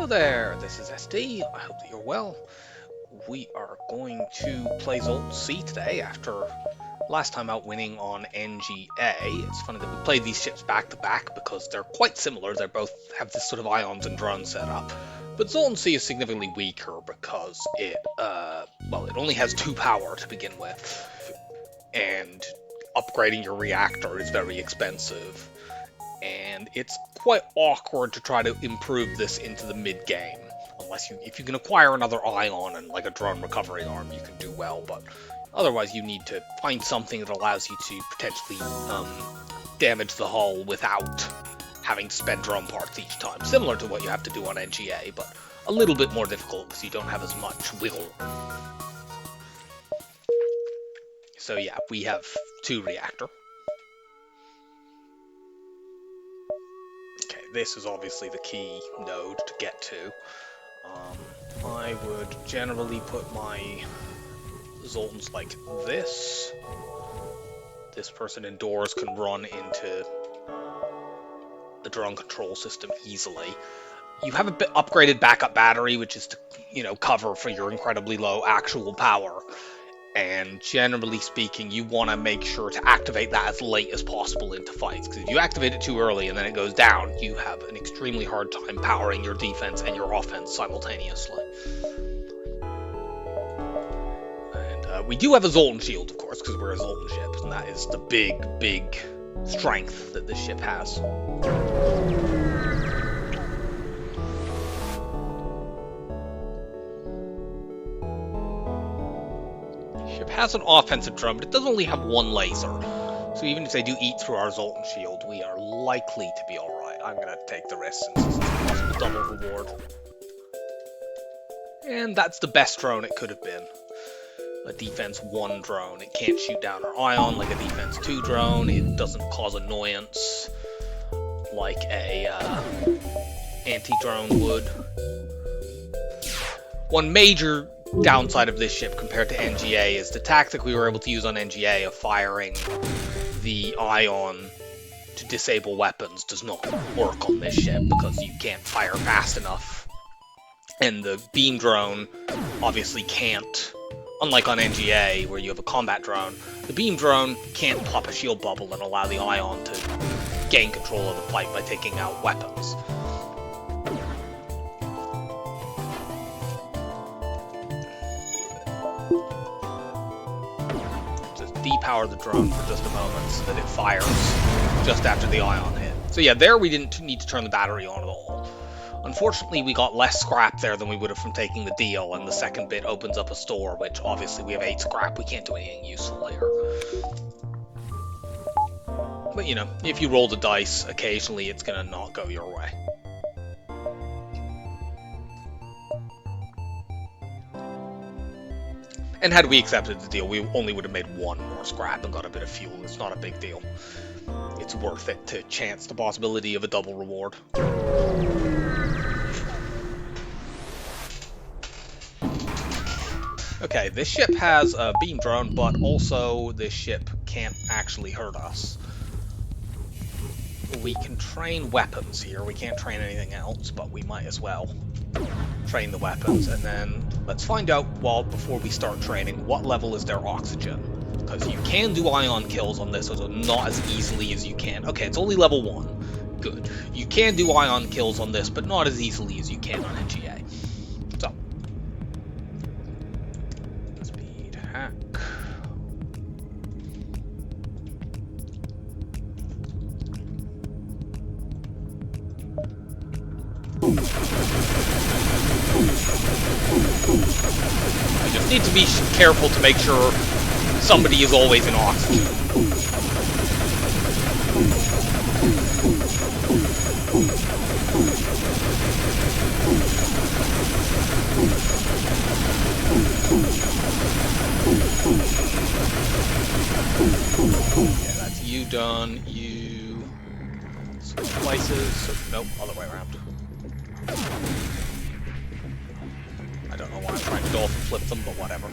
there, this is SD. I hope that you're well. We are going to play Zoltan C today after last time out winning on NGA. It's funny that we played these ships back to back because they're quite similar. They both have this sort of ions and drones set up. But Zoltan C is significantly weaker because it only has 2 power to begin with. And upgrading your reactor is very expensive. And it's quite awkward to try to improve this into the mid-game. If you can acquire another ion and like a drone recovery arm, you can do well, but otherwise you need to find something that allows you to potentially damage the hull without having to spend drone parts each time. Similar to what you have to do on NGA, but a little bit more difficult because you don't have as much wiggle room. So yeah, we have 2 reactor. Okay, this is obviously the key node to get to. I would generally put my Zoltans like this. This person indoors can run into the drone control system easily. You have a bit upgraded backup battery, which is to, cover for your incredibly low actual power. And generally speaking, you want to make sure to activate that as late as possible into fights. Because if you activate it too early and then it goes down, you have an extremely hard time powering your defense and your offense simultaneously. And we do have a Zoltan shield, of course, because we're a Zoltan ship. And that is the big strength that this ship has. Has an offensive drone, but it does only have 1 laser. So even if they do eat through our Zoltan shield, we are likely to be alright. I'm going to take the risk since it's a possible double reward. And that's the best drone it could have been. A defense 1 drone. It can't shoot down our ion like a defense 2 drone. It doesn't cause annoyance like a anti-drone would. One major downside of this ship compared to NGA is the tactic we were able to use on NGA of firing the ion to disable weapons does not work on this ship because you can't fire fast enough. And the beam drone obviously can't, unlike on NGA where you have a combat drone, the beam drone can't pop a shield bubble and allow the ion to gain control of the fight by taking out weapons. Depower the drone for just a moment so that it fires just after the ion hit. So yeah, there we didn't need to turn the battery on at all. Unfortunately, we got less scrap there than we would have from taking the deal, and the second bit opens up a store, which obviously we have 8 scrap. We can't do anything useful here. But if you roll the dice, occasionally it's gonna not go your way. And had we accepted the deal, we only would have made 1 more scrap and got a bit of fuel. It's not a big deal. It's worth it to chance the possibility of a double reward. Okay, this ship has a beam drone, but also this ship can't actually hurt us. We can train weapons here. We can't train anything else, but we might as well train the weapons, and then let's find out before we start training what level is their oxygen, because you can do ion kills on this, although not as easily as you can. Okay, it's only level 1. Good. You can do ion kills on this, but not as easily as you can on NGA. So, speed hack. I just need to be careful to make sure somebody is always in oxygen. Yeah, that's you done. You switch places. Nope, other way around. I don't know why I'm trying to dolphin flip them, but whatever.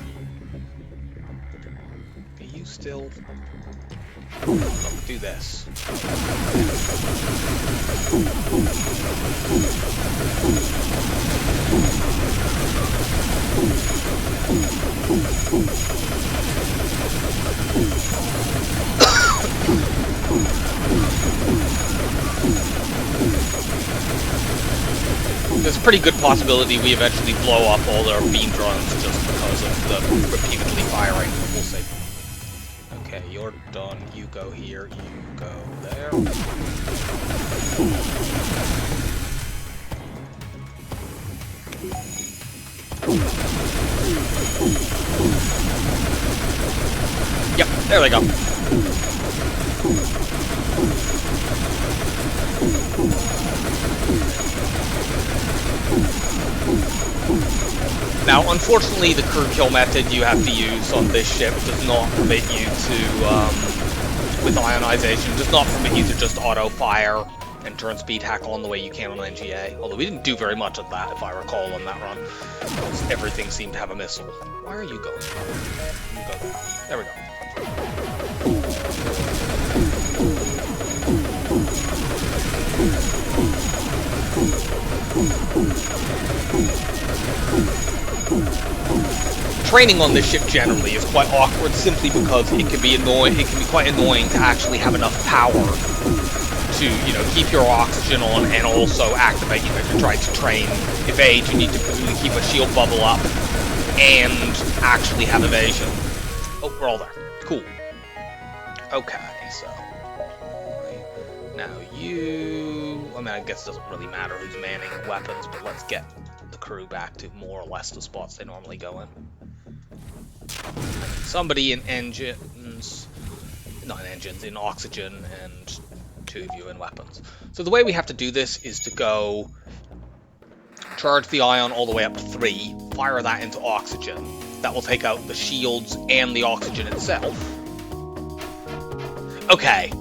Are you still... Look, do this. there's a pretty good possibility we eventually blow up all their beam drones just because of the repeatedly firing, but we'll see. Okay, you're done. You go here, you go there. Yep, there they go. Now, unfortunately, the crew kill method you have to use on this ship does not permit you to, with ionization, does not permit you to just auto-fire and turn speed hack on the way you can on NGA. Although we didn't do very much of that, if I recall, on that run. Everything seemed to have a missile. Why are you going? You go there. There we go. Training on this ship generally is quite awkward simply because it can be annoying. It can be quite annoying to actually have enough power to, you know, keep your oxygen on and also activate, you know, if you're trying to train evade, you need to presumably keep a shield bubble up and actually have evasion. Oh, we're all there. Cool. Okay, so now you, I mean, I guess it doesn't really matter who's manning weapons, but let's get the crew back to more or less the spots they normally go in. Somebody in engines, not in engines, in oxygen, and two of you in weapons. So the way we have to do this is to go charge the ion all the way up to 3, fire that into oxygen. That will take out the shields and the oxygen itself. Okay.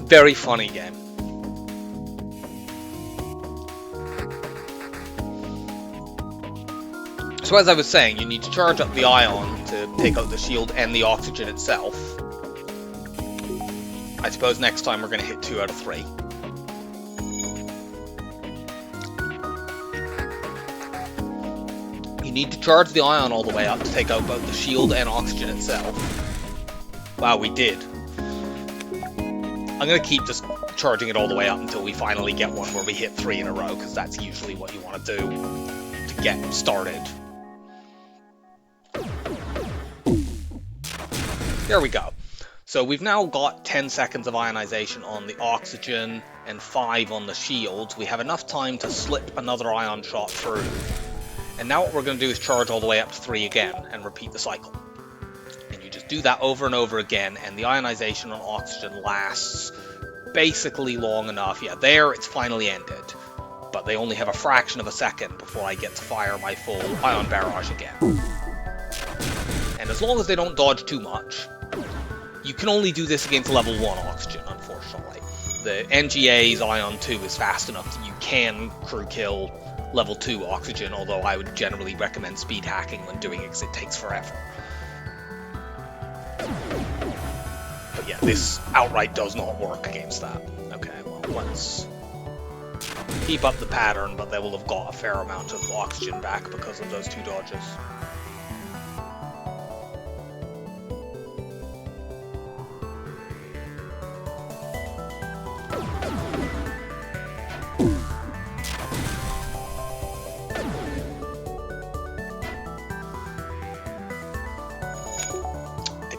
Very funny game. So as I was saying, you need to charge up the ion to take out the shield and the oxygen itself. I suppose next time we're going to hit 2 out of 3. You need to charge the ion all the way up to take out both the shield and oxygen itself. Wow, we did. I'm going to keep just charging it all the way up until we finally get one where we hit 3 in a row, because that's usually what you want to do to get started. There we go. So we've now got 10 seconds of ionization on the oxygen and 5 on the shields. We have enough time to slip another ion shot through. And now what we're going to do is charge all the way up to 3 again and repeat the cycle. And you just do that over and over again, and the ionization on oxygen lasts basically long enough. Yeah, there it's finally ended. But they only have a fraction of a second before I get to fire my full ion barrage again. And as long as they don't dodge too much, you can only do this against level 1 oxygen, unfortunately. The NGA's Ion 2 is fast enough that you can crew kill level 2 oxygen, although I would generally recommend speed hacking when doing it because it takes forever. But yeah, this outright does not work against that. Okay, well, let's keep up the pattern, but they will have got a fair amount of oxygen back because of those 2 dodges.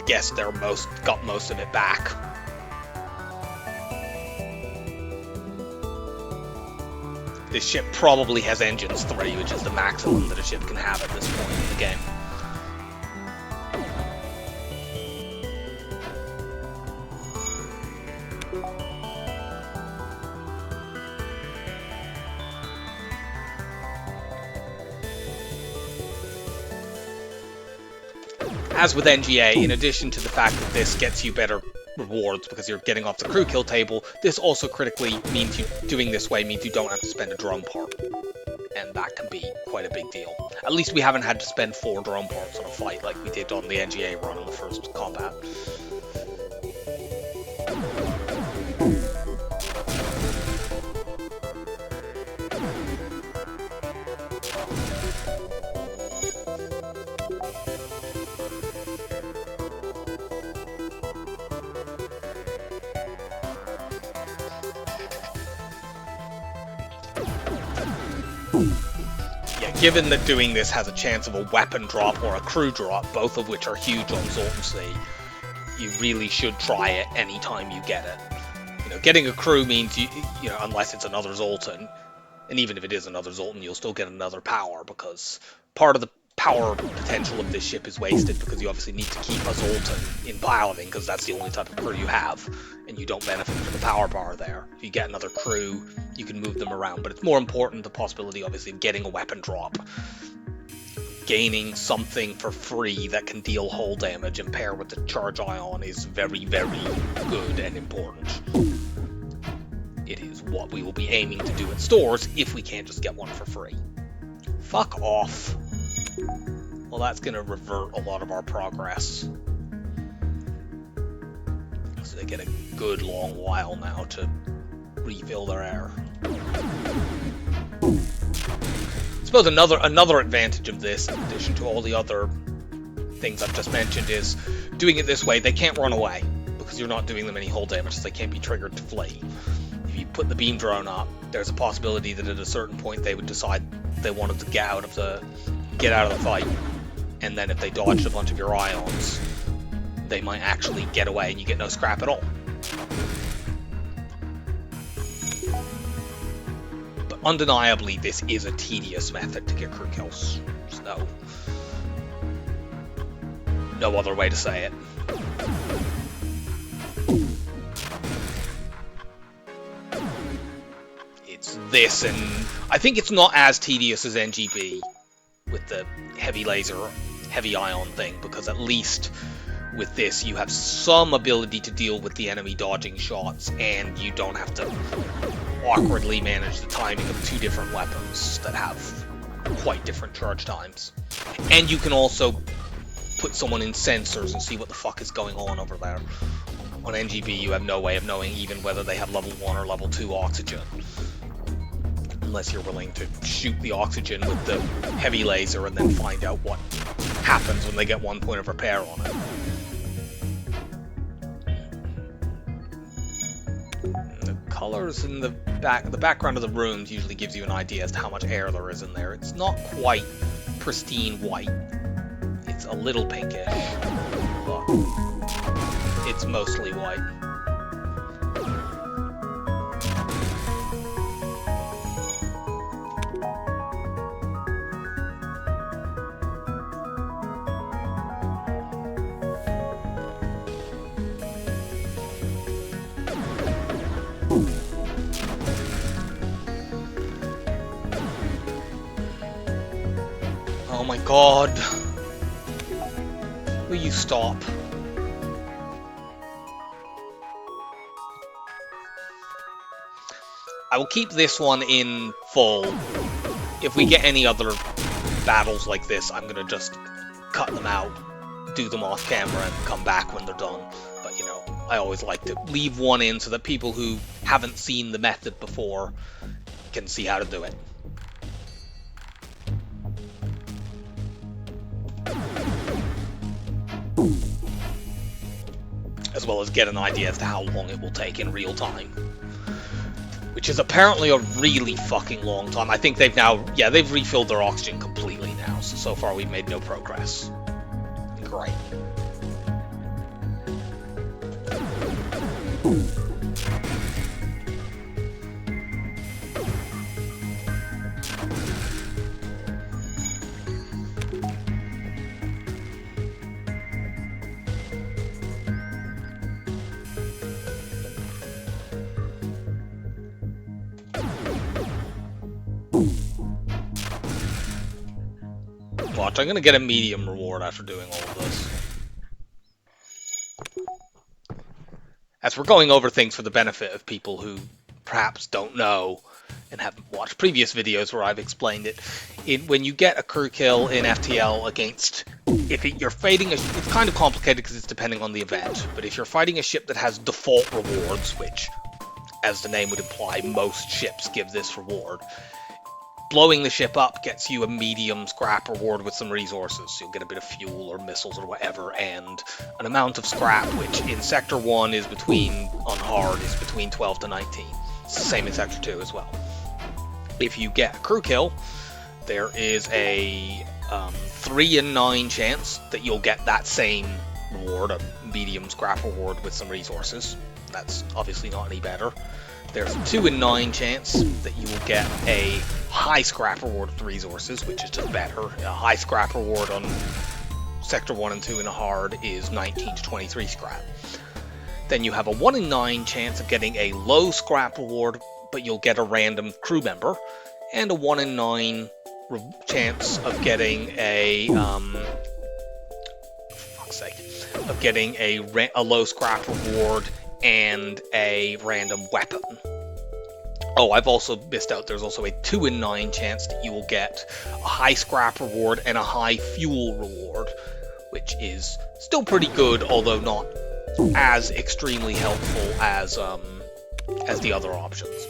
Guess they're got most of it back. This ship probably has engines 3, which is the maximum that a ship can have at this point in the game. As with NGA, in addition to the fact that this gets you better rewards because you're getting off the crew kill table, this also critically means doing this way means you don't have to spend a drone part. And that can be quite a big deal. At least we haven't had to spend 4 drone parts on a fight like we did on the NGA run in the first combat. given that doing this has a chance of a weapon drop or a crew drop, both of which are huge on Zoltan C, you really should try it anytime you get it. You know, getting a crew means you know, unless it's another Zoltan, and even if it is another Zoltan, you'll still get another power, because part of the power potential of this ship is wasted because you obviously need to keep a Zoltan in piloting because that's the only type of crew you have, and you don't benefit from the power bar there. If you get another crew, you can move them around, but it's more important the possibility, obviously, of getting a weapon drop. Gaining something for free that can deal hull damage and pair with the charge ion is very, very good and important. It is what we will be aiming to do at stores if we can't just get one for free. Fuck off. Well, that's going to revert a lot of our progress. So they get a good long while now to refill their air. I suppose another advantage of this, in addition to all the other things I've just mentioned, is doing it this way, they can't run away, because you're not doing them any hull damage, so they can't be triggered to flee. If you put the beam drone up, there's a possibility that at a certain point they would decide they wanted to get out of the fight, and then if they dodged a bunch of your ions, they might actually get away and you get no scrap at all. But undeniably, this is a tedious method to get crew kills. So, no other way to say it. It's this, and I think it's not as tedious as NGB with the heavy laser, heavy ion thing, because at least with this you have some ability to deal with the enemy dodging shots, and you don't have to awkwardly manage the timing of two different weapons that have quite different charge times. And you can also put someone in sensors and see what the fuck is going on over there. On NGB you have no way of knowing even whether they have level 1 or level 2 oxygen, unless you're willing to shoot the oxygen with the heavy laser and then find out what happens when they get 1 point of repair on it. The colors in the background of the rooms usually gives you an idea as to how much air there is in there. It's not quite pristine white. It's a little pinkish, but it's mostly white. Oh my god. Will you stop? I will keep this one in full. If we get any other battles like this, I'm gonna just cut them out, do them off camera, and come back when they're done. But you know, I always like to leave one in so that people who haven't seen the method before can see how to do it. As well as get an idea as to how long it will take in real time. Which is apparently a really fucking long time. I think they've now, yeah, they've refilled their oxygen completely now. So far we've made no progress. Great. Watch, I'm gonna get a medium reward after doing all of this. As we're going over things for the benefit of people who perhaps don't know and haven't watched previous videos where I've explained it, when you get a crew kill in FTL against, you're fighting it's kind of complicated because it's depending on the event, but if you're fighting a ship that has default rewards, which, as the name would imply, most ships give this reward, blowing the ship up gets you a medium scrap reward with some resources. You'll get a bit of fuel or missiles or whatever, and an amount of scrap, which in Sector 1 is on hard, is between 12 to 19. It's the same in Sector 2 as well. If you get a crew kill, there is a 3 in 9 chance that you'll get that same reward, a medium scrap reward with some resources. That's obviously not any better. There's a 2 in 9 chance that you will get a high scrap reward with resources, which is just better. A high scrap reward on Sector 1 and 2 in a hard is 19 to 23 scrap. Then you have a 1 in 9 chance of getting a low scrap reward, but you'll get a random crew member, and a 1 in 9 chance of getting a a low scrap reward and a random weapon. Oh, I've also missed out. There's also a 2 in 9 chance that you will get a high scrap reward and a high fuel reward, which is still pretty good, although not as extremely helpful as the other options.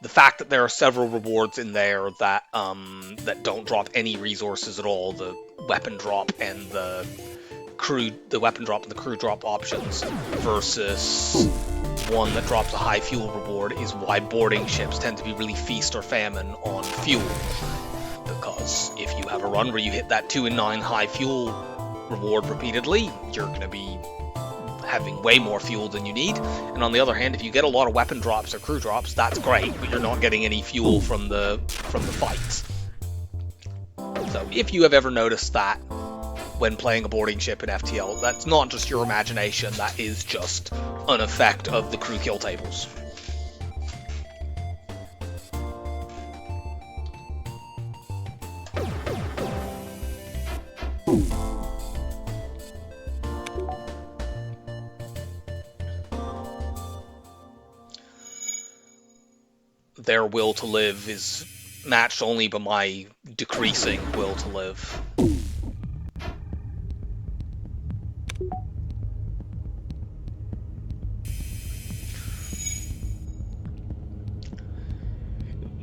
The fact that there are several rewards in there that that don't drop any resources at all, the weapon drop and the crew drop options versus one that drops a high fuel reward, is why boarding ships tend to be really feast or famine on fuel. Because if you have a run where you hit that 2 in 9 high fuel reward repeatedly, you're going to be having way more fuel than you need. And on the other hand, if you get a lot of weapon drops or crew drops, that's great, but you're not getting any fuel from the fights. So if you have ever noticed that when playing a boarding ship in FTL, that's not just your imagination, that is just an effect of the crew kill tables. Their will to live is matched only by my decreasing will to live.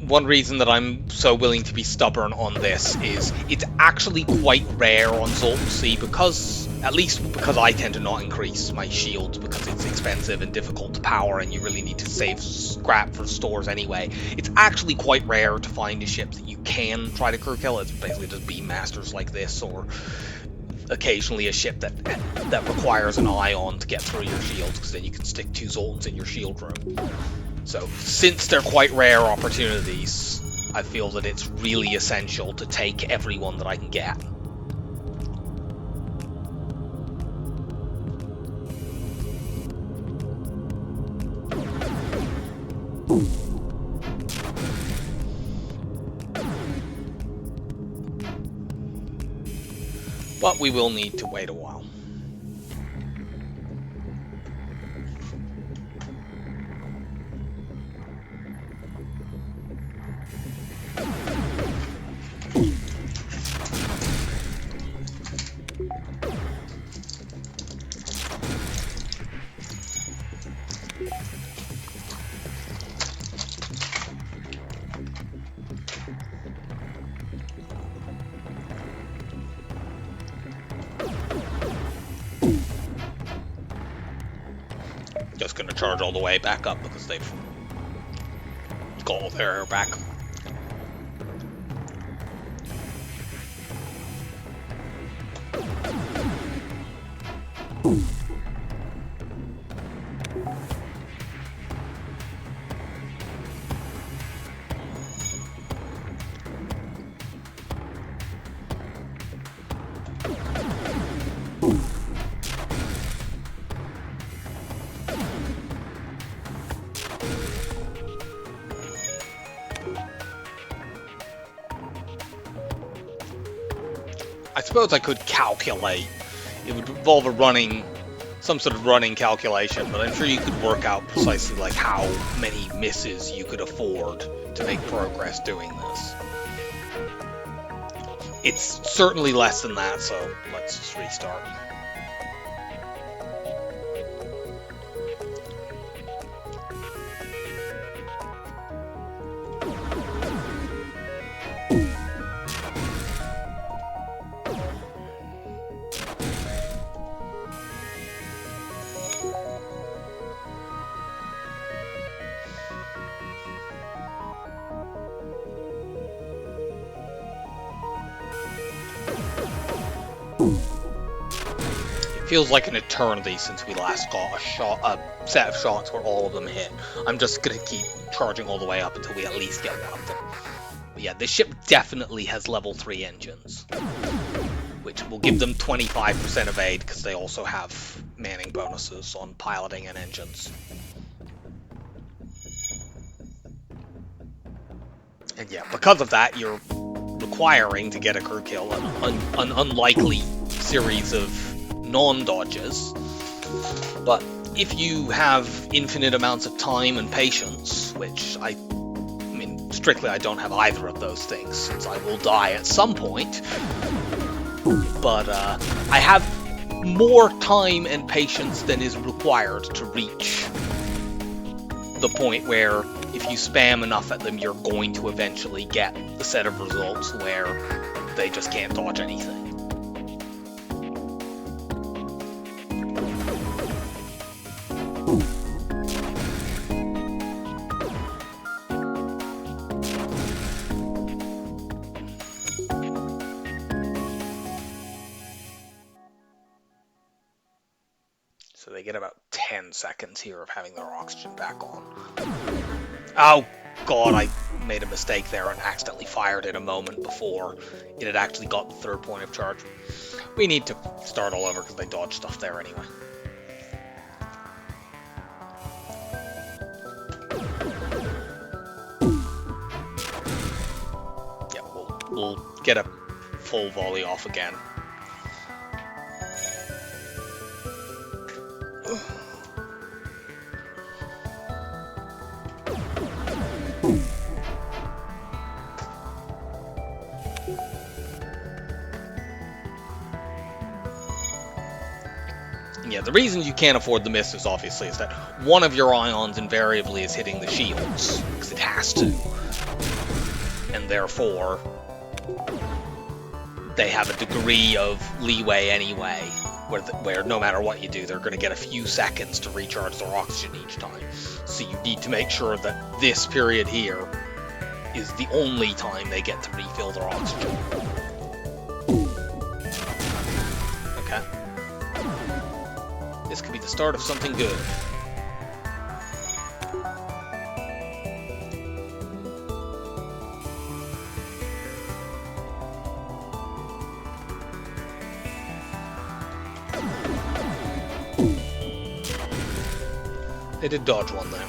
One reason that I'm so willing to be stubborn on this is it's actually quite rare on Zoltan C, because, at least because I tend to not increase my shields because it's expensive and difficult to power and you really need to save scrap for stores anyway. It's actually quite rare to find a ship that you can try to crew kill. It's basically just beam masters like this, or occasionally a ship that requires an ion to get through your shields, because then you can stick 2 Zoltans in your shield room. So, since they're quite rare opportunities, I feel that it's really essential to take everyone that I can get. But we will need to wait a while. Just gonna charge all the way back up because they've got all their air back. I suppose I could calculate. It would involve some sort of running calculation, but I'm sure you could work out precisely like how many misses you could afford to make progress doing this. It's certainly less than that, so let's just restart. feels like an eternity since we last got a set of shots where all of them hit. I'm just gonna keep charging all the way up until we at least get one of them. But yeah, this ship definitely has level 3 engines, which will give them 25% evade because they also have manning bonuses on piloting and engines. And yeah, because of that, you're requiring to get a crew kill an unlikely series of non-dodges. But if you have infinite amounts of time and patience, which I mean, strictly I don't have either of those things, since I will die at some point, but I have more time and patience than is required to reach the point where if you spam enough at them, you're going to eventually get the set of results where they just can't dodge anything. So they get about 10 seconds here of having their oxygen back on. Oh god, I made a mistake there and accidentally fired it a moment before it had actually got the third point of charge. We need to start all over because they dodge stuff there anyway. Yeah, we'll get a full volley off again. Yeah, the reason you can't afford the misses, obviously, is that one of your ions invariably is hitting the shields, because it has to. And therefore, they have a degree of leeway anyway, where no matter what you do, they're going to get a few seconds to recharge their oxygen each time. So you need to make sure that this period here is the only time they get to refill their oxygen. Okay. This could be the start of something good. They did dodge one there.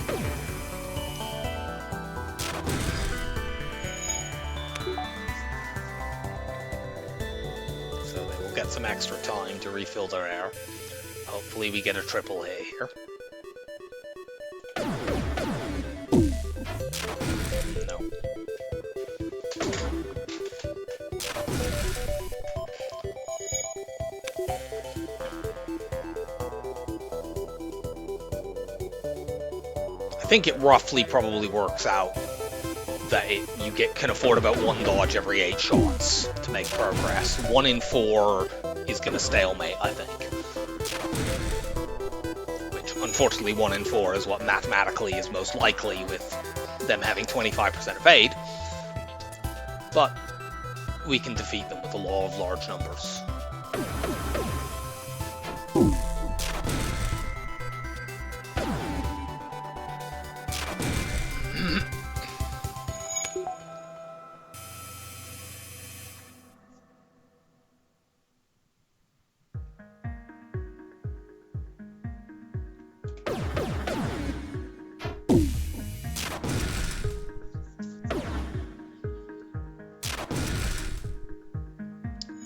So they will get some extra time to refill their air. Hopefully we get a triple A here. No. I think it roughly probably works out that you can afford about one dodge every 8 shots to make progress. 1 in 4 is going to stalemate, I think. Which, unfortunately, 1 in 4 is what mathematically is most likely with them having 25% evade. But we can defeat them with the law of large numbers.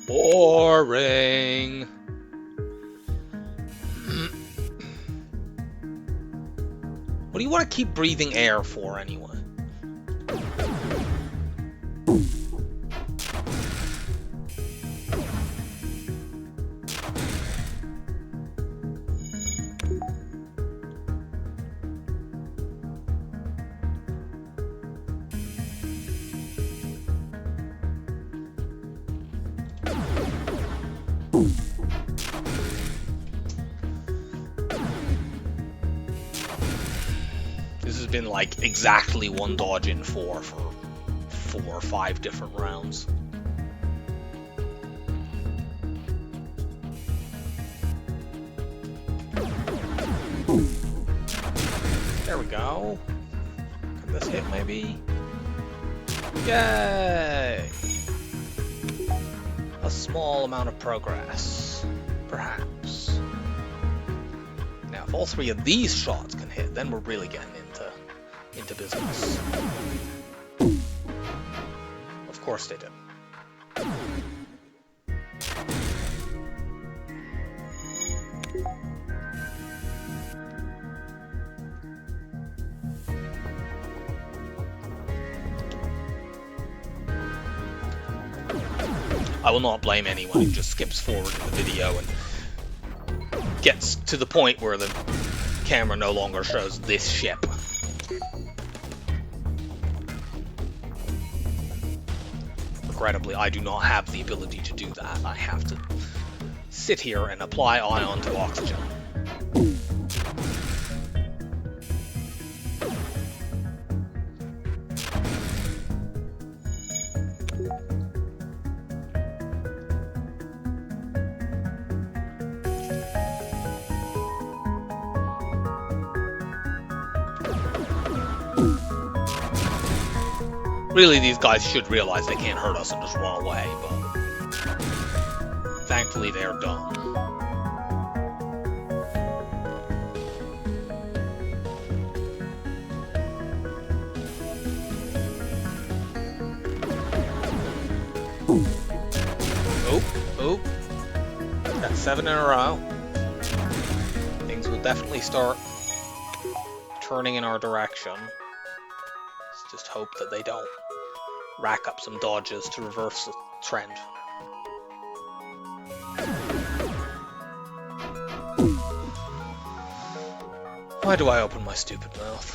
Boring. What do you want to keep breathing air for anyway? Been like exactly 1 dodge in 4 for 4 or 5 different rounds. There we go. Can this hit maybe? Yay! A small amount of progress, perhaps. Now, if all three of these shots can hit, then we're really getting into business. Of course they do. I will not blame anyone who just skips forward in the video and gets to the point where the camera no longer shows this ship. Regrettably, I do not have the ability to do that. I have to sit here and apply ion to oxygen. Really, these guys should realize they can't hurt us and just run away, but thankfully they are dumb. Oh, that's 7 in a row. Things will definitely start turning in our direction. Let's just hope that they don't rack up some dodges to reverse the trend. Why do I open my stupid mouth?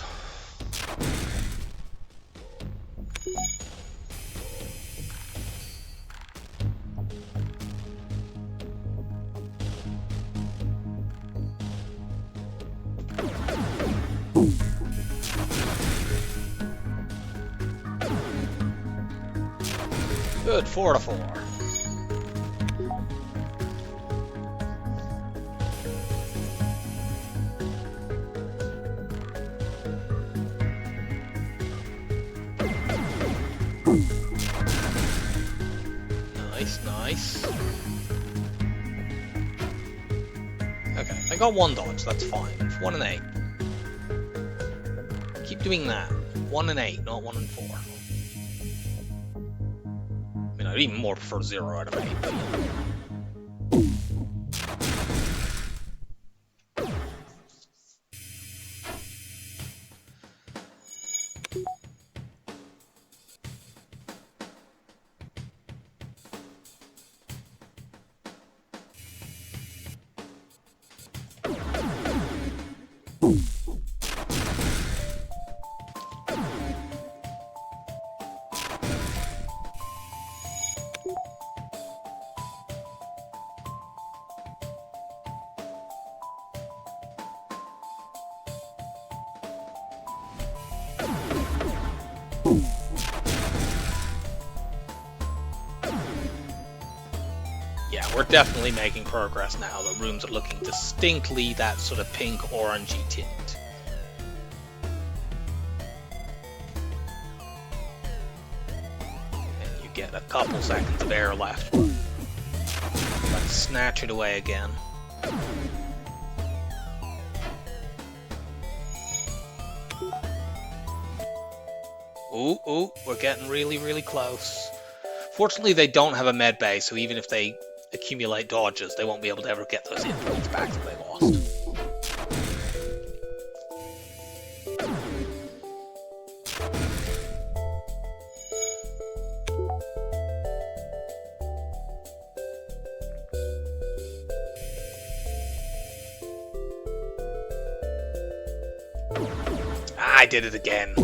Good, 4 to 4. Nice, nice. Okay, I got 1 dodge, that's fine. It's 1 and 8. Keep doing that. 1 and 8, not 1 and 4. I'd even more prefer 0 out of 8, but yeah, we're definitely making progress now. The rooms are looking distinctly that sort of pink orangey tint. And you get a couple seconds of air left. Let's snatch it away again. Ooh, ooh, we're getting really, really close. Fortunately, they don't have a med bay, so even if they accumulate dodges, they won't be able to ever get those hit points back that they lost. Ah, I did it again.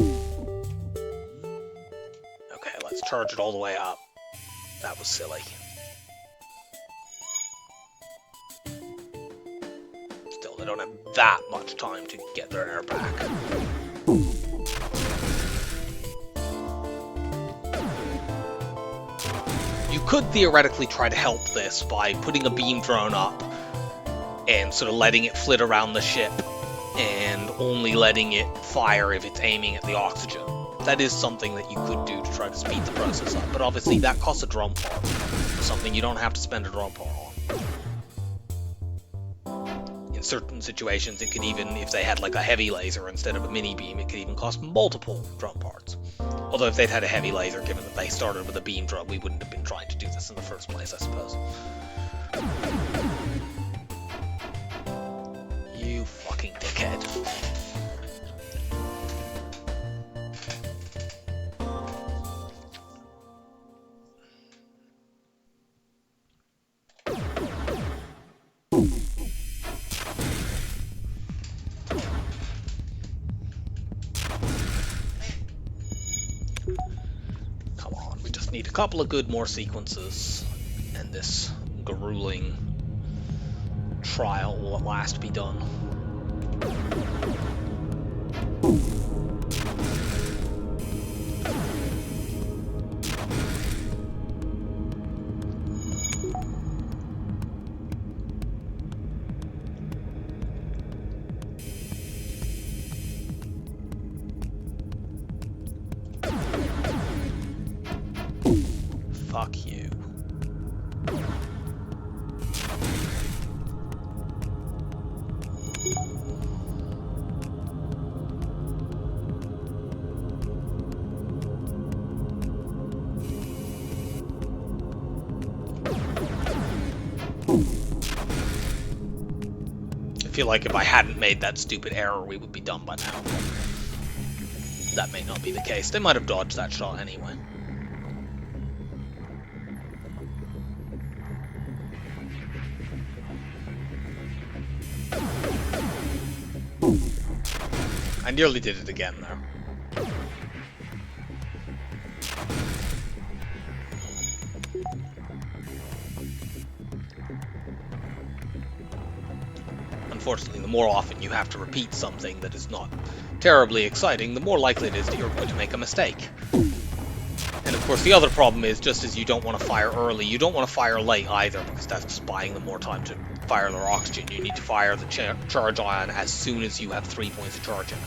Okay, let's charge it all the way up. That was silly. Still, they don't have that much time to get their air back. You could theoretically try to help this by putting a beam drone up and sort of letting it flit around the ship and only letting it fire if it's aiming at the oxygen. That is something that you could do to try to speed the process up, but obviously that costs a drum part, something you don't have to spend a drum part on. In certain situations, it could even, if they had like a heavy laser instead of a mini beam, it could even cost multiple drum parts. Although if they'd had a heavy laser, given that they started with a beam drum, we wouldn't have been trying to do this in the first place, I suppose. You fucking dickhead. Come on, we just need a couple of good more sequences, and this grueling trial will at last be done. Fuck you. I feel like if I hadn't made that stupid error, we would be done by now. That may not be the case. They might have dodged that shot anyway. I nearly did it again, though. Unfortunately, the more often you have to repeat something that is not terribly exciting, the more likely it is that you're going to make a mistake. And of course, the other problem is, just as you don't want to fire early, you don't want to fire late either, because that's just buying them more time to fire their oxygen. You need to fire the charge ion as soon as you have 3 points of charge in it.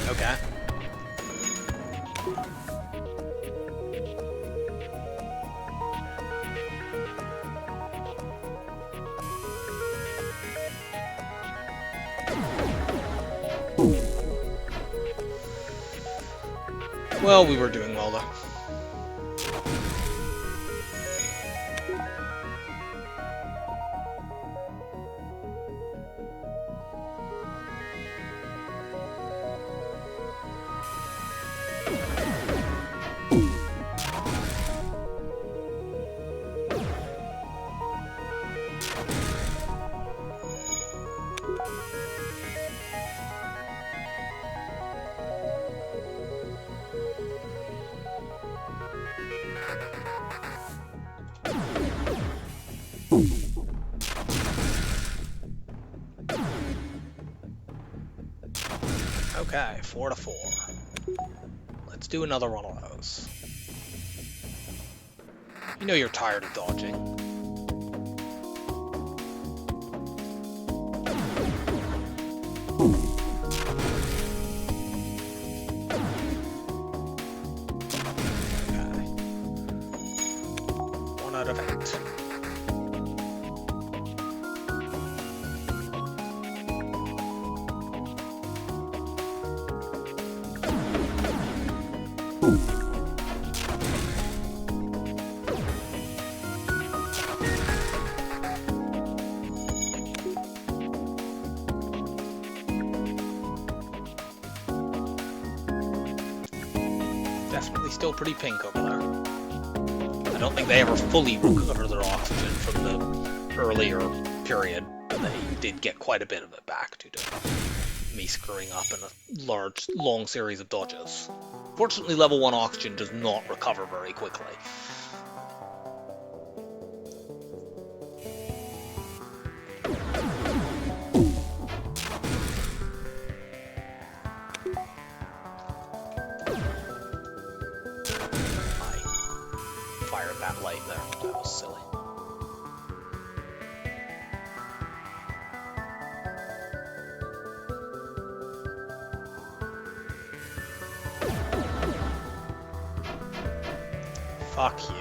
Okay. Well, we were doing well, though. Okay, 4 to 4. Let's do another one of those. You know you're tired of dodging. Okay. 1 out of 8. Definitely still pretty pink over there. I don't think they ever fully recover their oxygen from the earlier period, but they did get quite a bit of it back due to me screwing up in a long series of dodges. Fortunately, level 1 oxygen does not recover very quickly. I fired that light there. That was silly. Fuck you.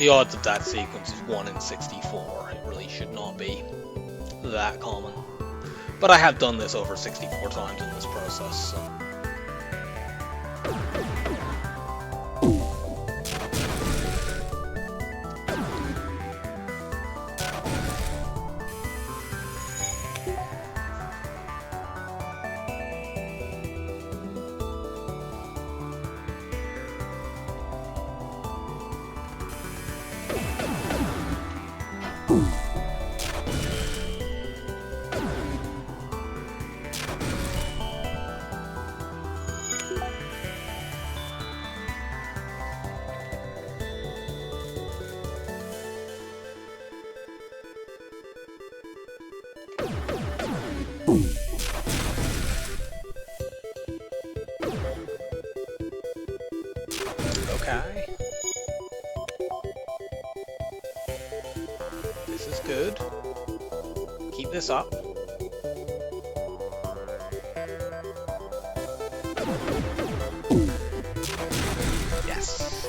The odds of that sequence is 1 in 64. It really should not be that common. But I have done this over 64 times in this process, so... Okay. This is good. Keep this up. Yes.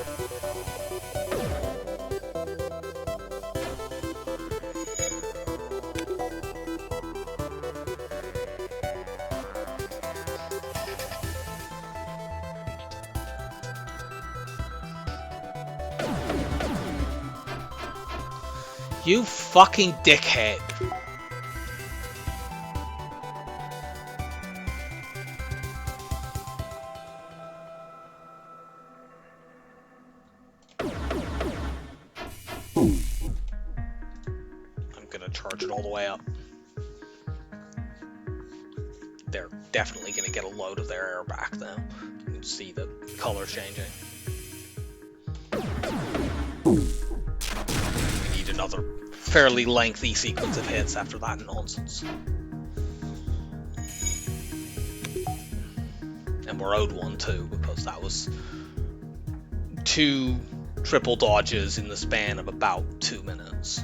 You fucking dickhead. I'm gonna charge it all the way up. They're definitely gonna get a load of their air back now. You can see the color changing. We need another fairly lengthy sequence of hits after that nonsense. And we're owed one too, because that was 2 triple dodges in the span of about 2 minutes.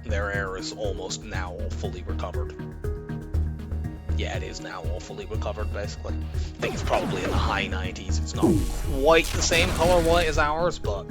Their air is almost now all fully recovered. Yeah, it is now all fully recovered, basically. I think it's probably in the high 90s. It's not quite the same color white as ours, but...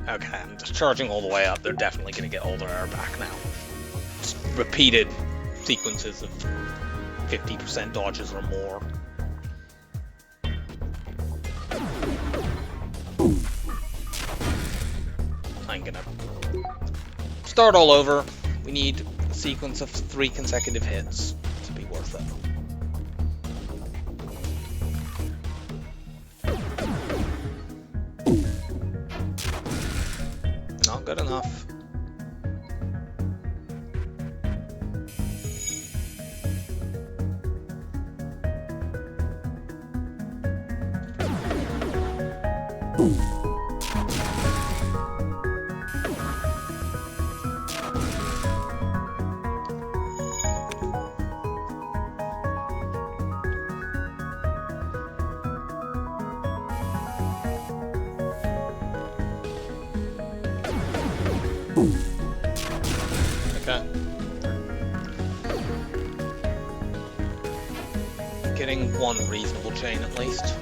Okay, I'm just charging all the way up. They're definitely going to get all their air back now. Just repeated sequences of 50% dodges or more. I'm going to start all over. We need a sequence of 3 consecutive hits to be worth it. Not good enough. Okay. Getting one reasonable chain at least.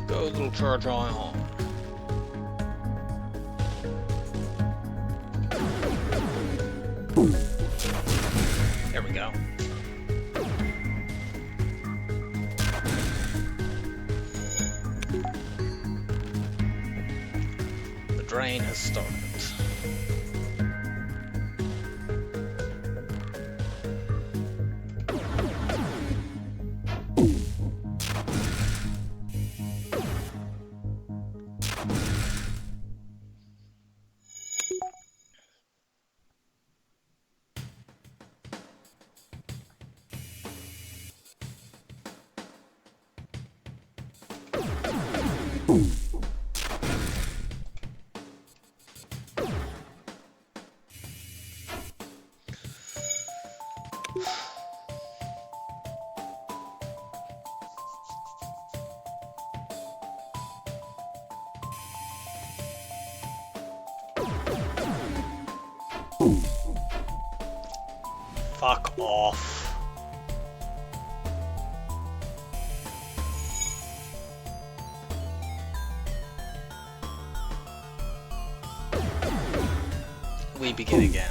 Go little charge eye on. There we go. The drain has started. Fuck off. We begin again.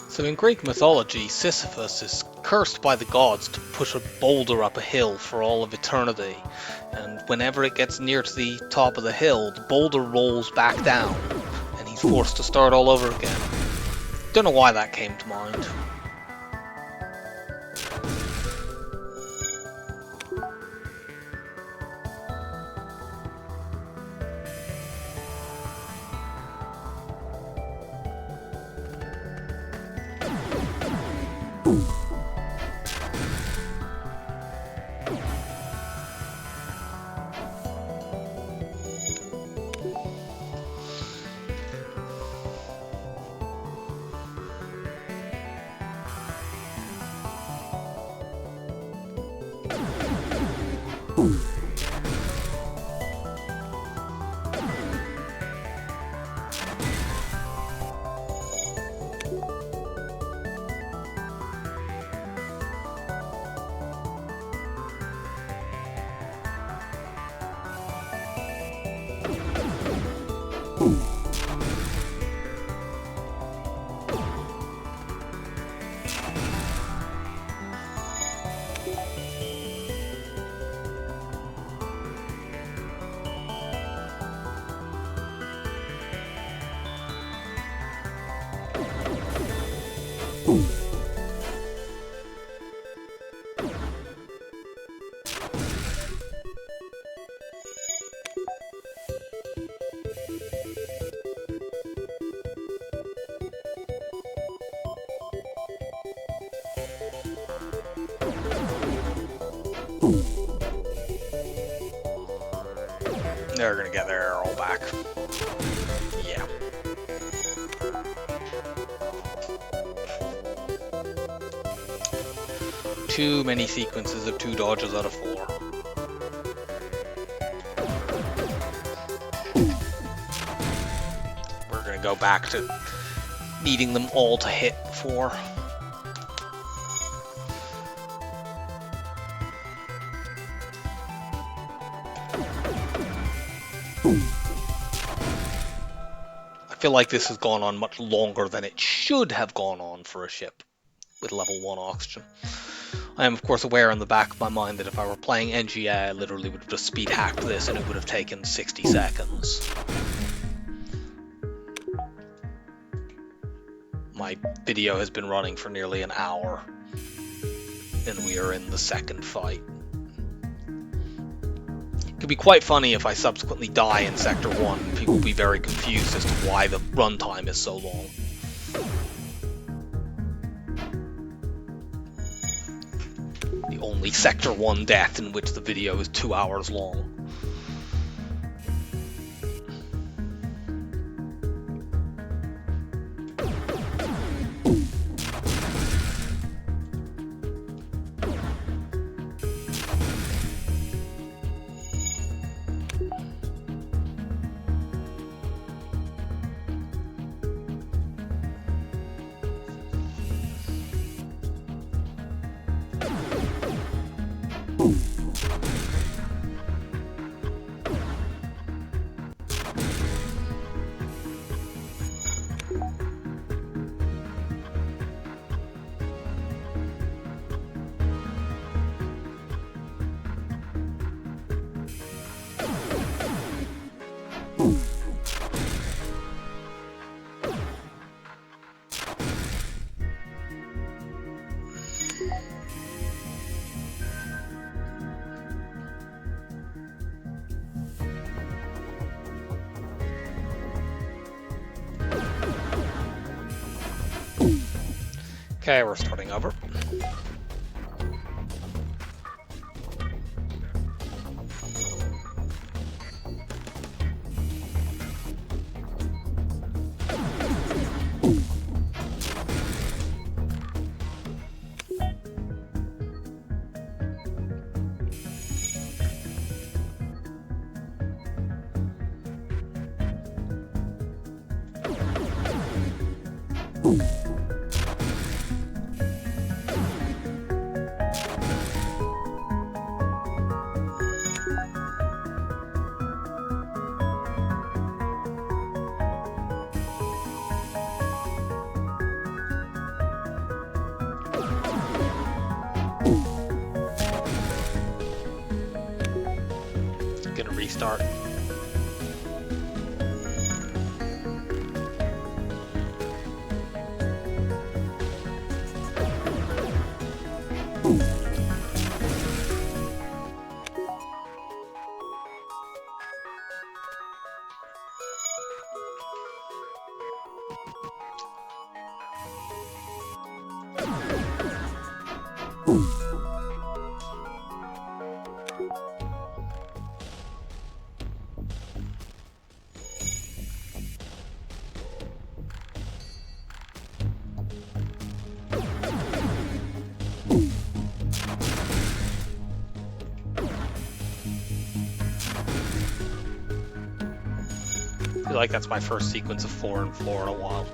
So in Greek mythology, Sisyphus is cursed by the gods to push a boulder up a hill for all of eternity, and whenever it gets near to the top of the hill, the boulder rolls back down, and he's forced to start all over again. Don't know why that came to mind. They're gonna get their arrow back. Yeah. Too many sequences of 2 dodges out of 4. We're gonna go back to needing them all to hit before. I feel like this has gone on much longer than it should have gone on for a ship with level 1 oxygen. I am of course aware in the back of my mind that if I were playing NGA, I literally would have just speed hacked this and it would have taken 60 seconds. My video has been running for nearly an hour and we are in the second fight. It could be quite funny if I subsequently die in Sector 1. People will be very confused as to why the runtime is so long. The only Sector 1 death in which the video is 2 hours long. Okay, we're starting over. Gonna restart. I feel like that's my first sequence of 4 and 4 in a while.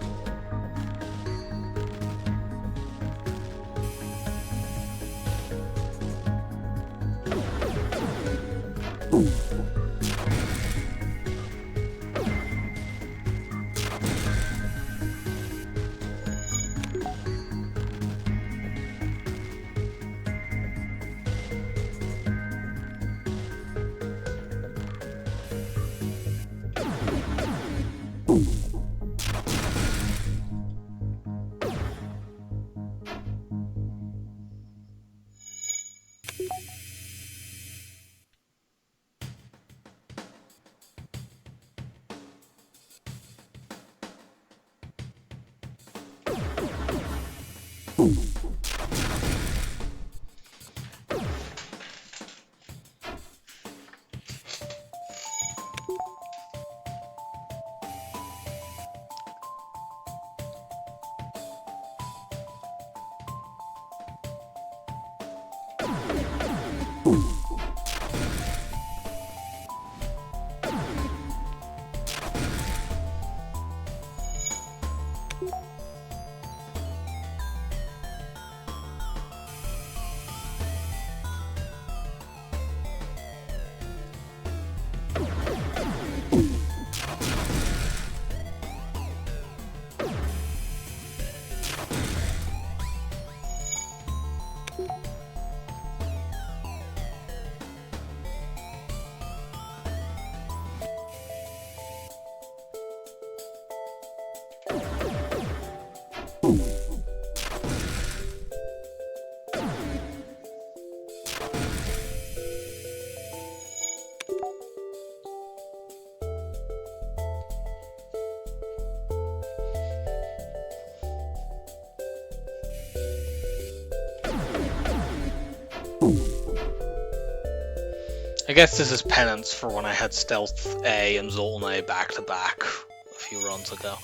I guess this is penance for when I had Stealth A and Zoltan A back to back a few runs ago.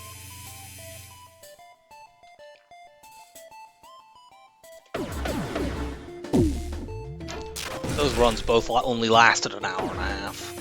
Those runs both only lasted an hour and a half.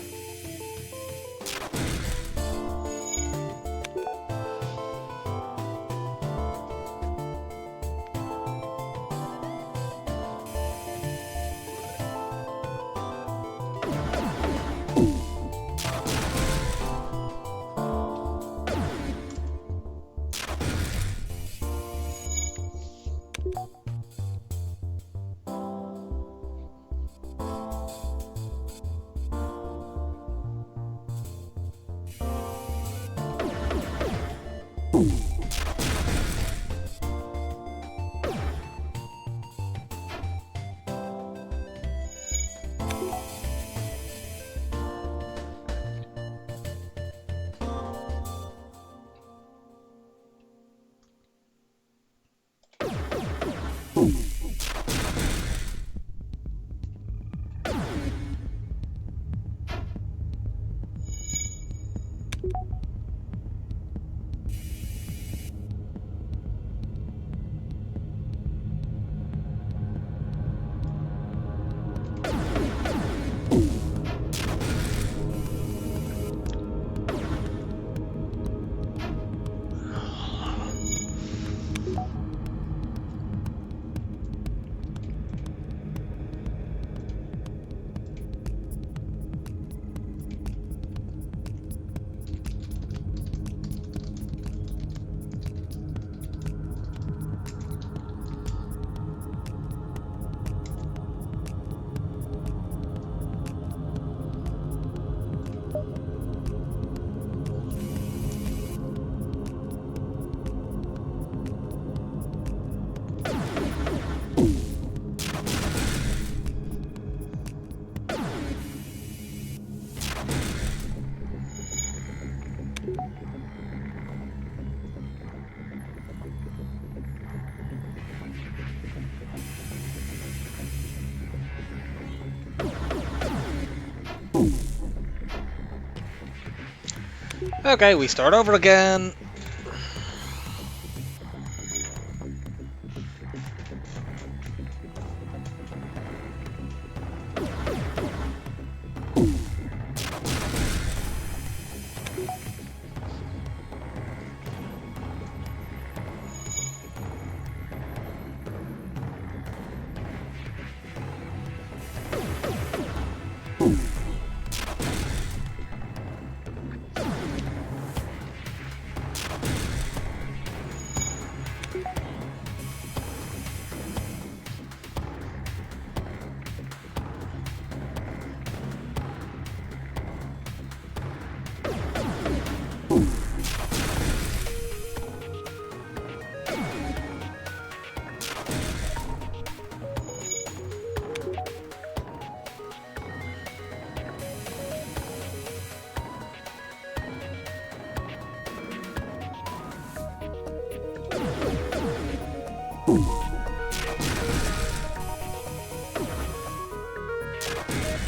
Okay, we start over again.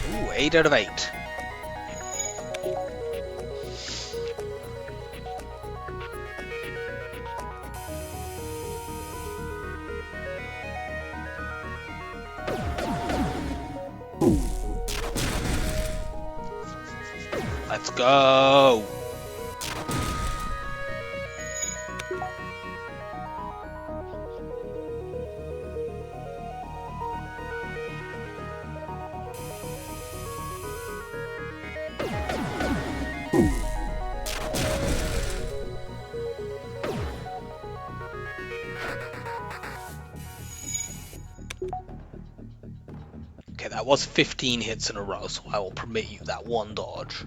Ooh, 8 out of 8. Let's go. Okay, that was 15 hits in a row, so I will permit you that one dodge.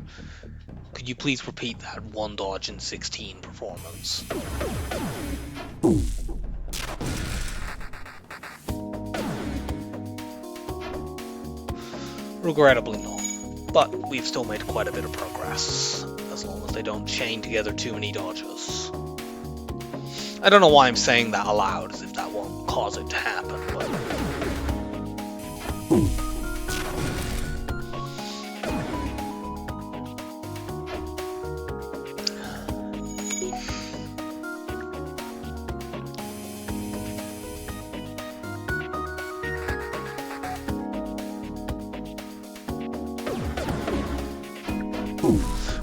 Could you please repeat that one dodge in 16 performance? Regrettably not, but we've still made quite a bit of progress, as long as they don't chain together too many dodges. I don't know why I'm saying that aloud, as if that won't cause it to happen, but...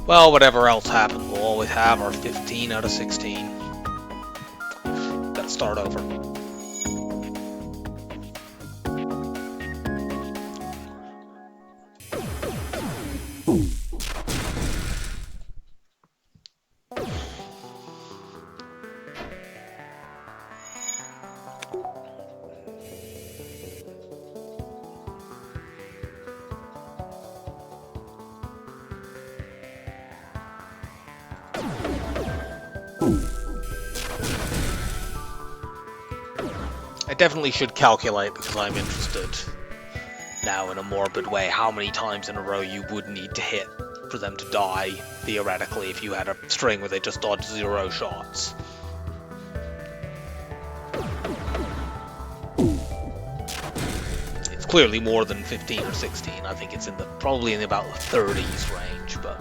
Well, whatever else happens, we'll always have our 15 out of 16. Gotta start over. I definitely should calculate, because I'm interested now in a morbid way, how many times in a row you would need to hit for them to die, theoretically, if you had a string where they just dodged 0 shots. It's clearly more than 15 or 16. I think it's probably in about the 30s range, but...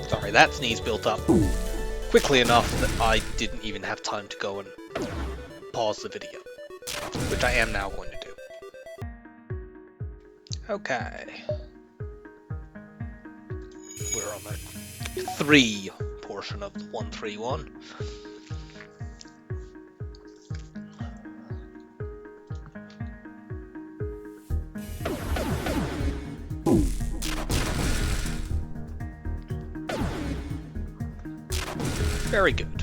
Sorry, that sneeze built up quickly enough that I didn't even have time to go and pause the video, which I am now going to do. Okay. We're on the 3 portion of the 131. Very good.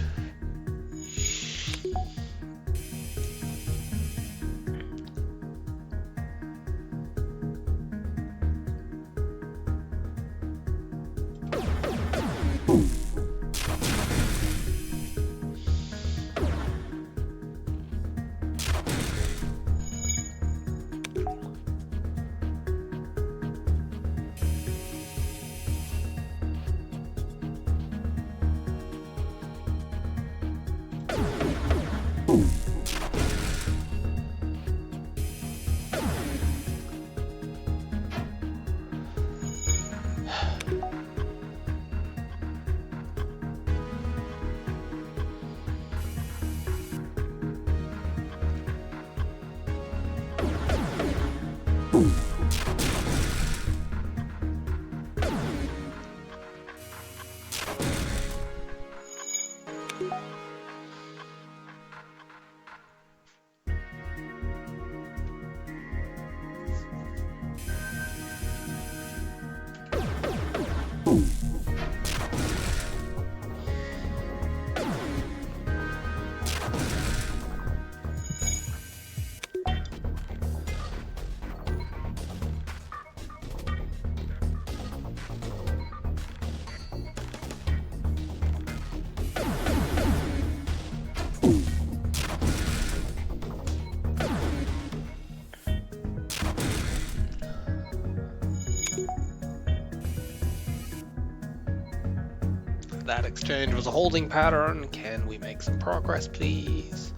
That exchange was a holding pattern. Can we make some progress, please?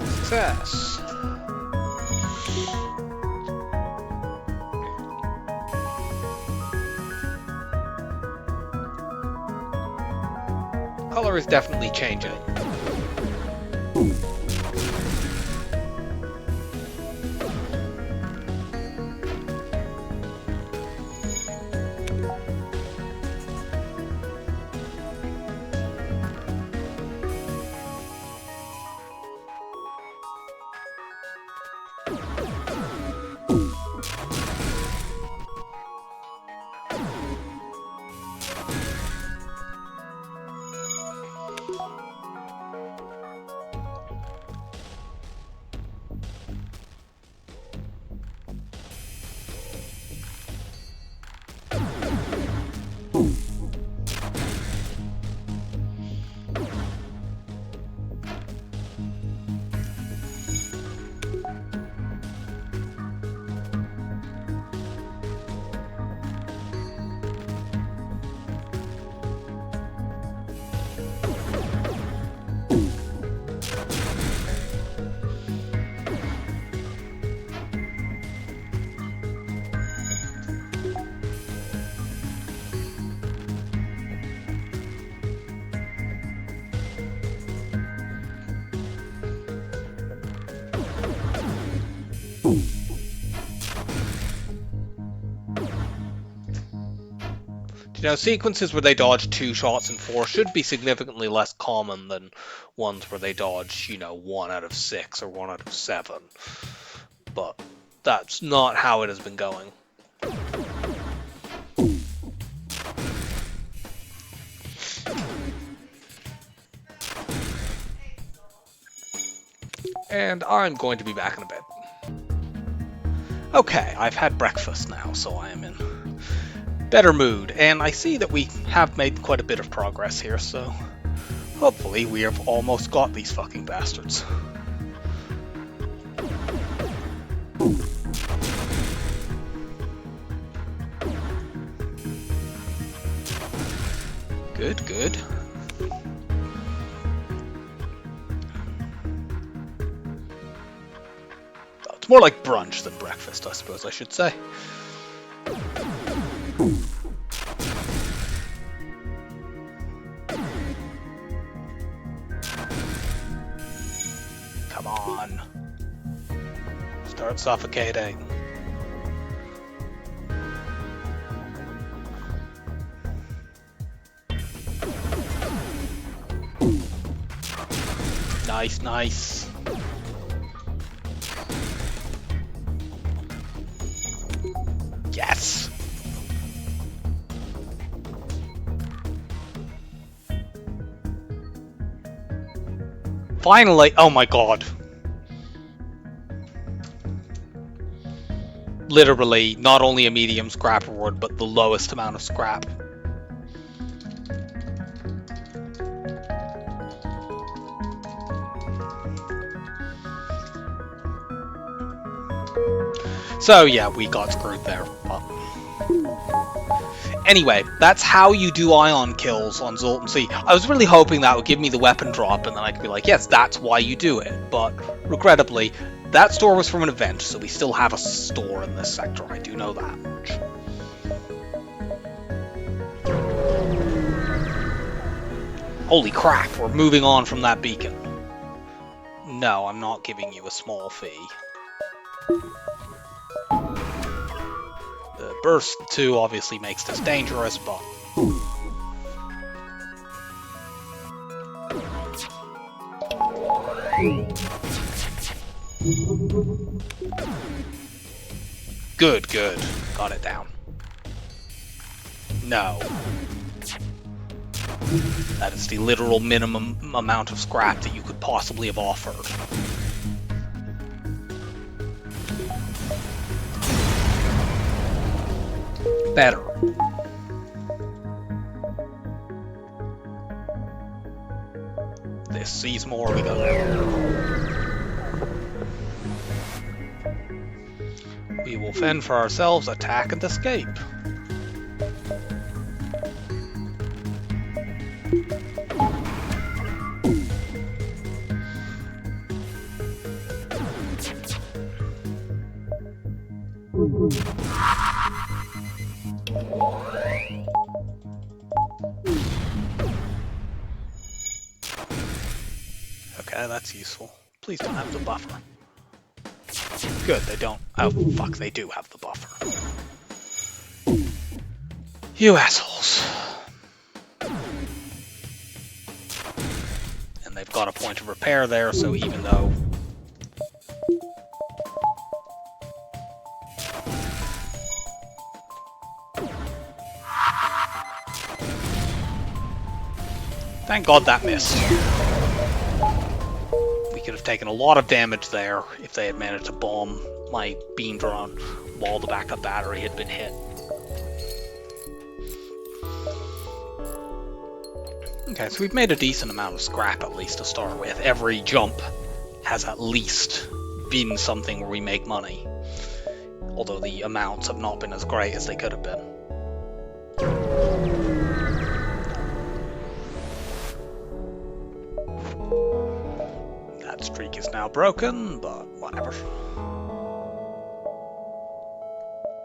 Success. Color is definitely changing. You know, sequences where they dodge 2 shots in 4 should be significantly less common than ones where they dodge, you know, 1 out of 6 or 1 out of 7. But that's not how it has been going. And I'm going to be back in a bit. Okay, I've had breakfast now, so I am in better mood, and I see that we have made quite a bit of progress here, so hopefully we have almost got these fucking bastards. Good, good. It's more like brunch than breakfast, I suppose I should say. Come on. Start suffocating. Nice, nice. Finally! Oh my god. Literally, not only a medium scrap reward, but the lowest amount of scrap. So yeah, we got screwed there. But anyway, that's how you do ion kills on Zoltan C. I was really hoping that would give me the weapon drop, and then I could be like, yes, that's why you do it. But regrettably, that store was from an event, so we still have a store in this sector. I do know that much. Holy crap, we're moving on from that beacon. No, I'm not giving you a small fee. The burst 2 obviously makes this dangerous, but... Good, good. Got it down. No. That is the literal minimum amount of scrap that you could possibly have offered. Better. This sees more, we go. We will fend for ourselves, attack and escape. Okay, that's useful. Please don't have the buffer. Good, they don't. Oh, fuck, they do have the buffer. You assholes. And they've got a point of repair there, so even though... Thank God that missed. We could have taken a lot of damage there if they had managed to bomb my beam drone while the backup battery had been hit. Okay, so we've made a decent amount of scrap at least to start with. Every jump has at least been something where we make money. Although the amounts have not been as great as they could have been. That streak is now broken, but whatever.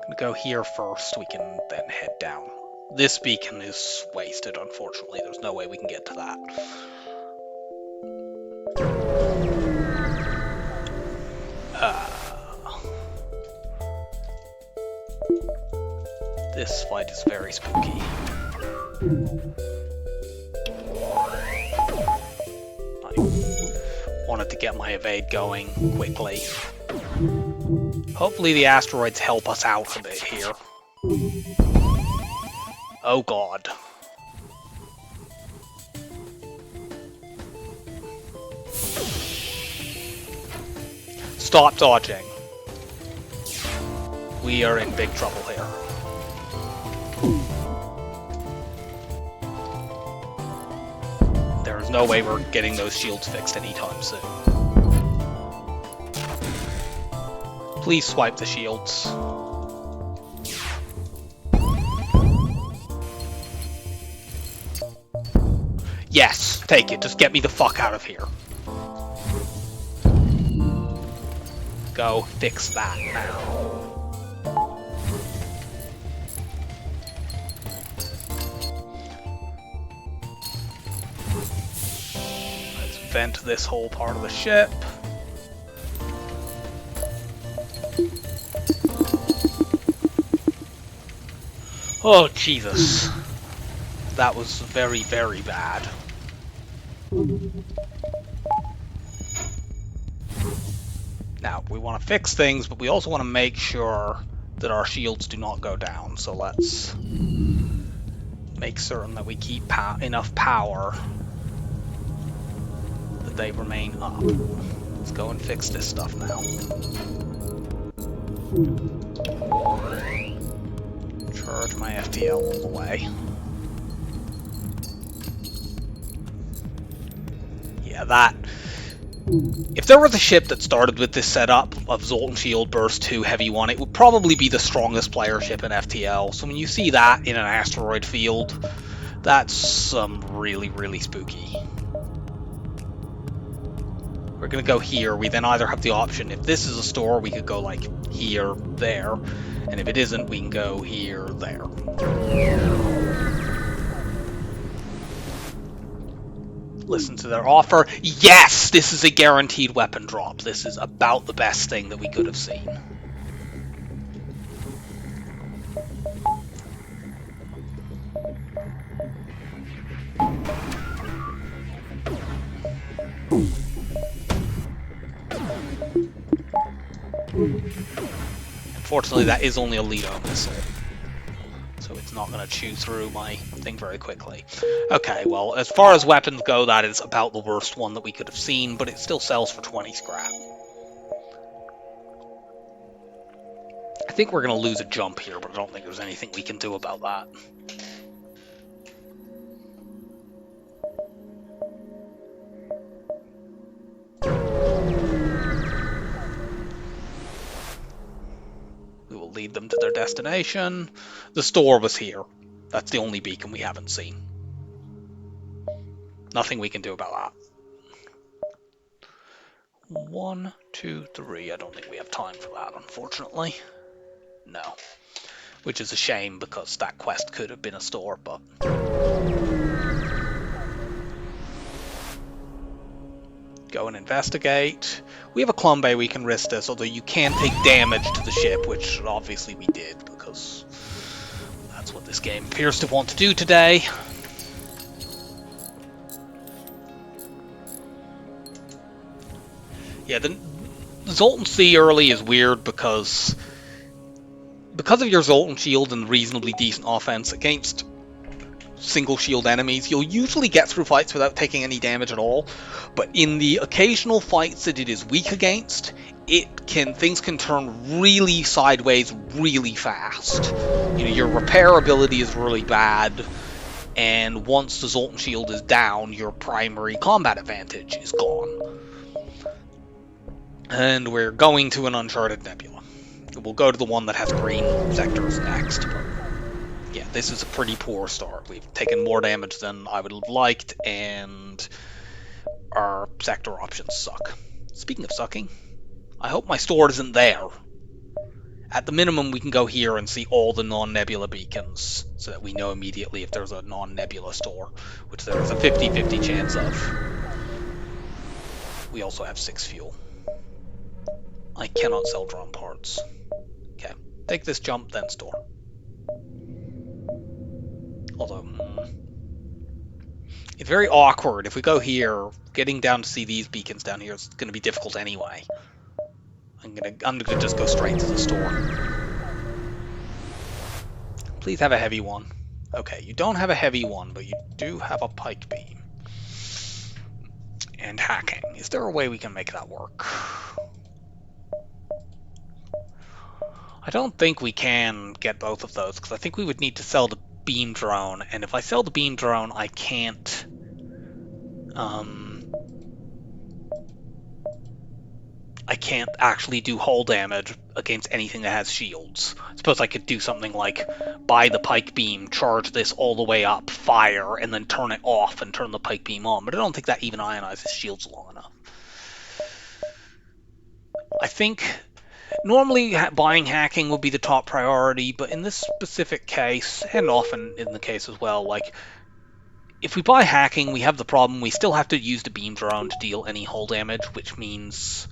Gonna go here first, we can then head down. This beacon is wasted, unfortunately. There's no way we can get to that. This fight is very spooky. I wanted to get my evade going quickly. Hopefully the asteroids help us out a bit here. Oh god. Stop dodging. We are in big trouble here. There is no way we're getting those shields fixed anytime soon. Please swipe the shields. Yes, take it. Just get me the fuck out of here. Go fix that now. Let's vent this whole part of the ship. Oh, Jesus. That was very, very bad. Now, we want to fix things, but we also want to make sure that our shields do not go down. So let's make certain that we keep enough power that that they remain up. Let's go and fix this stuff now. Charge my FTL all the way. Yeah, that... If there was a ship that started with this setup of Zoltan Shield, Burst 2, Heavy 1, it would probably be the strongest player ship in FTL. So when you see that in an asteroid field, that's really, really spooky. We're going to go here. We then either have the option, if this is a store, we could go like here, there. And if it isn't, we can go here, there. Listen to their offer. Yes! This is a guaranteed weapon drop. This is about the best thing that we could have seen. Unfortunately, that is only a Leto missile, so it's not going to chew through my thing very quickly. Okay, well, as far as weapons go, that is about the worst one that we could have seen, but it still sells for 20 scrap. I think we're going to lose a jump here, but I don't think there's anything we can do about that. We will lead them to their destination. The store was here. That's the only beacon we haven't seen. Nothing we can do about that. 1, 2, 3. I don't think we have time for that, unfortunately. No. Which is a shame, because that quest could have been a store, but... Go and investigate. We have a Clumbe, we can risk this, although you can take damage to the ship, which obviously we did, because that's what this game appears to want to do today. Yeah, the Zoltan C early is weird because of your Zoltan shield and reasonably decent offense against single shield enemies, you'll usually get through fights without taking any damage at all, but in the occasional fights that it is weak against, things can turn really sideways really fast. You know, your repair ability is really bad, and once the Zoltan shield is down, your primary combat advantage is gone. And we're going to an Uncharted Nebula. We'll go to the one that has green sectors next, but yeah, this is a pretty poor start. We've taken more damage than I would have liked, and our sector options suck. Speaking of sucking, I hope my store isn't there. At the minimum, we can go here and see all the non-nebula beacons, so that we know immediately if there's a non-nebula store, which there is a 50-50 chance of. We also have 6 fuel. I cannot sell drone parts. Okay, take this jump, then store. Although, it's very awkward. If we go here, getting down to see these beacons down here is going to be difficult anyway. I'm gonna just go straight to the store. Please have a heavy one. Okay, you don't have a heavy one, but you do have a pike beam. And hacking. Is there a way we can make that work? I don't think we can get both of those, because I think we would need to sell the beam drone, and if I sell the beam drone, I can't actually do hull damage against anything that has shields. I suppose I could do something like buy the pike beam, charge this all the way up, fire, and then turn it off and turn the pike beam on, but I don't think that even ionizes shields long enough. I think normally buying hacking would be the top priority, but in this specific case, and often in the case as well, like, if we buy hacking, we have the problem we still have to use the beam drone to deal any hull damage, which means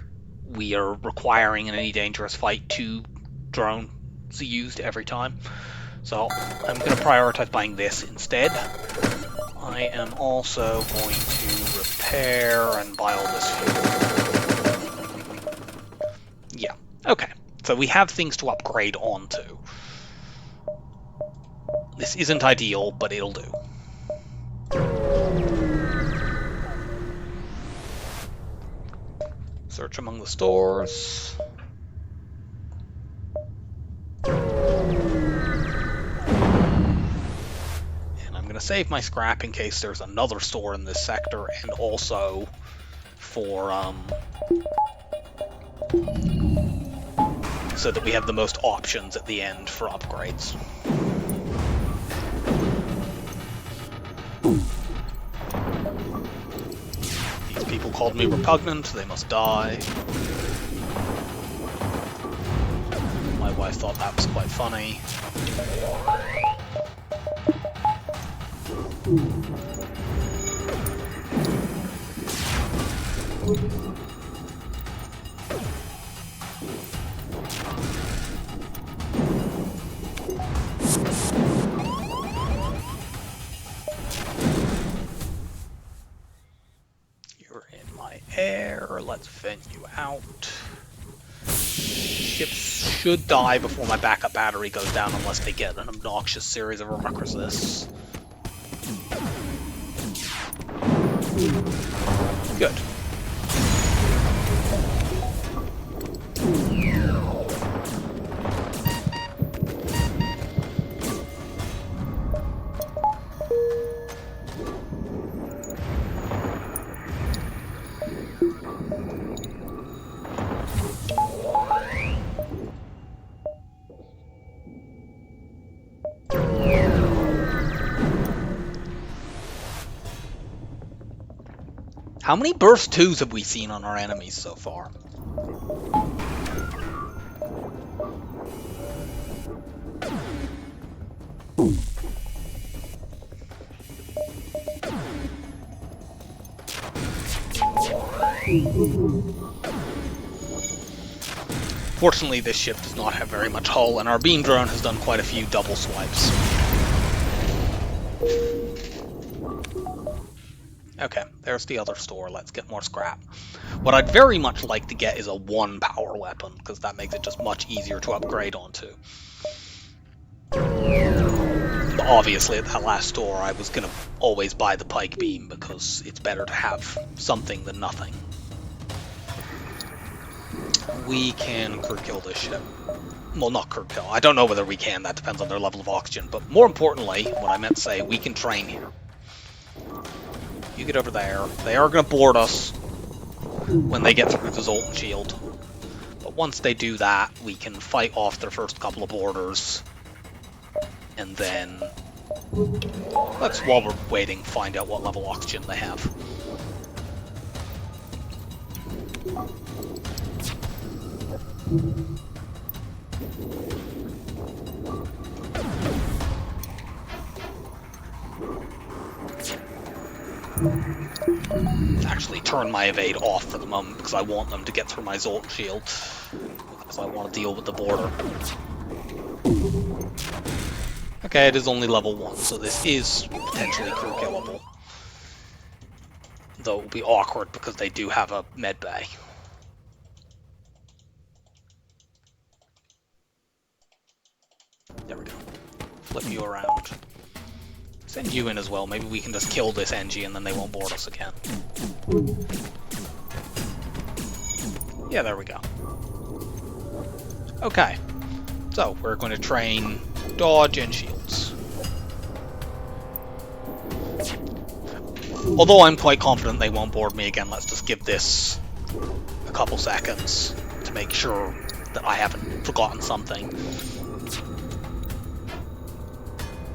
we are requiring in any dangerous fight 2 drones used every time. So I'm going to prioritize buying this instead. I am also going to repair and buy all this fuel. Yeah, okay. So we have things to upgrade onto. This isn't ideal, but it'll do. Search among the stores. And I'm going to save my scrap in case there's another store in this sector, and also for so that we have the most options at the end for upgrades. These people called me repugnant, they must die. My wife thought that was quite funny. You're in my air, let's vent you out. Ships should die before my backup battery goes down unless they get an obnoxious series of rock resists. Good. How many burst 2s have we seen on our enemies so far? Fortunately, this ship does not have very much hull, and our beam drone has done quite a few double swipes. Okay, there's the other store. Let's get more scrap. What I'd very much like to get is a 1 power weapon, because that makes it just much easier to upgrade onto. But obviously, at that last store, I was going to always buy the pike beam, because it's better to have something than nothing. We can kill this ship. Well, not kill. I don't know whether we can. That depends on their level of oxygen. But more importantly, what I meant to say, we can train here. You get over there. They are going to board us when they get through the Zoltan shield. But once they do that, we can fight off their first couple of boarders. And then, let's, while we're waiting, find out what level oxygen they have. Actually turn my evade off for the moment because I want them to get through my Zoltan shield, because I want to deal with the border. Okay, it is only level 1, so this is potentially crew killable. Though it will be awkward because they do have a med bay. There we go. Flip you around. Send you in as well. Maybe we can just kill this NG and then they won't board us again. Yeah, there we go. Okay. So, we're going to train dodge and shields. Although I'm quite confident they won't board me again, let's just give this a couple seconds to make sure that I haven't forgotten something.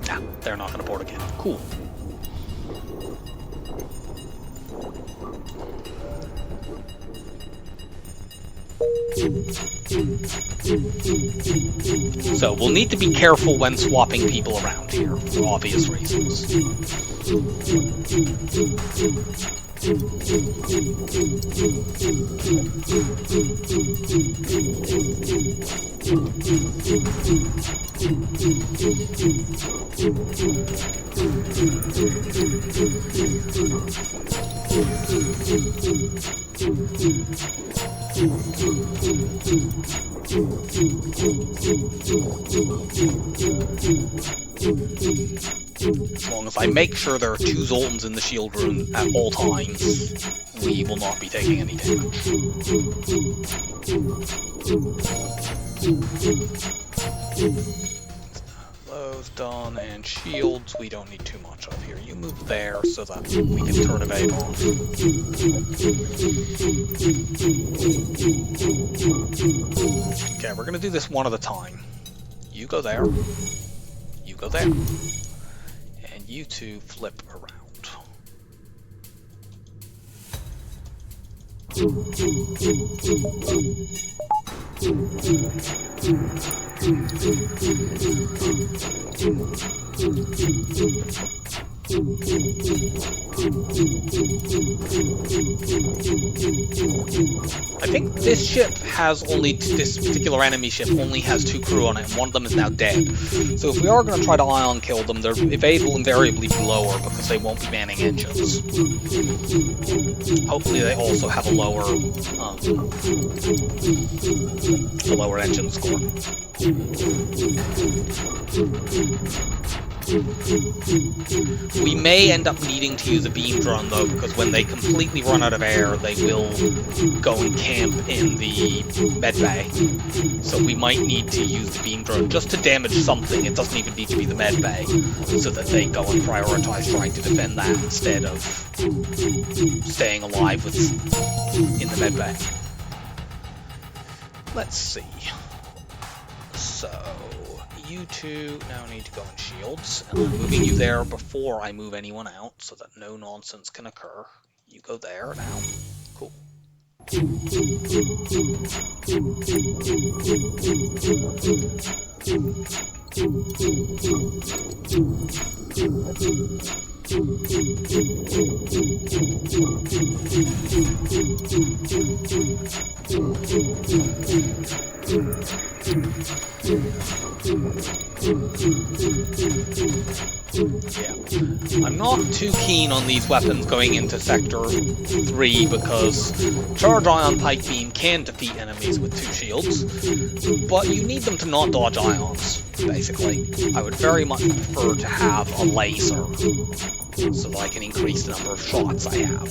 Nah, they're not going to board again. Cool. So, we'll need to be careful when swapping people around here, for obvious reasons. As long as I make sure there are 2 Zoltans in the shield room at all times, we will not be taking any damage. Those done, and shields we don't need too much of here. You move there so that we can turn evade off. Okay, we're gonna do this one at a time. You go there, you go there, and you two flip around. I think this ship has this particular enemy ship only has 2 crew on it, and one of them is now dead. So if we are going to try to ion kill them, their evade will invariably be lower because they won't be manning engines. Hopefully they also have a lower engine score. We may end up needing to use a beam drone though, because when they completely run out of air, they will go and camp in the medbay. So we might need to use the beam drone just to damage something. It doesn't even need to be the medbay, so that they go and prioritize trying to defend that instead of staying alive in the medbay. Let's see. So you two now need to go in shields, and I'm moving you there before I move anyone out so that no nonsense can occur. You go there now. Cool. Yeah, I'm not too keen on these weapons going into Sector 3 because Charge Ion Pike Beam can defeat enemies with 2 shields, but you need them to not dodge ions, basically. I would very much prefer to have a laser so that I can increase the number of shots I have.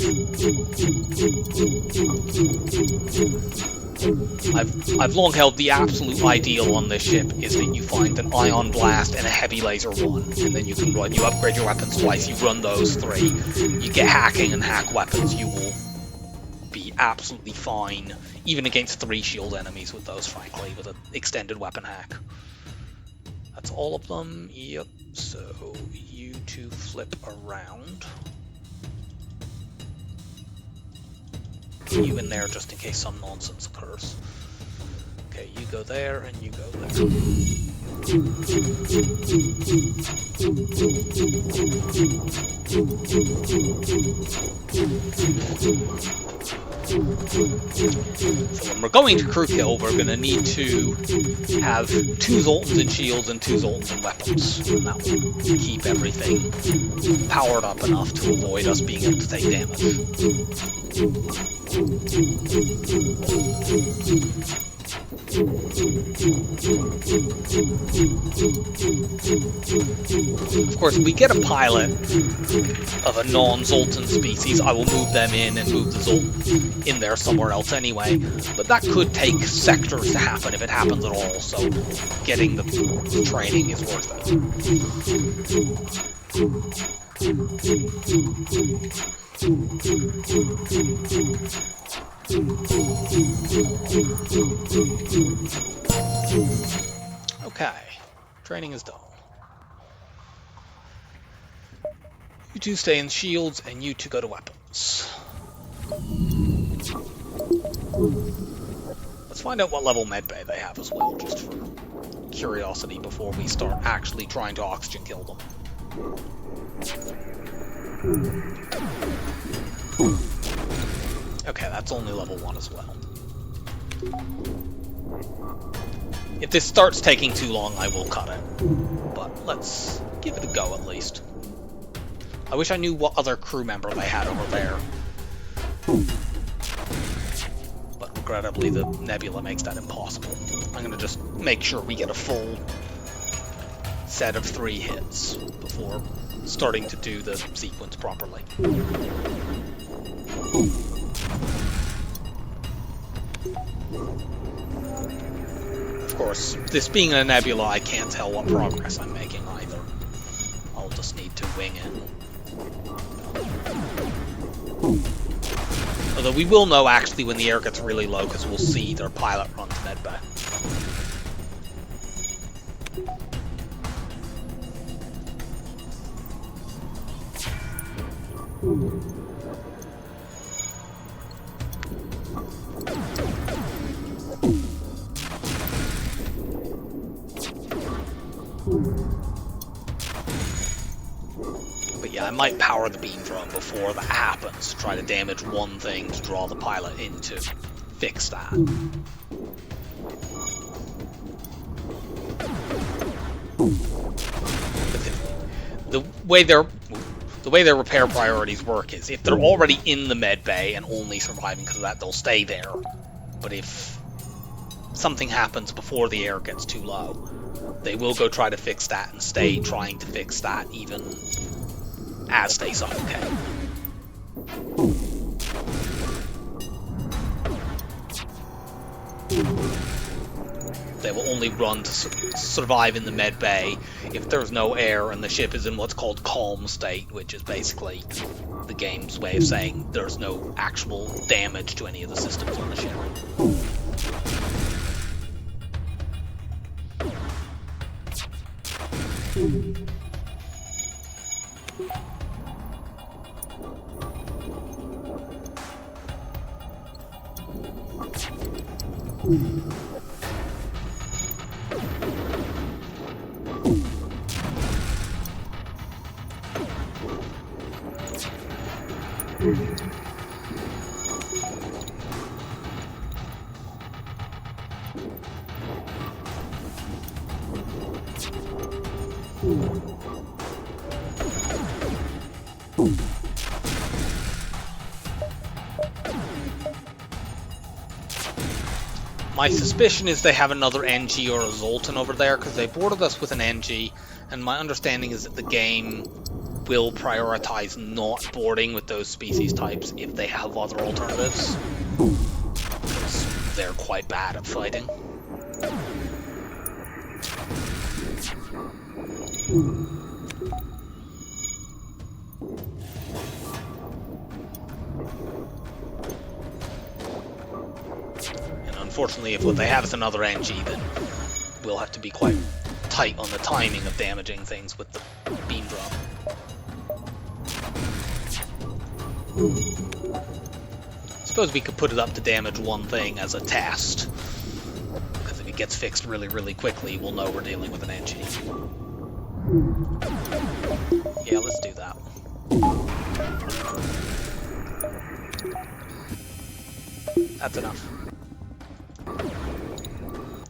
I've long held the absolute ideal on this ship is that you find an ion blast and a heavy laser one, and then you upgrade your weapons twice, you run those 3, you get hacking and hack weapons, you will be absolutely fine, even against 3 shield enemies with those, frankly, with an extended weapon hack. That's all of them, yep, so you two flip around. You in there just in case some nonsense occurs. Okay, you go there and you go there. So when we're going to crew kill, we're going to need to have 2 Zoltans in shields and 2 Zoltans in weapons. And that will keep everything powered up enough to avoid us being able to take damage. Of course, if we get a pilot of a non-Zoltan species, I will move them in and move the Zoltan in there somewhere else anyway, but that could take sectors to happen if it happens at all, so getting the training is worth Okay, training is done. You two stay in shields, and you two go to weapons. Let's find out what level medbay they have as well, just for curiosity, before we start actually trying to oxygen kill them. Okay, that's only level 1 as well. If this starts taking too long, I will cut it. But let's give it a go at least. I wish I knew what other crew member they had over there. But regrettably, the nebula makes that impossible. I'm gonna just make sure we get a full set of 3 hits before starting to do the sequence properly. Of course, this being a nebula, I can't tell what progress I'm making either. I'll just need to wing it. Although we will know actually when the air gets really low, because we'll see their pilot run to medbay. But yeah, I might power the beam drone before that happens to try to damage one thing to draw the pilot in to fix that. But the way their repair priorities work is if they're already in the med bay and only surviving because of that, they'll stay there. But if something happens before the air gets too low, they will go try to fix that and stay trying to fix that even as they suffocate. They will only run to survive in the med bay if there's no air and the ship is in what's called calm state, which is basically the game's way of saying there's no actual damage to any of the systems on the ship. My suspicion is they have another NG or a Zoltan over there, because they boarded us with an NG, and my understanding is that the game will prioritize not boarding with those species types if they have other alternatives, because they're quite bad at fighting. Unfortunately, if what they have is another NG, then we'll have to be quite tight on the timing of damaging things with the beam drop. I suppose we could put it up to damage one thing as a test, because if it gets fixed really, really quickly, we'll know we're dealing with an NG. Yeah, let's do that. That's enough.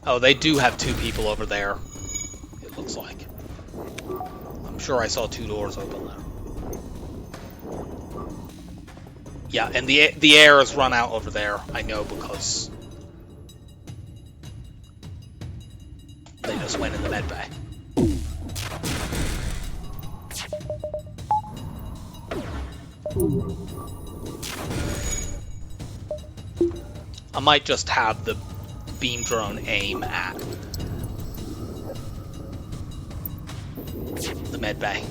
Oh, they do have two people over there, it looks like. I'm sure I saw two doors open there. Yeah, and the air has run out over there, I know, because they just went in the med bay. I might just have the beam drone aim at the med bay.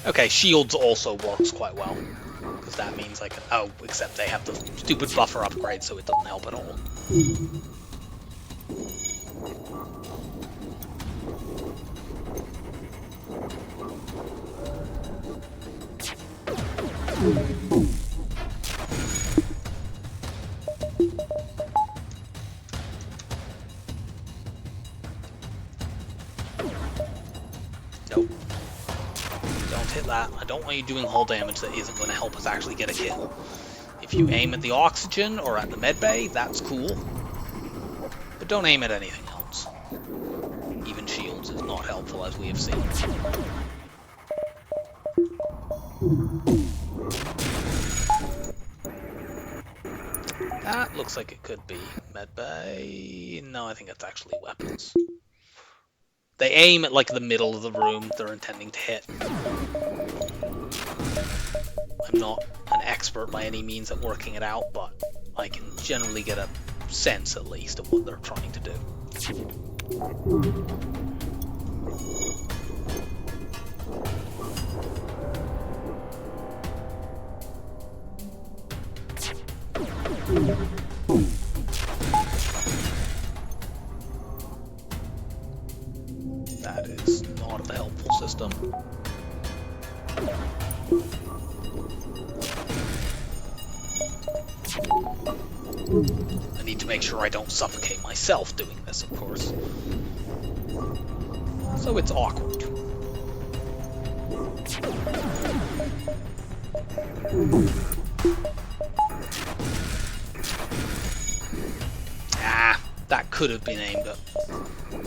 Okay, shields also works quite well, because that means I can... Oh, except they have the stupid buffer upgrade, so it doesn't help at all. Nope. Don't hit that. I don't want you doing hull damage that isn't going to help us actually get a kill. If you aim at the oxygen or at the medbay, that's cool. But don't aim at anything else. Even shields is not helpful, as we have seen. That looks like it could be medbay. No, I think it's actually weapons. They aim at like the middle of the room they're intending to hit. I'm not an expert by any means at working it out, but I can generally get a sense at least of what they're trying to do. That is not a helpful system. I need to make sure I don't suffocate myself doing this, of course. So it's awkward. Ah, that could have been aimed at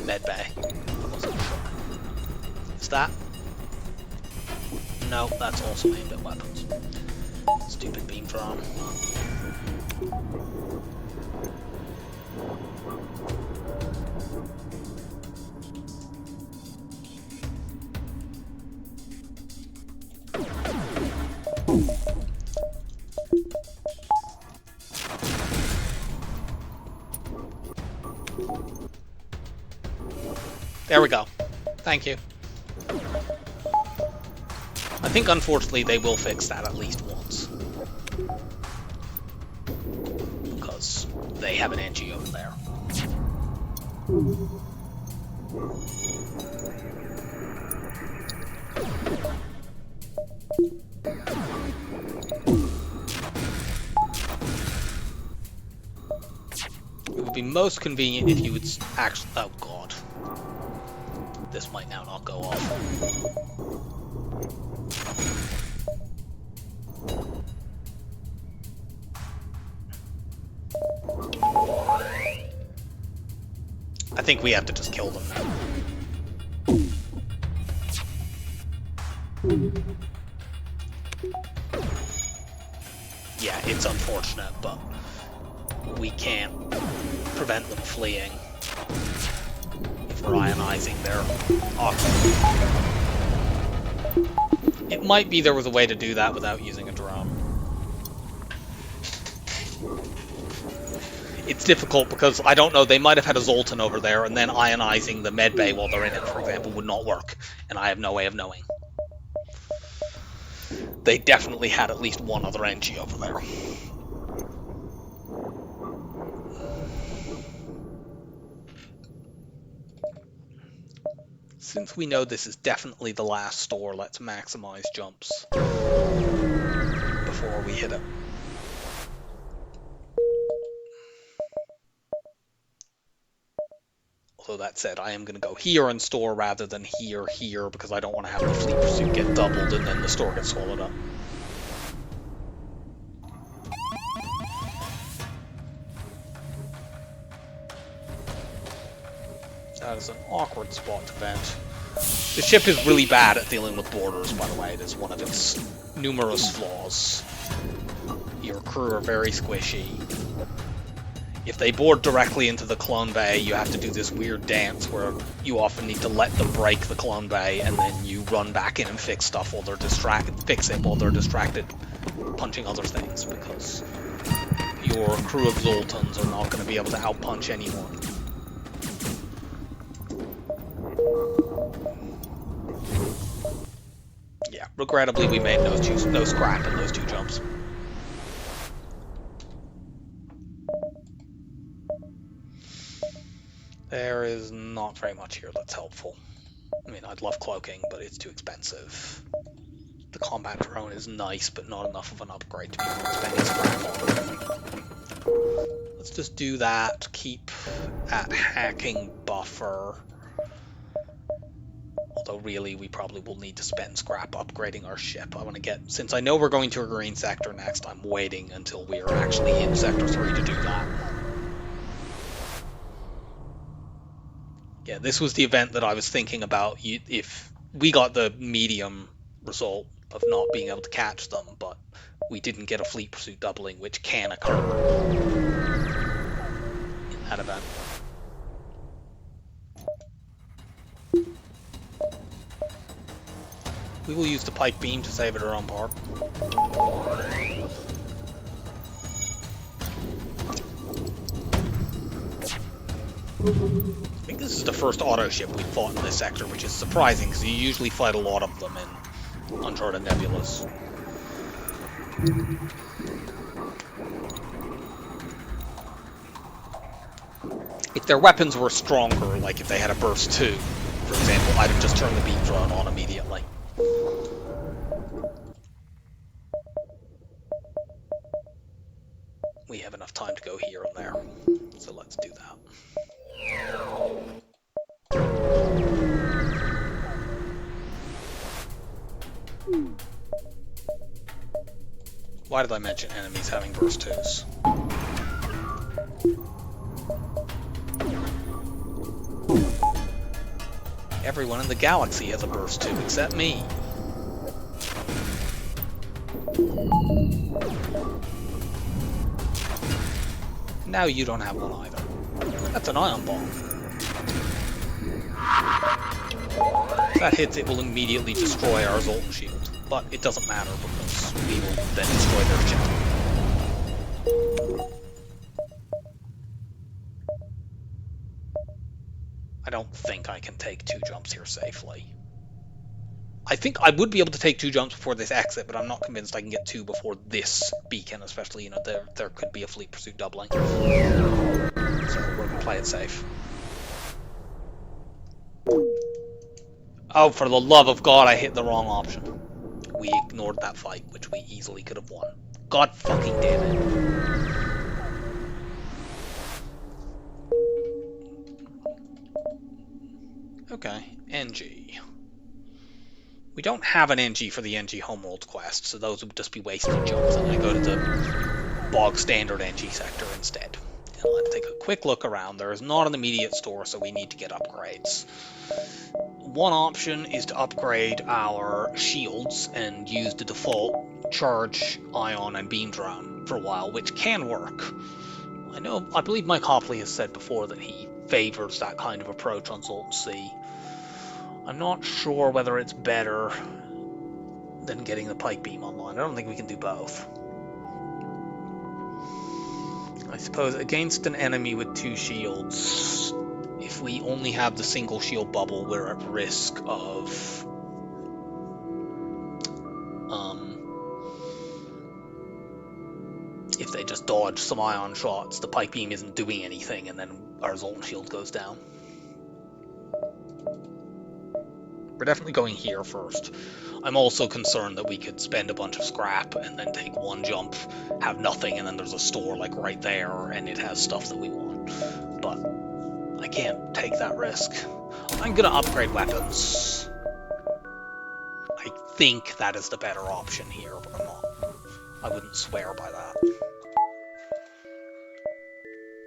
medbay. I wasn't sure. Is that? No, that's also aimed at weapons. Stupid beam throw. There we go. Thank you. I think unfortunately they will fix that at least once. Because they have an NG over there. It would be most convenient if you would actually... Oh god. This might now not go off. I think we have to just kill them now. Yeah, it's unfortunate, but we can't prevent them fleeing if we're ionizing their oxygen. It might be there was a way to do that without using a drone. It's difficult because I don't know, they might have had a Zoltan over there and then ionizing the medbay while they're in it, for example, would not work, and I have no way of knowing. They definitely had at least one other NG over there. Since we know this is definitely the last store, let's maximize jumps before we hit it. Although that said, I am going to go here and store rather than here, because I don't want to have the fleet pursuit get doubled and then the store gets swallowed up. That is an awkward spot to vent. The ship is really bad at dealing with borders, by the way. It is one of its numerous flaws. Your crew are very squishy. If they board directly into the clone bay, you have to do this weird dance where you often need to let them break the clone bay and then you run back in and fix stuff while they're distracted, punching other things, because your crew of Zoltans are not going to be able to outpunch anyone. Yeah, regrettably we made no scrap in those two jumps. There is not very much here that's helpful. I mean, I'd love cloaking, but it's too expensive. The combat drone is nice, but not enough of an upgrade to be worth spending scrap on. Let's just do that, keep at hacking buffer. Although really, we probably will need to spend scrap upgrading our ship. I want to get, since I know we're going to a green sector next, I'm waiting until we are actually in Sector 3 to do that. Yeah, this was the event that I was thinking about. If we got the medium result of not being able to catch them, but we didn't get a fleet pursuit doubling, which can occur. that event. We will use the pike beam to save it our own part. I think this is the first auto ship we've fought in this sector, which is surprising because you usually fight a lot of them in Uncharted Nebulas. If their weapons were stronger, like if they had a burst 2, for example, I'd have just turned the beam drone on immediately. We have enough time to go here and there, so let's do that. Why did I mention enemies having burst 2s? Everyone in the galaxy has a burst 2 except me. Now you don't have one either. That's an ion bomb. If that hits, it will immediately destroy our Zoltan shield. But it doesn't matter because we will then destroy their ship. I don't think I can take 2 jumps here safely. I think I would be able to take 2 jumps before this exit, but I'm not convinced I can get 2 before this beacon, especially, you know, there could be a fleet pursuit doubling. So we're gonna play it safe. Oh, for the love of God, I hit the wrong option. We ignored that fight, which we easily could have won. God fucking damn it. Okay, NG. We don't have an NG for the NG Homeworld quest, so those would just be wasted jumps. I'm going to go to the bog standard NG sector instead. And let's take a quick look around. There is not an immediate store, so we need to get upgrades. One option is to upgrade our shields and use the default charge, ion, and beam drone for a while, which can work. I believe Mike Hopley has said before that he favors that kind of approach on Zoltan C. I'm not sure whether it's better than getting the pike beam online. I don't think we can do both. I suppose against an enemy with 2 shields, if we only have the single shield bubble, we're at risk of if they just dodge some ion shots, the pike beam isn't doing anything, and then our Zoltan shield goes down. We're definitely going here first. I'm also concerned that we could spend a bunch of scrap and then take 1 jump, have nothing, and then there's a store like right there, and it has stuff that we want. But I can't take that risk. I'm gonna upgrade weapons. I think that is the better option here, but I'm not. I wouldn't swear by that.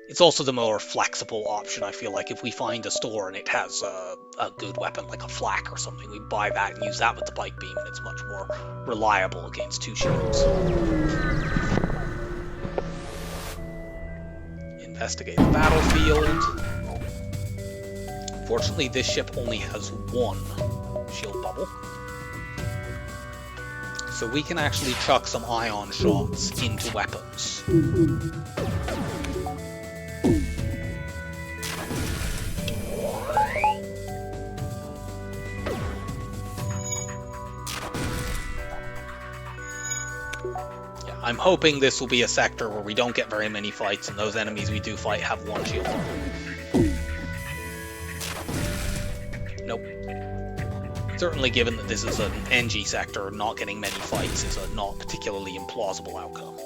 It's also the more flexible option. I feel like if we find a store and it has a good weapon like a flak or something, we buy that and use that with the pike beam, and it's much more reliable against 2 shields. Investigate the battlefield. Fortunately, this ship only has 1 shield bubble, so we can actually chuck some ion shots into weapons. I'm hoping this will be a sector where we don't get very many fights, and those enemies we do fight have 1 shield. Nope. Certainly given that this is an NG sector, not getting many fights is a not particularly implausible outcome.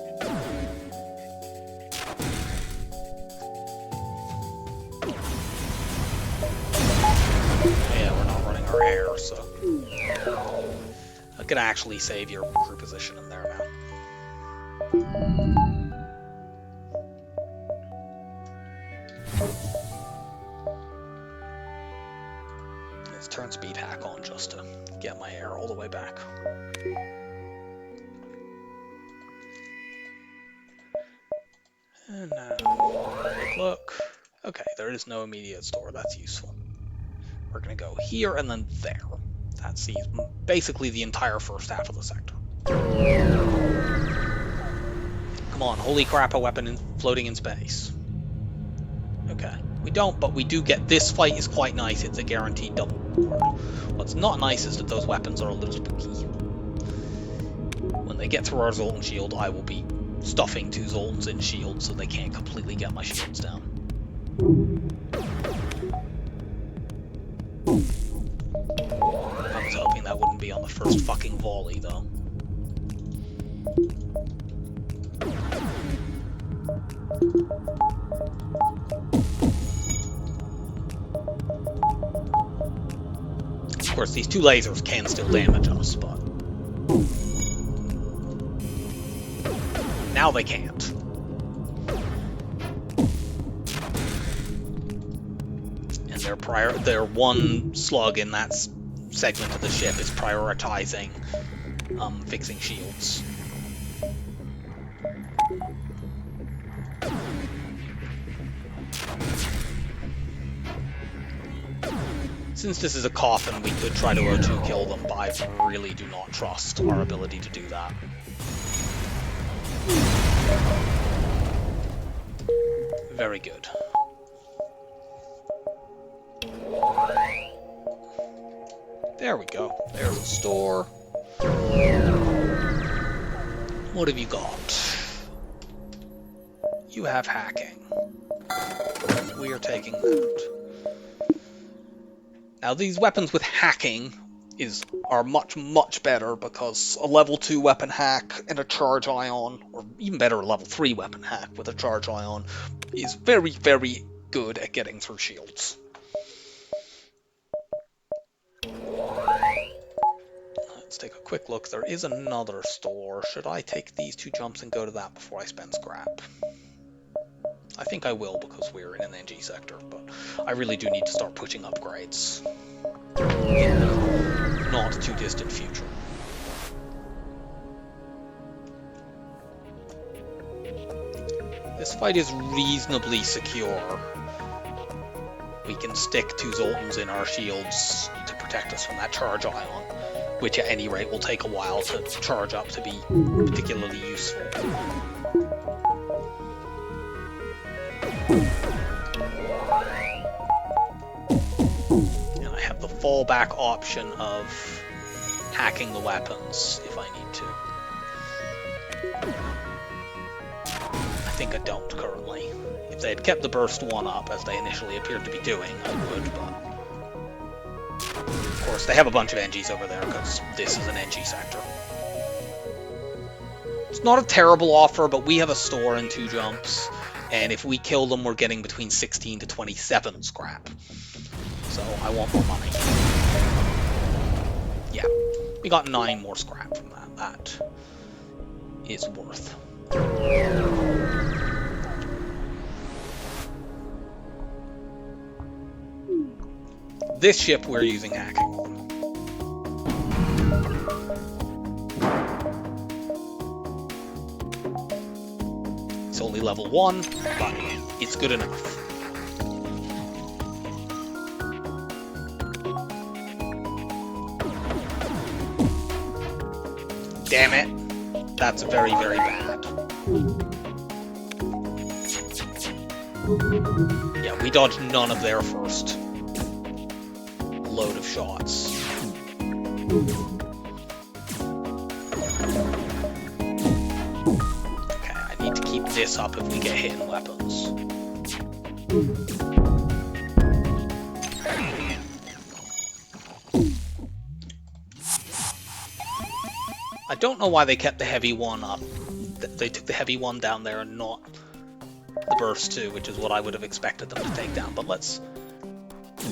Yeah, we're not running our air, so... I can actually save your crew position in there now. Let's turn speed hack on just to get my air all the way back. And now, quick look. Okay, there is no immediate store. That's useful. We're going to go here and then there. That sees basically the entire first half of the sector. Come on, holy crap, a weapon floating in space. Okay, we don't, but we do get... This fight is quite nice. It's a guaranteed double reward. What's not nice is that those weapons are a little spooky. When they get through our Zoltan shield, I will be stuffing 2 Zoltans in shields so they can't completely get my shields down. I was hoping that wouldn't be on the first fucking volley, though. Of course, these 2 lasers can still damage us, but... now they can't. And their one slug in that segment of the ship is prioritizing fixing shields. Since this is a coffin, we could try to O2 kill them, but I really do not trust our ability to do that. Very good. There we go. There's a store. What have you got? You have hacking. We are taking that. Now, these weapons with hacking are much better, because a level 2 weapon hack and a charge ion, or even better, a level 3 weapon hack with a charge ion, is very, very good at getting through shields. Let's take a quick look. There is another store. Should I take these 2 jumps and go to that before I spend scrap? I think I will, because we're in an NG sector, but I really do need to start pushing upgrades in the not too distant future. This fight is reasonably secure. We can stick 2 Zoltans in our shields to protect us from that charge ion, which at any rate will take a while to charge up to be particularly useful. And I have the fallback option of hacking the weapons if I need to. I think I don't currently. If they had kept the burst 1 up, as they initially appeared to be doing, I would, but... Of course, they have a bunch of NGs over there, because this is an NG sector. It's not a terrible offer, but we have a store and 2 jumps. And if we kill them, we're getting between 16 to 27 scrap. So I want more money. Yeah, we got 9 more scrap from that. That is worth. This ship we're using hacking on. It's only level 1, but it's good enough. Damn it. That's very, very bad. Yeah, we dodged none of their first load of shots. This up if we get hit in weapons. I don't know why they kept the heavy one up. They took the heavy one down there and not the burst 2, which is what I would have expected them to take down. But let's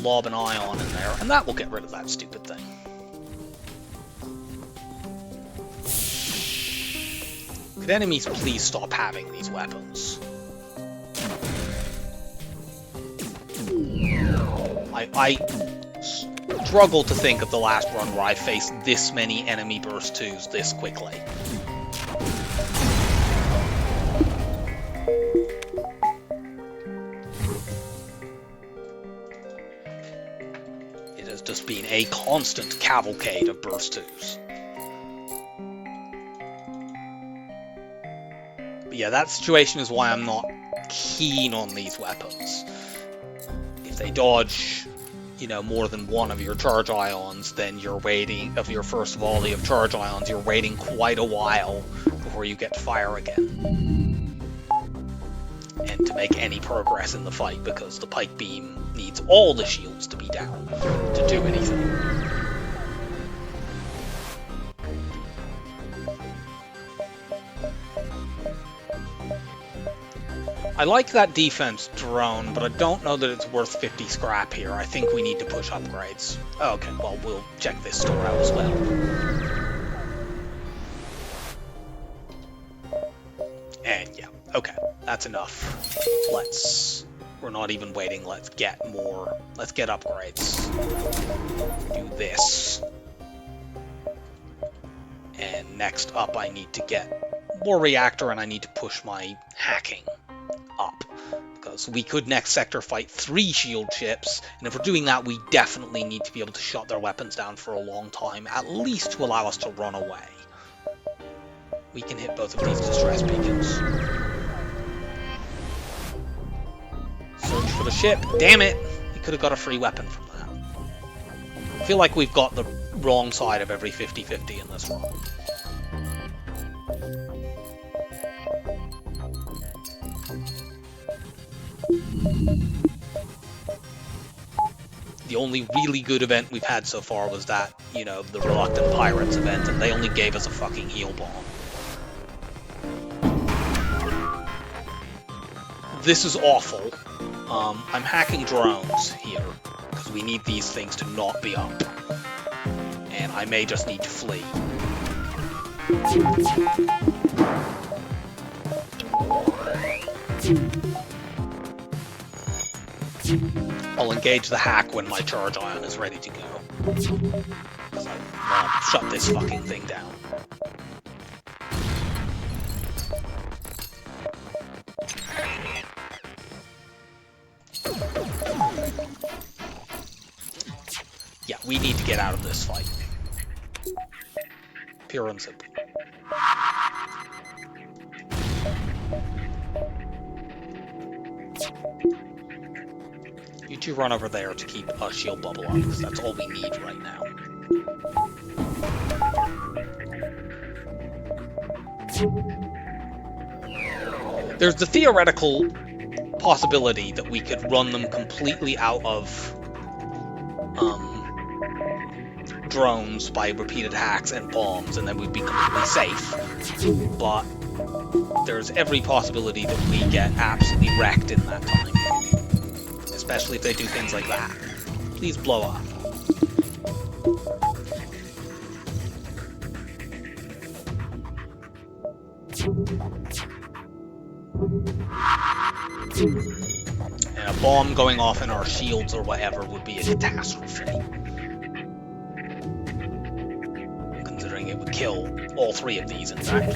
lob an ion in there, and that will get rid of that stupid thing. Could enemies please stop having these weapons? I struggle to think of the last run where I faced this many enemy burst 2s this quickly. has just been a constant cavalcade of burst twos. But yeah, that situation is why I'm not keen on these weapons. If they dodge, you know, more than one of your charge ions, then you're waiting, of your first volley of charge ions, you're waiting quite a while before you get to fire again. And to make any progress in the fight, because the pike beam needs all the shields to be down to do anything. I like that defense drone, but I don't know that it's worth 50 scrap here. I think we need to push upgrades. Okay, well, we'll check this store out as well. And yeah, okay, that's enough. We're not even waiting, let's get upgrades. Do this. And next up I need to get more reactor and I need to push my hacking up. Because we could next sector fight 3 shield ships, and if we're doing that we definitely need to be able to shut their weapons down for a long time, at least to allow us to run away. We can hit both of these distress beacons. Search for the ship. Damn it! We could have got a free weapon from that. I feel like we've got the wrong side of every 50-50 in this run. The only really good event we've had so far was that, you know, the Reluctant Pirates event, and they only gave us a fucking heal bomb. This is awful. I'm hacking drones here, because we need these things to not be up. And I may just need to flee. I'll engage the hack when my charge ion is ready to go. So I'll shut this fucking thing down. Yeah, we need to get out of this fight. Pure and simple. You two run over there to keep a shield bubble up, because that's all we need right now. There's the theoretical possibility that we could run them completely out of drones by repeated hacks and bombs, and then we'd be completely safe. But there's every possibility that we get absolutely wrecked in that time. Especially if they do things like that. Please blow up. And a bomb going off in our shields or whatever would be a catastrophe. Considering it would kill all 3 of these, in fact.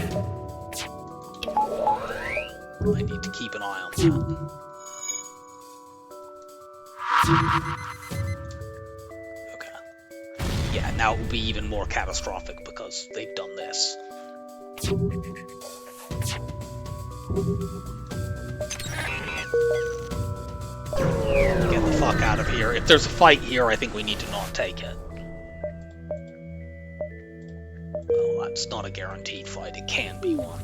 I need to keep an eye on that. Okay. Yeah, now it will be even more catastrophic because they've done this. Get the fuck out of here. If there's a fight here, I think we need to not take it. Well, that's not a guaranteed fight. It can be one.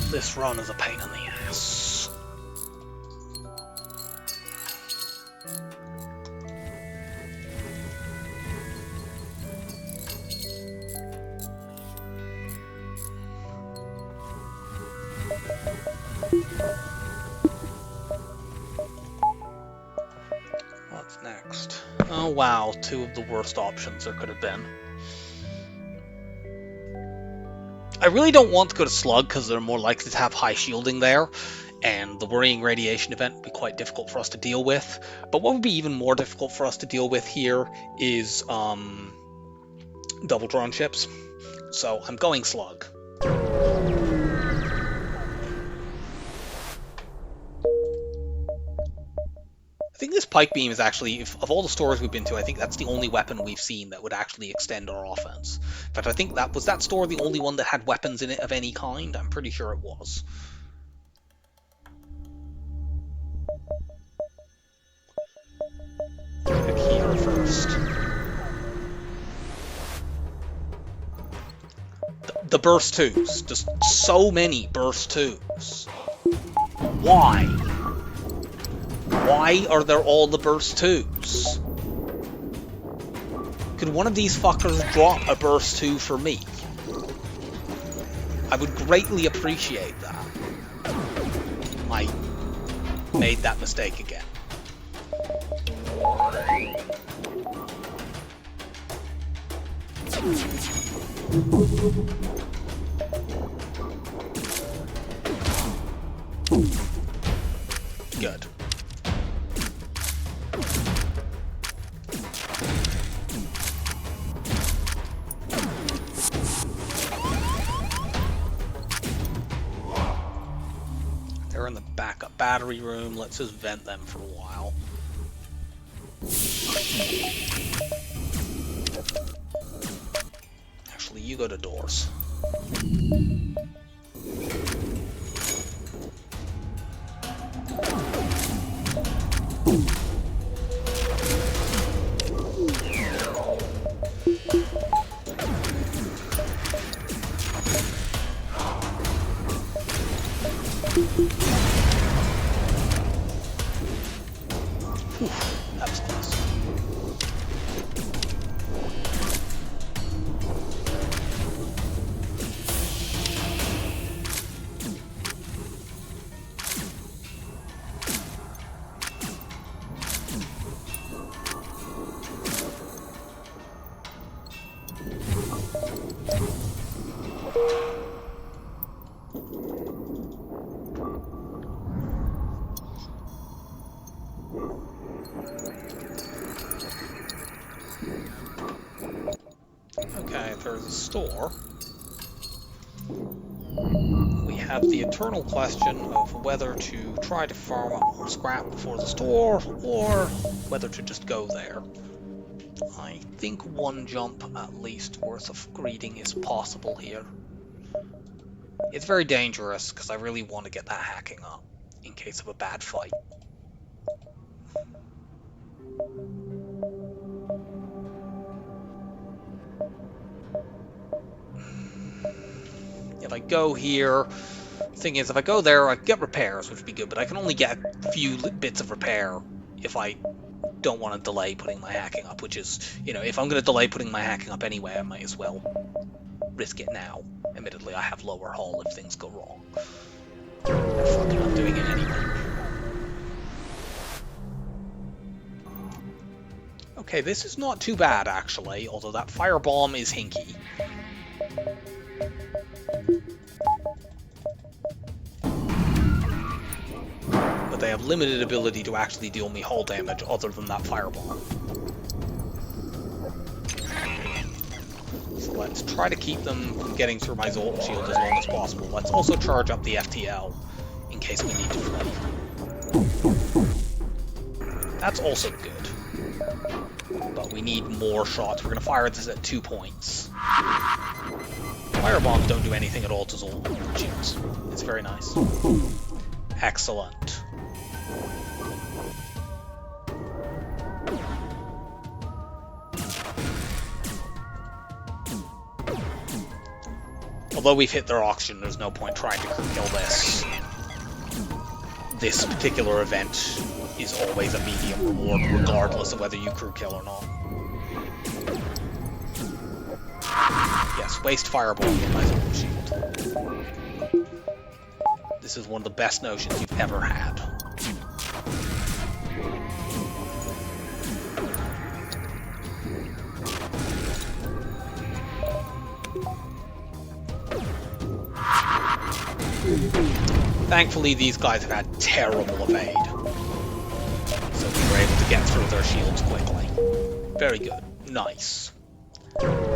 This run is a pain in the ass. What's next? Oh wow, 2 of the worst options there could have been. I really don't want to go to Slug because they're more likely to have high shielding there, and the Worrying Radiation event would be quite difficult for us to deal with. But what would be even more difficult for us to deal with here is double drone ships. So I'm going Slug. think this pike beam is actually, of all the stores we've been to, I think that's the only weapon we've seen that would actually extend our offense. In fact, I think that store the only one that had weapons in it of any kind? I'm pretty sure it was. Check here first. The burst 2s. Just so many burst 2s. Why? Why are there all the burst 2s? Could one of these fuckers drop a burst 2 for me? I would greatly appreciate that. I made that mistake again. Good. They're in the backup battery room. Let's just vent them for a while. Actually, you go to doors. That was close. Okay, there's a store. We have the eternal question of whether to try to farm up more scrap before the store, or whether to just go there. I think one jump at least worth of greeting is possible here. It's very dangerous, because I really want to get that hacking up, in case of a bad fight. If I go here, the thing is, if I go there, I get repairs, which would be good, but I can only get a few bits of repair if I don't want to delay putting my hacking up, which is, you know, if I'm going to delay putting my hacking up anyway, I might as well risk it now. Admittedly, I have lower hull if things go wrong. But fuck it, I'm doing it anyway. Okay, this is not too bad, actually, although that firebomb is hinky. But they have limited ability to actually deal me hull damage other than that firebomb. So let's try to keep them from getting through my Zoltan shield as long as possible. Let's also charge up the FTL in case we need to flee. That's also good. But we need more shots. We're going to fire this at 2 points. Firebombs don't do anything at all to Zoltan shields. It's very nice. Excellent. Although we've hit their oxygen, there's no point trying to kill this. This particular event is always a medium reward, regardless of whether you crew kill or not. Yes, waste fireball with my Zoltan shield. This is one of the best notions you've ever had. Thankfully, these guys have had terrible evade, so we were able to get through their shields quickly. Very good. Nice.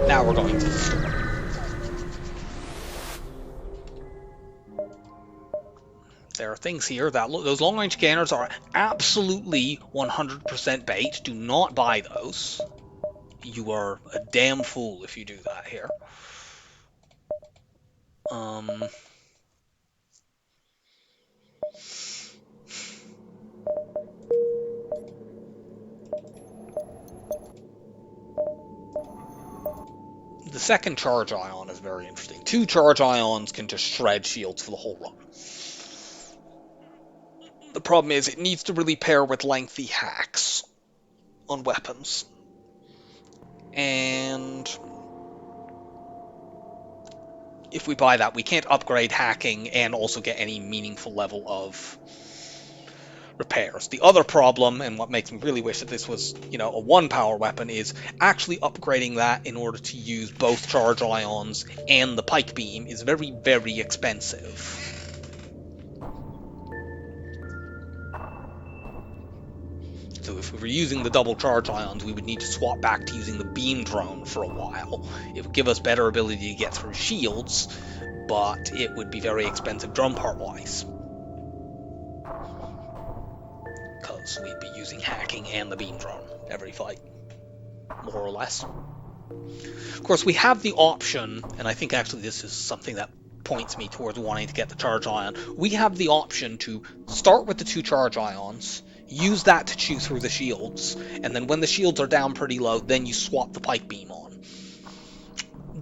Now we're going to the store. There are things here that those long-range scanners are absolutely 100% bait. Do not buy those. You are a damn fool if you do that here. The second charge ion is very interesting. 2 charge ions can just shred shields for the whole run. The problem is it needs to really pair with lengthy hacks on weapons. And if we buy that, we can't upgrade hacking and also get any meaningful level of repairs. The other problem, and what makes me really wish that this was, a 1 power weapon, is actually upgrading that in order to use both charge ions and the pike beam is very, very expensive. So if we were using the double charge ions, we would need to swap back to using the beam drone for a while. It would give us better ability to get through shields, but it would be very expensive drum part-wise. Because we'd be using hacking and the beam drone every fight, more or less. Of course, we have the option, and I think actually this is something that points me towards wanting to get the charge ion. We have the option to start with the 2 charge ions, use that to chew through the shields, and then when the shields are down pretty low, then you swap the pike beam on.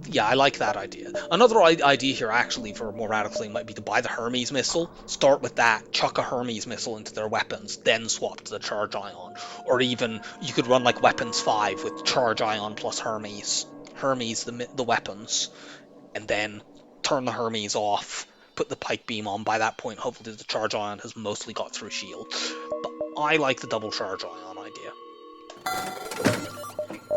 Yeah, I like that idea. Another idea here, actually, for a more radical thing, might be to buy the Hermes missile, start with that, chuck a Hermes missile into their weapons, then swap to the charge ion. Or even, you could run like Weapons 5 with charge ion plus Hermes. Hermes, the weapons, and then turn the Hermes off, put the pike beam on. By that point, hopefully the charge ion has mostly got through shield. But I like the double charge ion idea.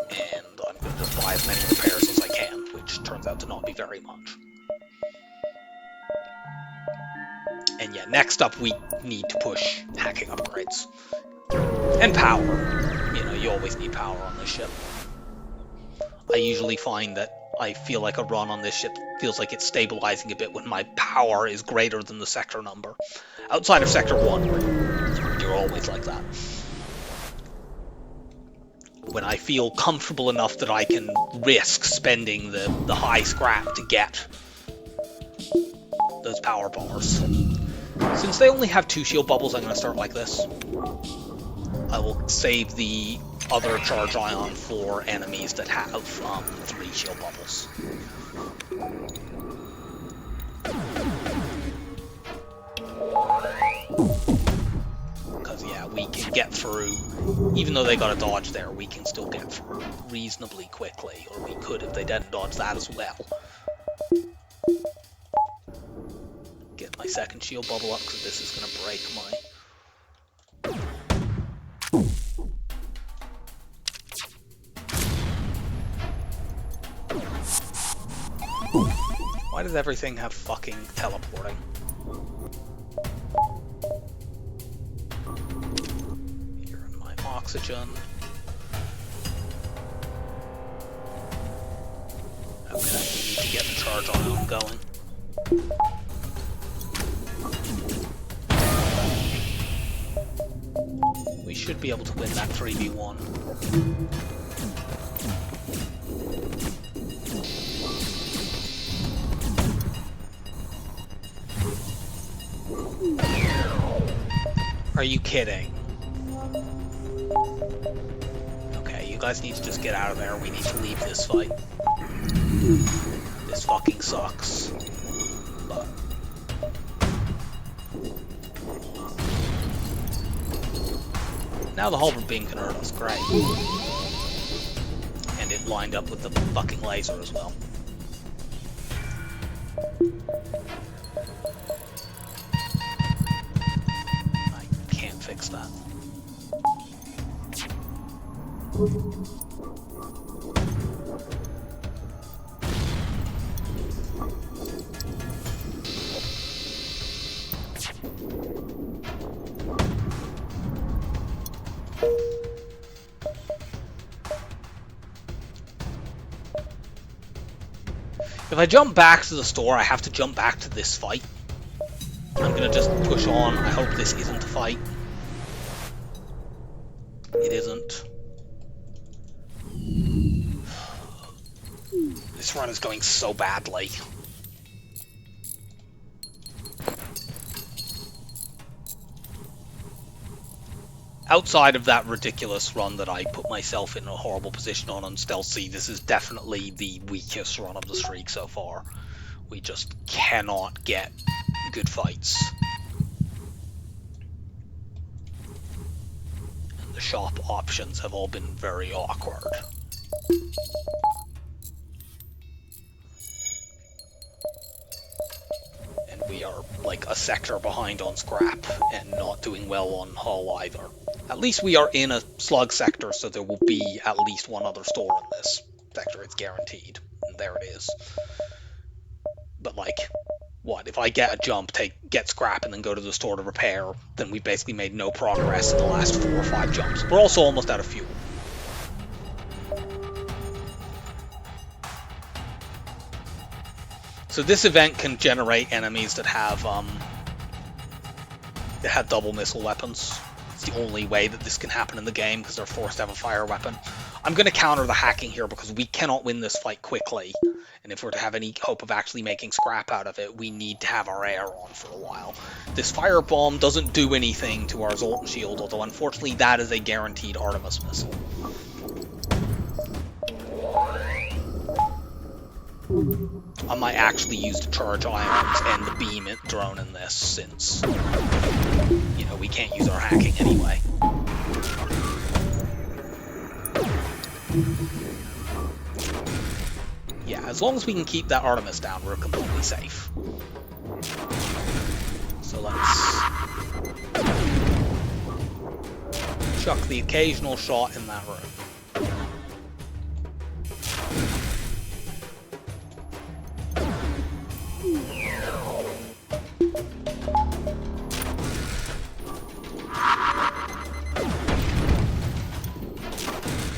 And I'm going to just buy as many repairs as I can, which turns out to not be very much. And yeah, next up we need to push hacking upgrades. And power. You always need power on this ship. I usually find that I feel like a run on this ship feels like it's stabilizing a bit when my power is greater than the sector number. Outside of Sector 1, you're always like that. When I feel comfortable enough that I can risk spending the high scrap to get those power bars. Since they only have 2 shield bubbles, I'm going to start like this. I will save the other charge ion for enemies that have 3 shield bubbles. Because yeah, we can get through, even though they got a dodge there, we can still get through reasonably quickly, or we could if they didn't dodge that as well. Get my second shield bubble up, because this is going to break my... Why does everything have fucking teleporting? Here in my oxygen. Okay, we need to get the charge ion going. We should be able to win that 3v1. Are you kidding? Okay, you guys need to just get out of there. We need to leave this fight. This fucking sucks. But... now the Halberd beam can hurt us, great. And it lined up with the fucking laser as well. Fix that. If I jump back to the store, I have to jump back to this fight. I'm going to gonna just push on. I hope this isn't a fight. It isn't. This run is going so badly. Outside of that ridiculous run that I put myself in a horrible position on Stealth C, this is definitely the weakest run of the streak so far. We just cannot get good fights. And the shop options have all been very awkward. And we are like a sector behind on scrap and not doing well on hull either. At least we are in a slug sector, so there will be at least one other store in this sector. It's guaranteed. And there it is. But like, what? If I get a jump, get scrap, and then go to the store to repair, then we basically made no progress in the last 4 or 5 jumps. We're also almost out of fuel. So this event can generate enemies that have double missile weapons. It's the only way that this can happen in the game, because they're forced to have a fire weapon. I'm going to counter the hacking here, because we cannot win this fight quickly. And if we're to have any hope of actually making scrap out of it, we need to have our air on for a while. This fire bomb doesn't do anything to our Zoltan shield, although unfortunately that is a guaranteed Artemis missile. I might actually use the charge ions and the beam drone in this, since, you know, we can't use our hacking anyway. Yeah, as long as we can keep that Artemis down, we're completely safe. So let's chuck the occasional shot in that room.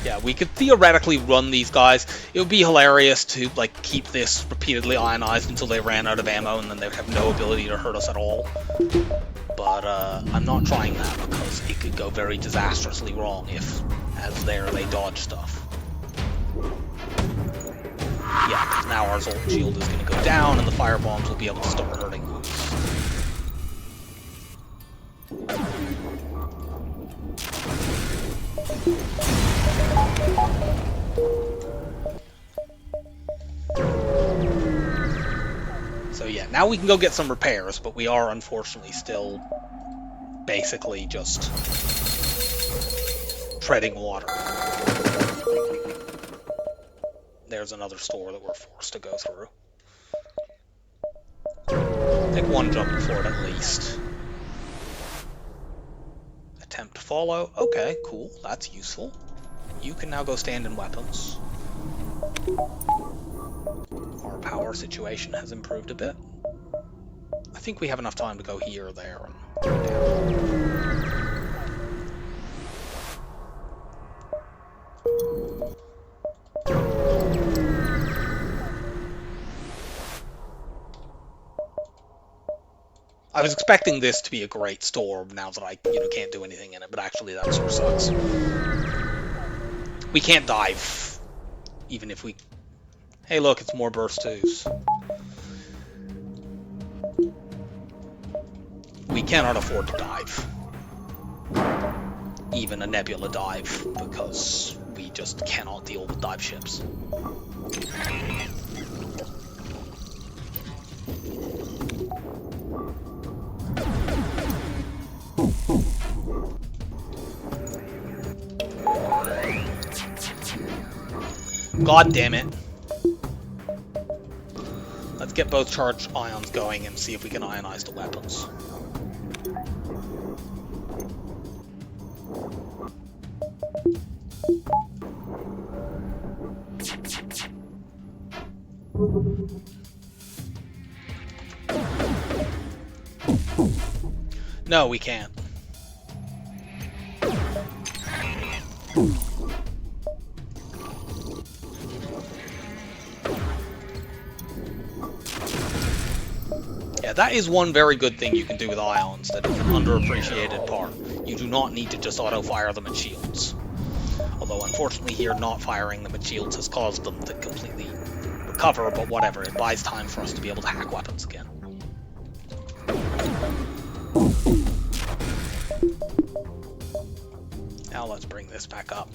Yeah, we could theoretically run these guys. It would be hilarious to like keep this repeatedly ionized until they ran out of ammo, and then they would have no ability to hurt us at all. But I'm not trying that, because it could go very disastrously wrong if, as there, they dodge stuff. Yeah, because now our Zoltan shield is going to go down, and the fire bombs will be able to start hurting us. So yeah, now we can go get some repairs, but we are unfortunately still basically just treading water. There's another store that we're forced to go through. Take one jump before it at least. Attempt to follow. Okay, cool. That's useful. You can now go stand in weapons. Our power situation has improved a bit. I think we have enough time to go here or there and I was expecting this to be a great store now that I, can't do anything in it, but actually that sort of sucks. We can't dive, even if we... Hey look, it's more burst 2s. We cannot afford to dive. Even a nebula dive, because we just cannot deal with dive ships. God damn it. Let's get both charged ions going and see if we can ionize the weapons. No, we can't. Yeah, Yeah, that is one very good thing you can do with ions that is an underappreciated part. You do not need to just auto-fire them at shields. Although, unfortunately here, not firing them at shields has caused them to completely recover, but whatever, it buys time for us to be able to hack weapons again. Now let's bring this back up.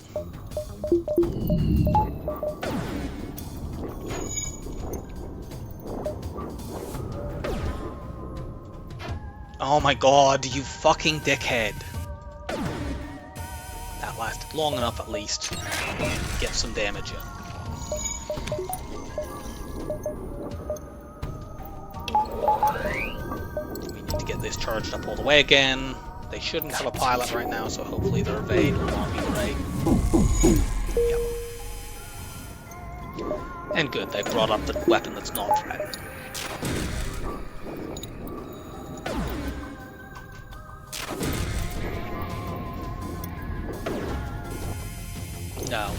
Oh my god, you fucking dickhead. That lasted long enough at least to get some damage in. We need to get this charged up all the way again. They shouldn't have a pilot right now, so hopefully their evade will not be great. Yep. And good, they brought up the weapon that's not threatened. No.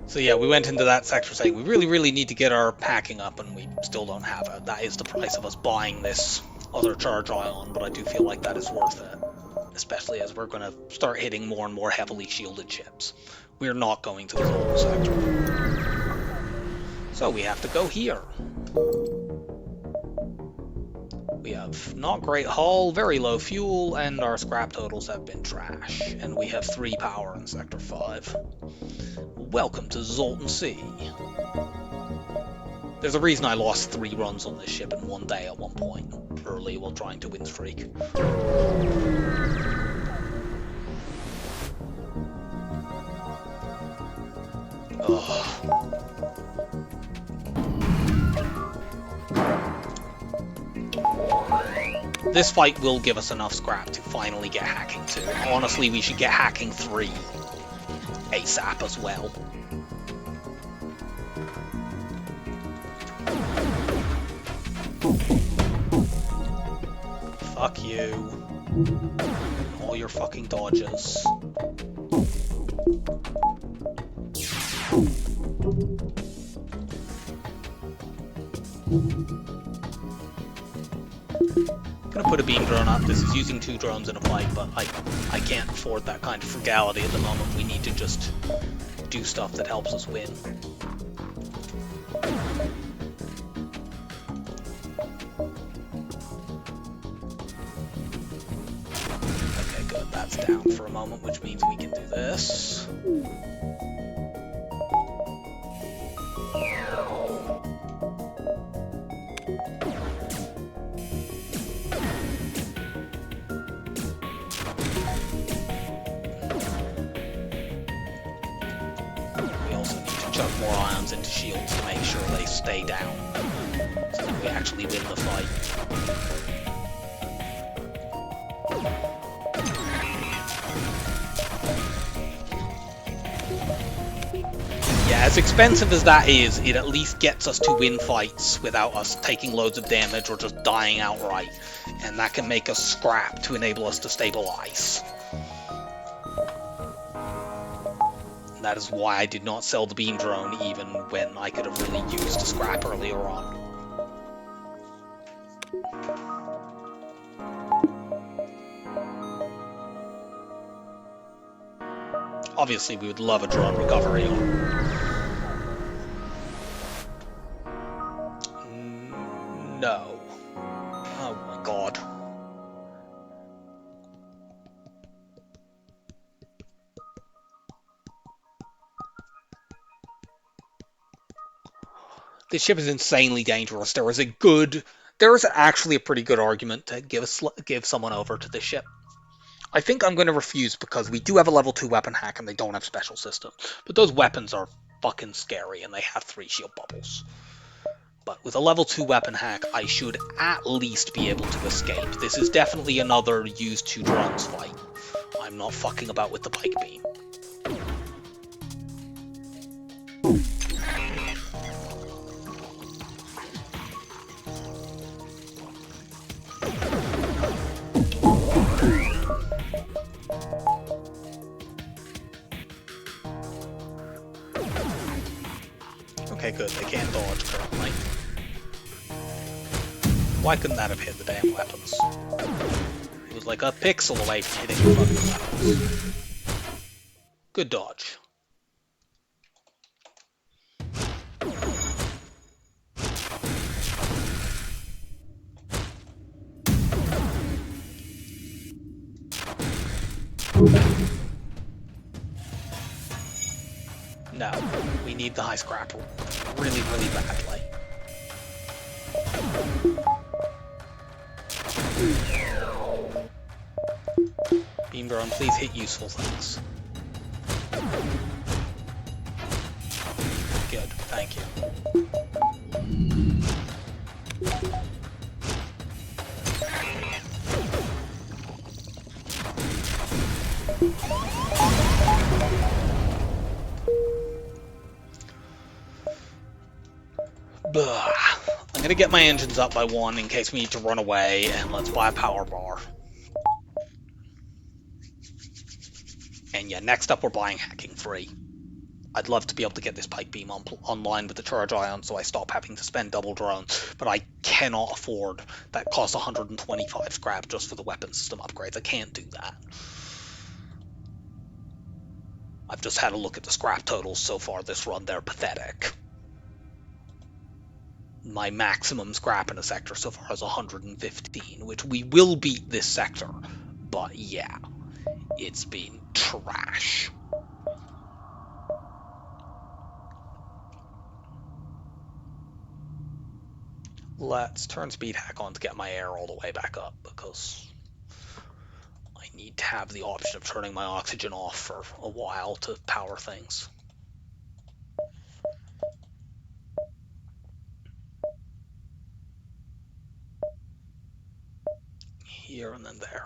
So yeah, we went into that sector saying we really need to get our packing up, and we still don't have it. That is the price of us buying this other charge ion, but I do feel like that is worth it. Especially as we're going to start hitting more and more heavily shielded ships. We're not going to the Zoltan sector. So we have to go here. We have not great hull, very low fuel, and our scrap totals have been trash. And we have 3 power in Sector 5. Welcome to Zoltan C. There's a reason I lost 3 runs on this ship in one day at one point, early while trying to win streak. Ugh. This fight will give us enough scrap to finally get hacking 2. Honestly, we should get hacking 3 ASAP as well. Fuck you. All your fucking dodges. Gonna put a beam drone up. This is using 2 drones in a fight, but I can't afford that kind of frugality at the moment. We need to just do stuff that helps us win. Okay, good. That's down for a moment, which means we can do this. Chuck more ions into shields to make sure they stay down, so that we actually win the fight. Yeah, as expensive as that is, it at least gets us to win fights without us taking loads of damage or just dying outright, and that can make us scrap to enable us to stabilize. That is why I did not sell the beam drone even when I could have really used a scrap earlier on. Obviously we would love a drone recovery. No. Oh my god. This ship is insanely dangerous. There is actually a pretty good argument to give someone over to this ship. I think I'm going to refuse because we do have a level 2 weapon hack and they don't have special systems. But those weapons are fucking scary and they have 3 shield bubbles. But with a level 2 weapon hack, I should at least be able to escape. This is definitely another use 2 drones fight. I'm not fucking about with the pike beam. Why couldn't that have hit the damn weapons? It was like a pixel away from hitting the fucking weapons. Good dodge. No, we need the high scrapper really, really badly. Beam Drone, please hit useful things. Good, thank you. I'm gonna get my engines up by 1 in case we need to run away, and let's buy a power bar. And yeah, next up we're buying hacking free. I'd love to be able to get this pike beam online with the charge ion so I stop having to spend double drones, but I cannot afford that costs 125 scrap just for the weapon system upgrades. I can't do that. I've just had a look at the scrap totals so far this run. They're pathetic. My maximum scrap in a sector so far is 115, which we will beat this sector, but yeah, it's been trash. Let's turn speed hack on to get my air all the way back up, because I need to have the option of turning my oxygen off for a while to power things. Here and then there.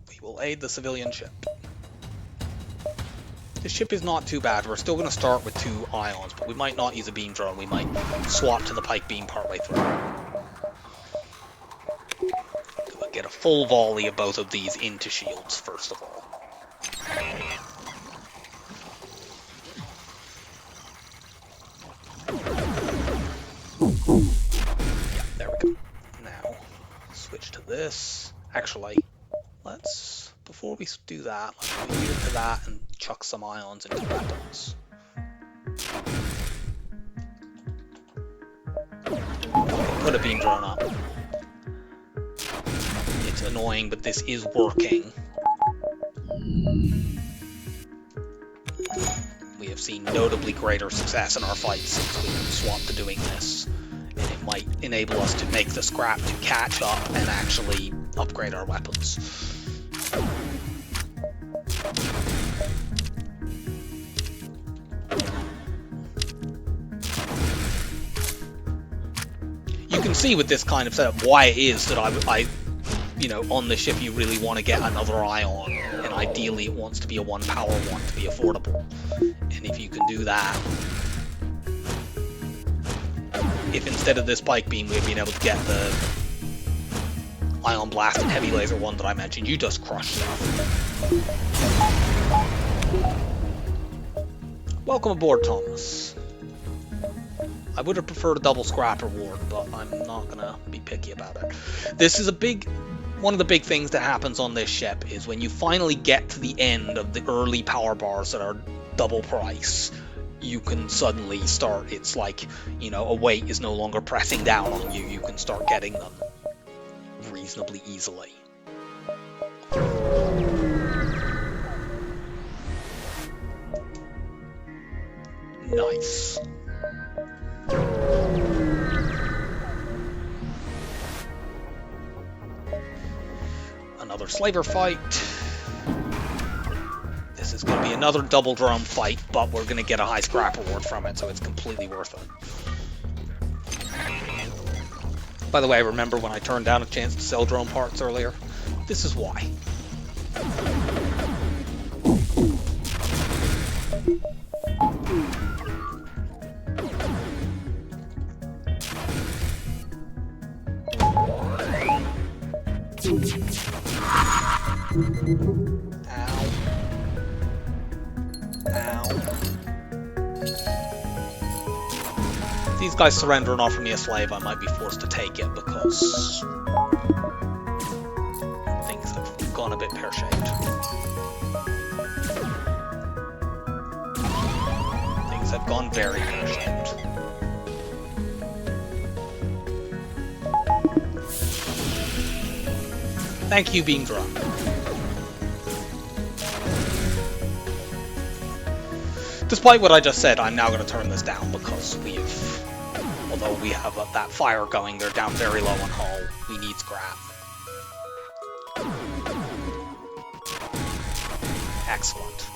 We will aid the civilian ship. The ship is not too bad. We're still going to start with 2 ions, but we might not use a beam drone. We might swap to the pike beam partway through. We'll get a full volley of both of these into shields, first of all. Yeah, there we go. Now, switch to this. Actually, let's, before we do that, let's move into that and chuck some ions into weapons. Put a beam drone up. It's annoying, but this is working. We have seen notably greater success in our fights since we swapped to doing this, and it might enable us to make the scrap to catch up and actually upgrade our weapons. You can see with this kind of setup why it is that I you know, on the ship you really want to get another ion, and ideally it wants to be a 1 power one to be affordable. And if you can do that, if instead of this pike beam we had been able to get the ion blast and heavy laser one that I mentioned, you just crush stuff. Welcome aboard, Thomas. I would have preferred a double scrap reward, but I'm not gonna be picky about it. This is one of the big things that happens on this ship is when you finally get to the end of the early power bars that are double price, you can suddenly start, it's like, you know, a weight is no longer pressing down on you, you can start getting them reasonably easily. Nice. Another slaver fight. This is going to be another double drum fight, but we're going to get a high scrap reward from it, so it's completely worth it. By the way, remember when I turned down a chance to sell drone parts earlier? This is why. these guys surrender and offer me a slave, I might be forced to take it because things have gone a bit pear-shaped. Things have gone very pear-shaped. Thank you, Beam Drum. Despite what I just said, I'm now going to turn this down because although we have that fire going, they're down very low on hull. We need scrap. Excellent.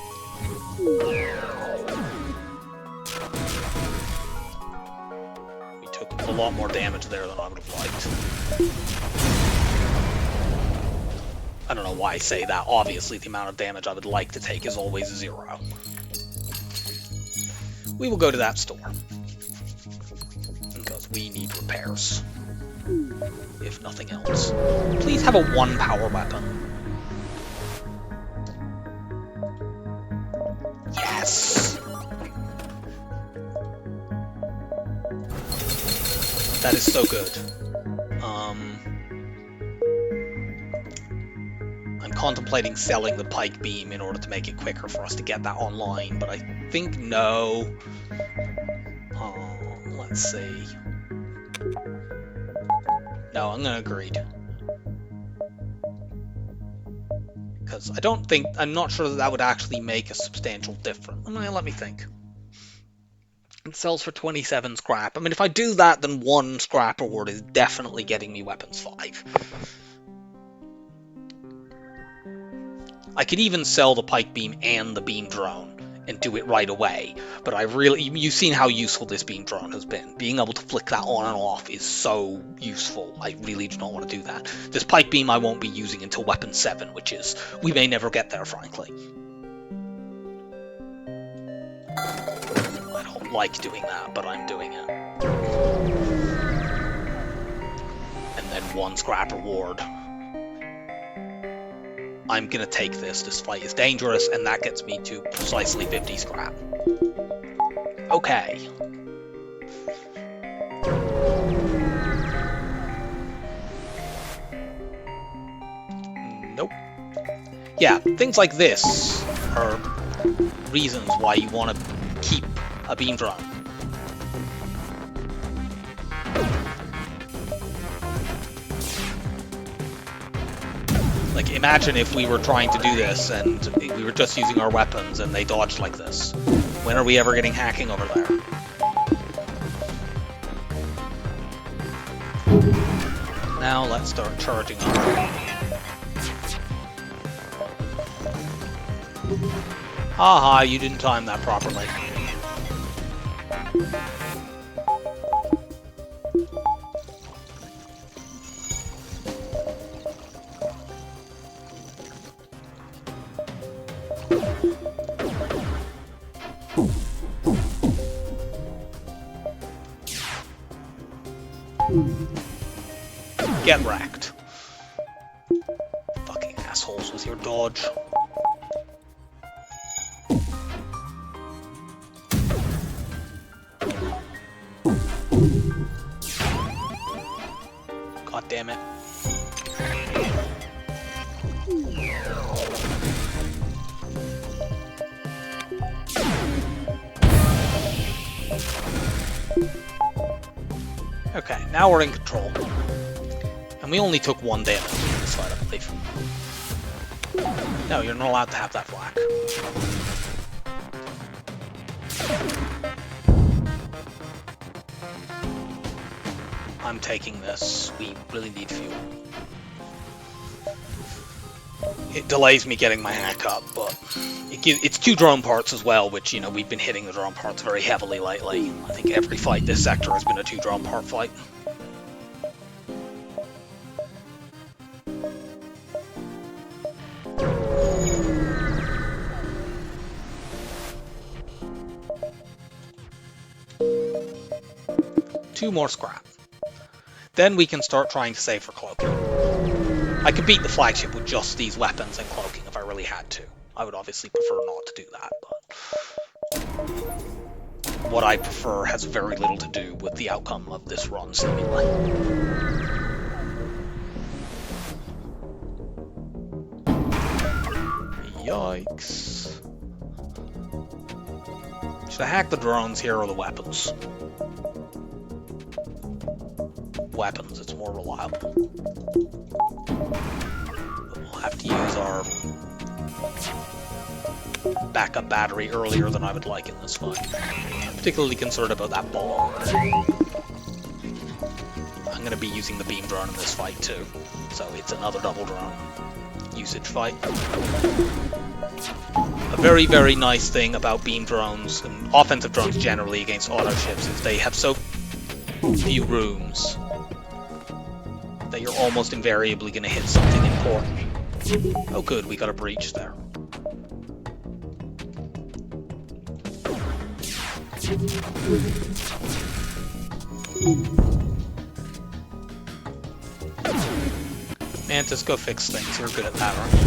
We took a lot more damage there than I would have liked. I don't know why I say that. Obviously, the amount of damage I would like to take is always 0. We will go to that store. Because we need repairs. If nothing else. Please have a 1 power weapon. Yes! That is so good. I'm contemplating selling the pike beam in order to make it quicker for us to get that online, but I think no. Let's see. No, I'm gonna agree. Because I'm not sure that would actually make a substantial difference. Let me think. It sells for 27 scrap. I mean, if I do that, then 1 scrap reward is definitely getting me weapons 5. I could even sell the pike beam and the beam drone and do it right away, but you've seen how useful this beam drone has been. Being able to flick that on and off is so useful. I really do not want to do that. This pike beam I won't be using until weapon 7, which is, we may never get there, frankly. I don't like doing that, but I'm doing it. And then 1 scrap reward. I'm gonna take this. This fight is dangerous, and that gets me to precisely 50 scrap. Okay. Nope. Yeah, things like this are reasons why you want to keep a beam drone. Like, imagine if we were trying to do this and we were just using our weapons and they dodged like this. When are we ever getting hacking over there? Now let's start charging up. Haha, you didn't time that properly. Get wrecked. Fucking assholes with your dodge. God damn it. Okay, now we're in control. And we only took 1 damage on this fight, I believe. No, you're not allowed to have that flak. I'm taking this. We really need fuel. It delays me getting my hack up, but it's 2 drone parts as well, which, you know, we've been hitting the drone parts very heavily lately. I think every fight this sector has been a 2 drone part fight. Two more scrap. Then we can start trying to save for cloaking. I could beat the flagship with just these weapons and cloaking if I really had to. I would obviously prefer not to do that, but... what I prefer has very little to do with the outcome of this run, seemingly. Yikes. Should I hack the drones here or the weapons? Weapons, it's more reliable. But we'll have to use our backup battery earlier than I would like in this fight. I'm particularly concerned about that bomb. I'm going to be using the beam drone in this fight too, so it's another double drone usage fight. A very, very nice thing about beam drones and offensive drones generally against auto ships is they have so few rooms that you're almost invariably going to hit something important. Oh good, we got a breach there. Mantis, go fix things. You're good at that, aren't you?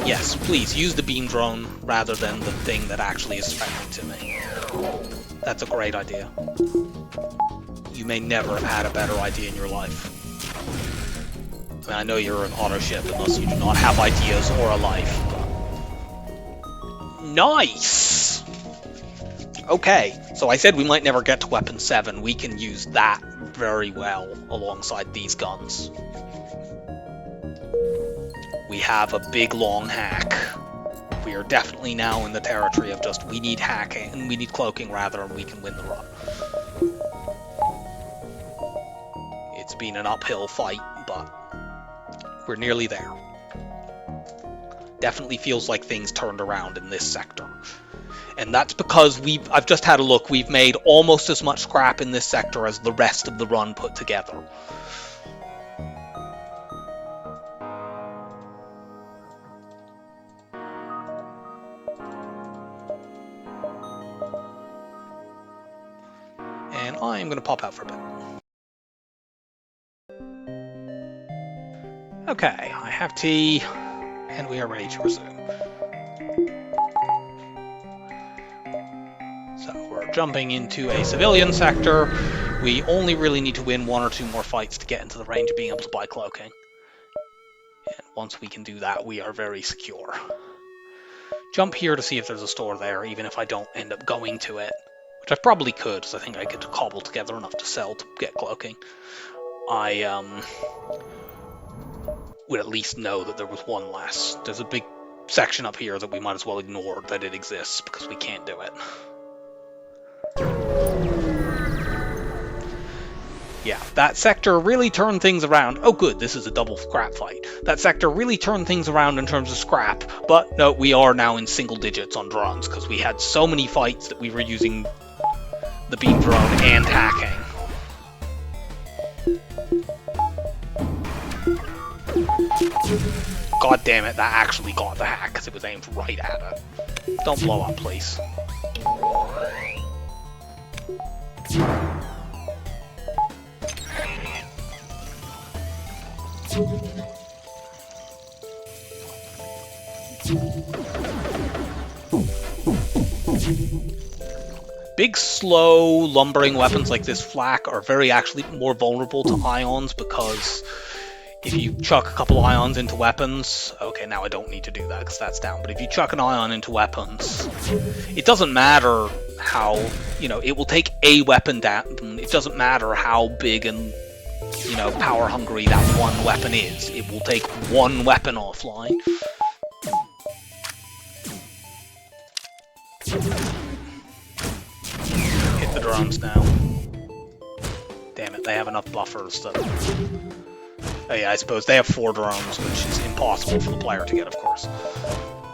Yes, please, use the beam drone rather than the thing that actually is threatening to me. That's a great idea. You may never have had a better idea in your life. I mean, I know you're an auto ship unless you do not have ideas or a life. Nice! Okay, so I said we might never get to weapon 7. We can use that very well alongside these guns. We have a big long hack. We are definitely now in the territory of just we need hacking, and we need cloaking rather, and we can win the run. It's been an uphill fight, but we're nearly there. Definitely feels like things turned around in this sector. And that's because I've just had a look, we've made almost as much scrap in this sector as the rest of the run put together. And I'm going to pop out for a bit. Okay, I have tea, and we are ready to resume. So we're jumping into a civilian sector. We only really need to win 1 or 2 more fights to get into the range of being able to buy cloaking. And once we can do that, we are very secure. Jump here to see if there's a store there, even if I don't end up going to it. Which I probably could, because I think I could cobble together enough to sell to get cloaking. I would at least know that there was one less. There's a big section up here that we might as well ignore that it exists, because we can't do it. Yeah, that sector really turned things around. Oh good, this is a double scrap fight. That sector really turned things around in terms of scrap, but no, we are now in single digits on drones, because we had so many fights that we were using the beam drone and hacking. God damn it, that actually got the hack, because it was aimed right at it. Don't blow up, please. Big, slow, lumbering weapons like this flak are actually more vulnerable to ions, because if you chuck a couple ions into weapons... Okay, now I don't need to do that because that's down, but if you chuck an ion into weapons, it doesn't matter how, it will take a weapon down. It doesn't matter how big and, power hungry that one weapon is. It will take one weapon offline. Hit the drones now. Damn it, they have enough buffers that... Oh yeah, I suppose they have 4 drones, which is impossible for the player to get, of course.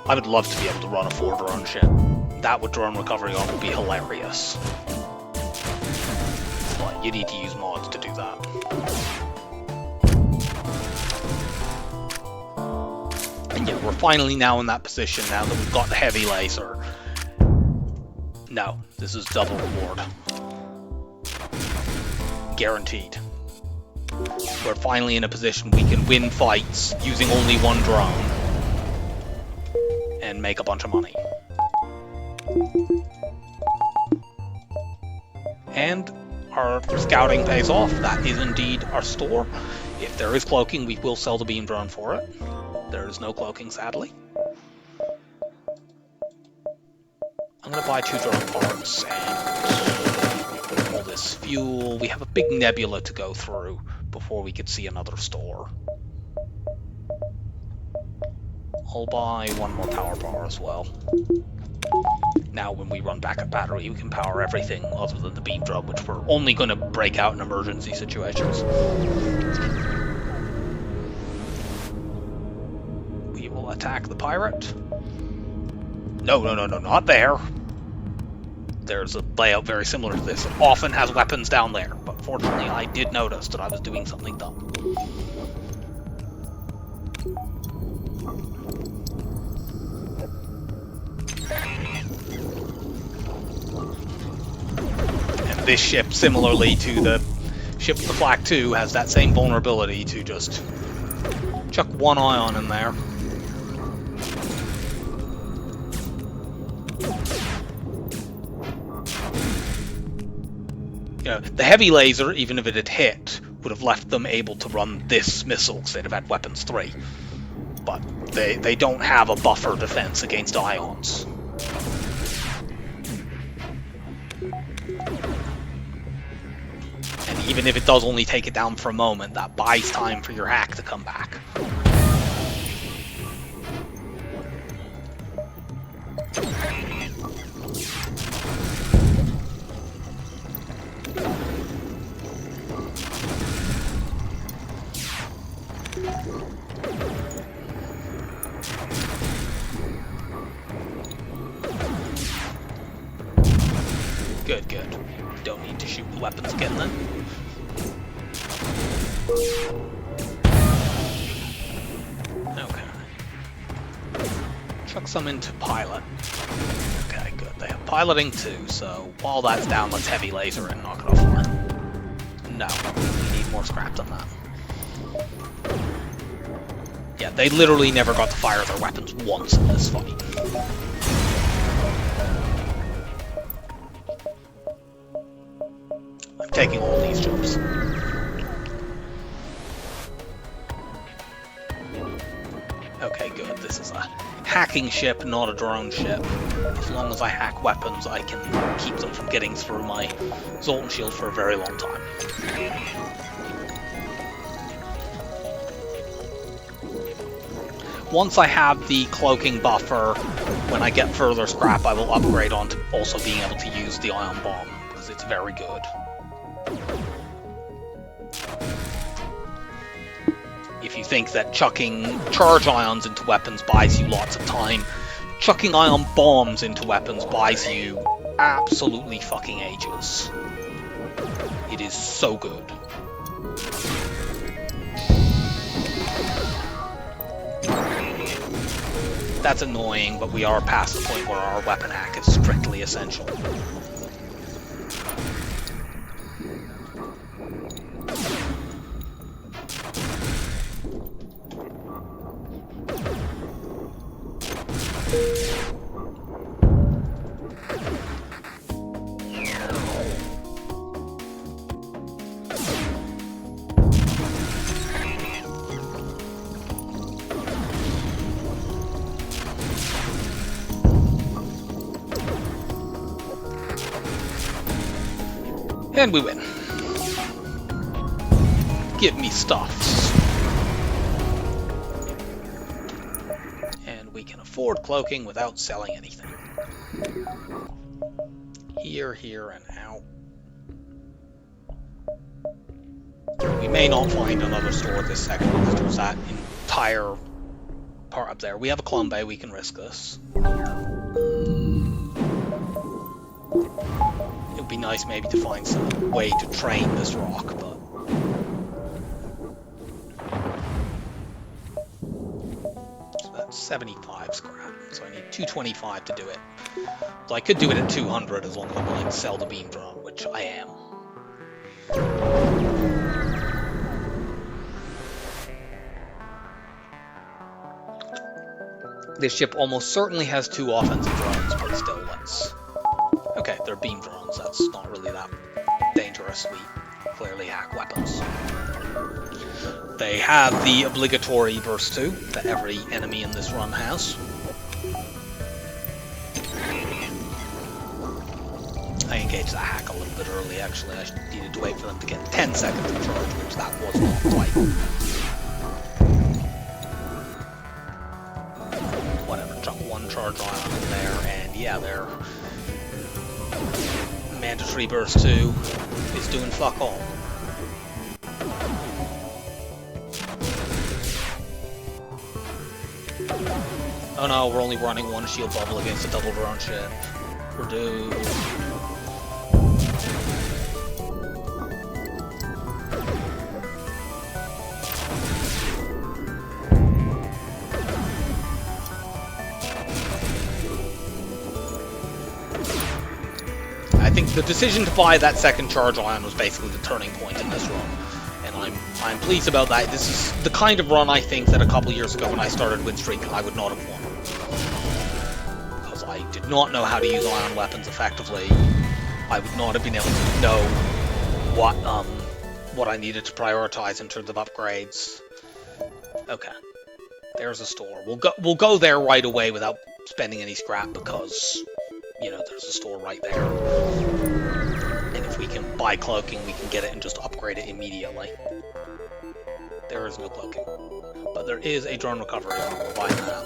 I would love to be able to run a 4-drone ship. That with drone recovery on would be hilarious. But you need to use mods to do that. And yeah, we're finally now in that position now that we've got the heavy laser. No, this is double reward. Guaranteed. We're finally in a position we can win fights using only 1 drone and make a bunch of money. And our scouting pays off. That is indeed our store. If there is cloaking, we will sell the beam drone for it. There is no cloaking, sadly. I'm going to buy 2 drone parts and all this fuel. We have a big nebula to go through before we could see another store. I'll buy 1 more power bar as well. Now when we run back at battery, we can power everything other than the beam drone, which we're only going to break out in emergency situations. We will attack the pirate. No, not there. There's a layout very similar to this. It often has weapons down there, but fortunately I did notice that I was doing something dumb. And this ship, similarly to the ship with the Flak 2, has that same vulnerability to just chuck 1 ion in there. You know, the heavy laser, even if it had hit, would have left them able to run this missile, because they'd have had weapons 3. But they don't have a buffer defense against ions. And even if it does only take it down for a moment, that buys time for your hack to come back. Good. Don't need to shoot the weapons again then. Okay. Chuck some into pilot. Okay, good. They have piloting too, so while that's down, let's heavy laser and knock it offline. No, we need more scrap than that. Yeah, they literally never got to fire their weapons once in this fight. I'm taking all these jumps. Okay, good. This is a hacking ship, not a drone ship. As long as I hack weapons, I can keep them from getting through my Zoltan shield for a very long time. Once I have the cloaking buffer, when I get further scrap, I will upgrade on to also being able to use the ion bomb, because it's very good. If you think that chucking charge ions into weapons buys you lots of time, chucking ion bombs into weapons buys you absolutely fucking ages. It is so good. That's annoying, but we are past the point where our weapon hack is strictly essential. And we win. Give me stuffs. And we can afford cloaking without selling anything. Here, and out. We may not find another store this second because there's that entire part up there. We have a Clum Bay, we can risk this. It would be nice maybe to find some way to train this rock, but... So that's 75 scrap, so I need 225 to do it. So I could do it at 200 as long as I'm willing to sell the beam drone, which I am. This ship almost certainly has 2 offensive drones, but still, let's... Okay, they're beam drones, that's not really that They have the obligatory burst 2 that every enemy in this run has. I engaged that hack a little bit early, actually. I needed to wait for them to get 10 seconds of charge, which that was not quite. Whatever, drop one charge ion in there, and yeah, their mandatory burst 2 is doing fuck all. Oh no, we're only running one shield bubble against a double drone ship. We're doomed. I think the decision to buy that second charge ion was basically the turning point in this run. And I'm pleased about that. This is the kind of run I think that a couple years ago when I started Win Streak I would not have won. Because I did not know how to use ion weapons effectively. I would not have been able to know what I needed to prioritize in terms of upgrades. Okay. There's a store. We'll go there right away without spending any scrap because, you know, there's a store right there. And if we can buy cloaking, we can get it and just upgrade it immediately. There is no cloaking. But there is a drone recovery. We'll buy that.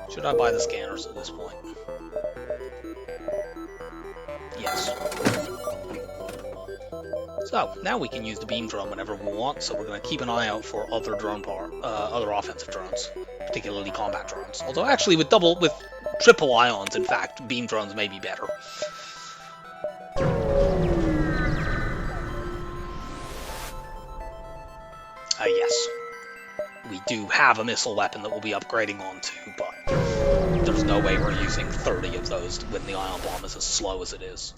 Should I buy the scanners at this point? Yes. So, now we can use the beam drone whenever we want, so we're going to keep an eye out for other other offensive drones, particularly combat drones. Although actually with triple ions, in fact, beam drones may be better. Yes. We do have a missile weapon that we'll be upgrading onto, but there's no way we're using 30 of those when the ion bomb is as slow as it is.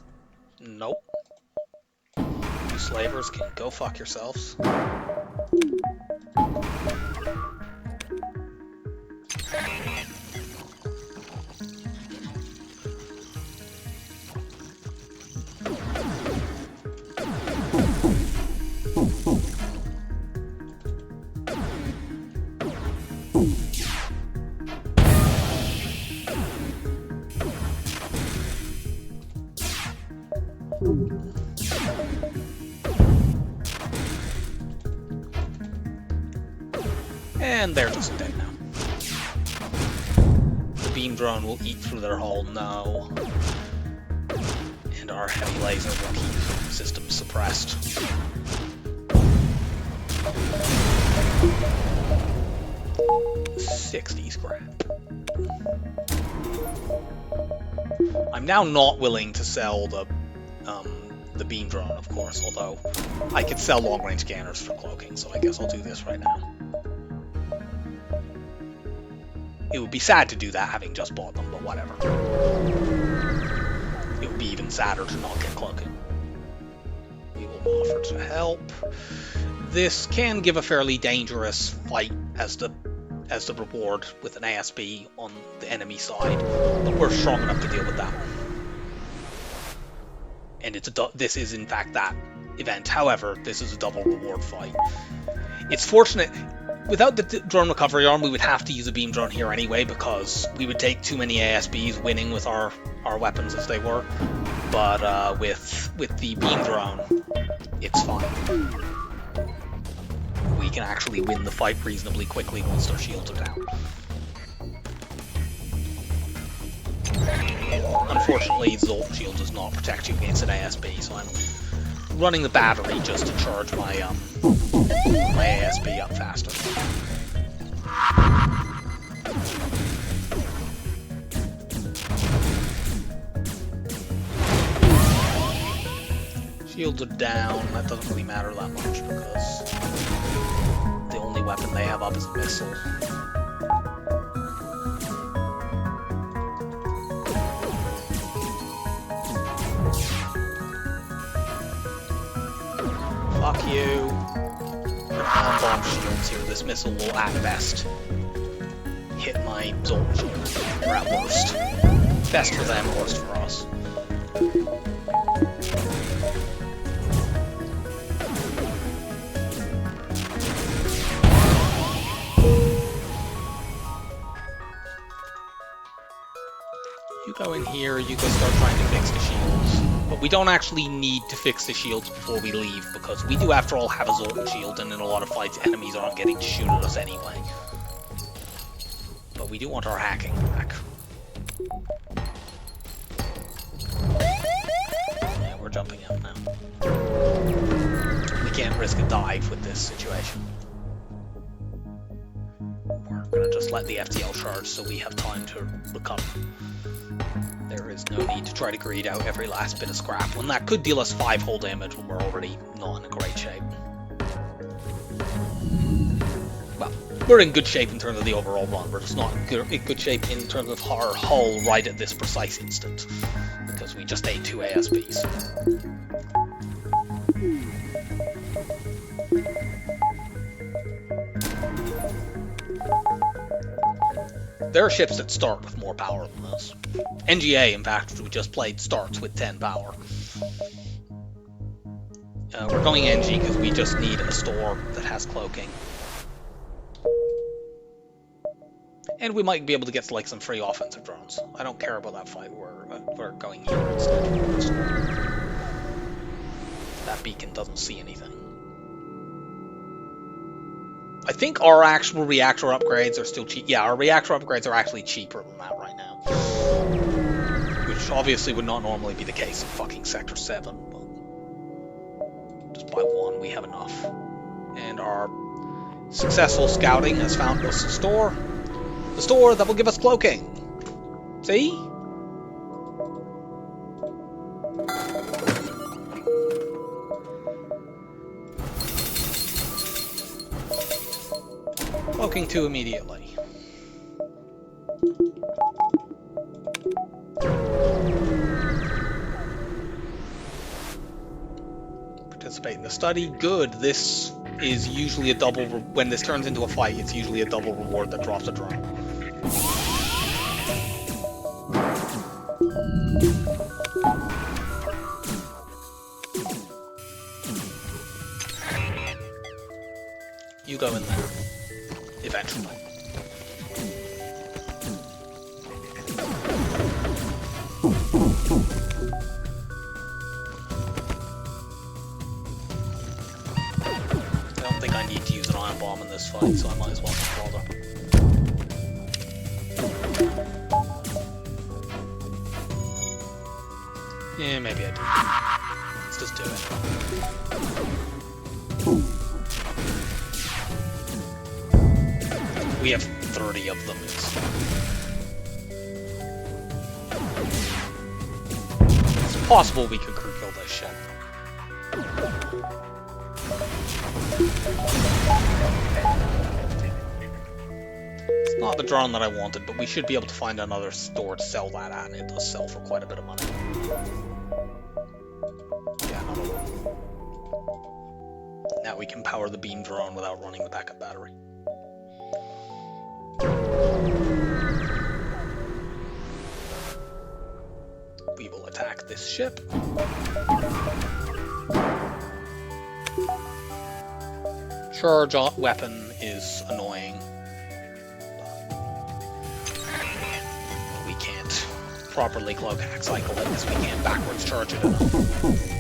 Nope. You slavers can go fuck yourselves. And they're just dead now. The beam drone will eat through their hull, no. And our heavy laser will keep systems suppressed. $60 scrap. I'm now not willing to sell the beam drone, of course, although I could sell long-range scanners for cloaking, so I guess I'll do this right now. It would be sad to do that having just bought them, but whatever. It would be even sadder to not get cloaking. We will offer to help. This can give a fairly dangerous fight as the reward with an ASB on the enemy side, but we're strong enough to deal with that. And this is in fact that event. However, this is a double reward fight. It's fortunate. Without the drone recovery arm, we would have to use a beam drone here anyway because we would take too many ASBs winning with our weapons as they were. But with the beam drone, it's fine. We can actually win the fight reasonably quickly once their shields are down. Unfortunately, Zoltan shield does not protect you against an ASB, so I'm running the battery just to charge my ASB up faster. Shields are down. That doesn't really matter that much because the only weapon they have up is a missile. Fuck you. Ion bomb shields here. This missile will at best hit my Zoltan shield, or at worst. Best for them, worst for us. You go in here, you go start trying to fix the shields. But we don't actually need to fix the shields before we leave, because we do, after all, have a Zoltan shield, and in a lot of fights, enemies aren't getting to shoot at us anyway. But we do want our hacking back. Yeah, we're jumping out now. We can't risk a dive with this situation. We're gonna just let the FTL charge so we have time to recover. There is no need to try to greed out every last bit of scrap, when that could deal us 5 whole damage when we're already not in a great shape. Well, we're in good shape in terms of the overall run, we're just not in good shape in terms of our hull right at this precise instant, because we just ate 2 ASPs. There are ships that start with more power than this. NGA, in fact, which we just played, starts with 10 power. We're going NG because we just need a store that has cloaking. And we might be able to get like some free offensive drones. I don't care about that fight, we're going here instead. That beacon doesn't see anything. I think our actual reactor upgrades are still cheap. Yeah, our reactor upgrades are actually cheaper than that right now. Which obviously would not normally be the case in fucking Sector 7, but just by 1 we have enough. And our successful scouting has found us a store. The store that will give us cloaking. See? Cloaking 2 immediately. Participate in the study. Good. This is usually a double... When this turns into a fight, it's usually a double reward that drops a drone. You go in there. Eventually. I don't think I need to use an ion bomb in this fight, so I might as well just bother. Yeah, maybe I do. Let's just do it. We have 30 of them. It's possible we could crew kill this ship. It's not the drone that I wanted, but we should be able to find another store to sell that at, and it does sell for quite a bit of money. Yeah, another one. Now we can power the beam drone without running the backup battery. We will attack this ship. Charge weapon is annoying. We can't properly cloak hack cycle it because we can't backwards charge it enough.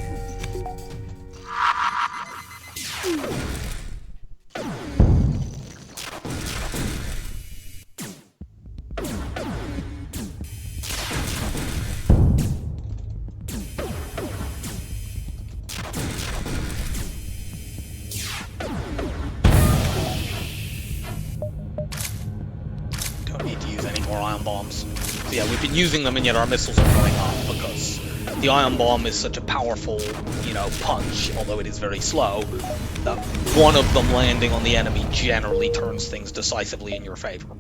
Bombs. So yeah, we've been using them and yet our missiles are going off because the ion bomb is such a powerful, you know, punch, although it is very slow, that one of them landing on the enemy generally turns things decisively in your favor.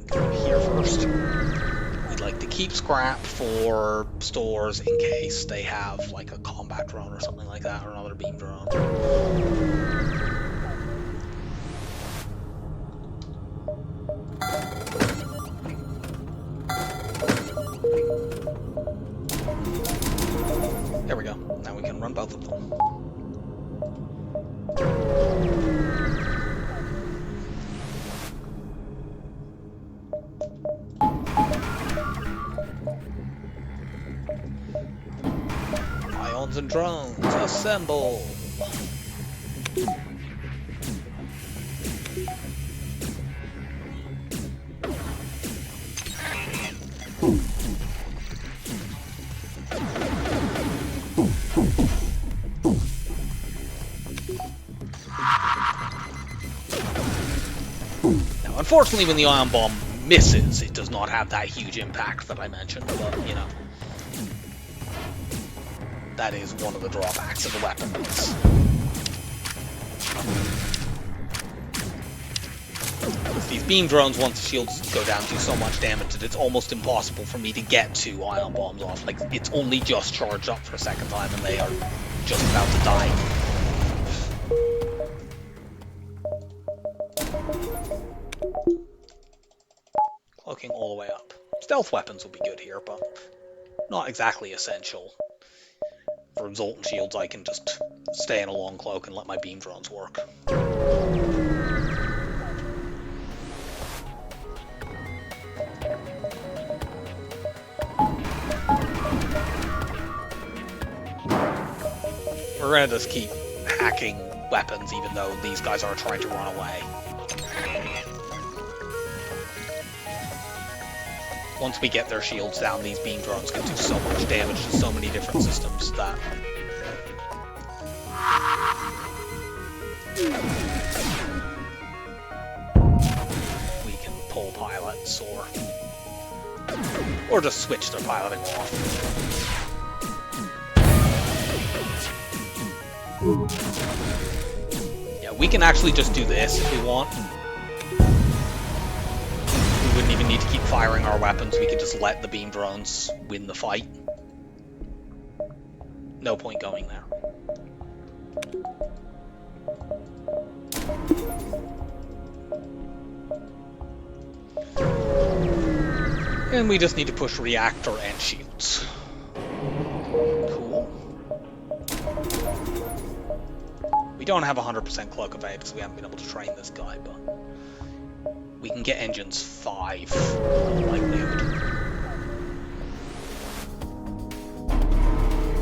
Go here first. We'd like to keep scrap for stores in case they have like a combat drone or something like that, or another beam drone. There we go. Now we can run both of them. Weapons and drones, assemble! Now, unfortunately, when the ion bomb misses, it does not have that huge impact that I mentioned, but, you know, that is one of the drawbacks of the weapon. These beam drones, once the shields go down, do so much damage that it's almost impossible for me to get 2 ion bombs off. Like, it's only just charged up for a second time and they are just about to die. Cloaking all the way up. Stealth weapons will be good here, but not exactly essential. For Zoltan shields, I can just stay in a long cloak and let my beam drones work. We're gonna just keep hacking weapons even though these guys are trying to run away. Once we get their shields down, these beam drones can do so much damage to so many different systems that we can pull pilots or just switch their piloting off. Yeah, we can actually just do this if we want. We wouldn't even need to keep firing our weapons, we could just let the beam drones win the fight. No point going there. And we just need to push reactor and shields. Cool. We don't have 100% cloak evade because we haven't been able to train this guy, but we can get engines 5 in likelihood.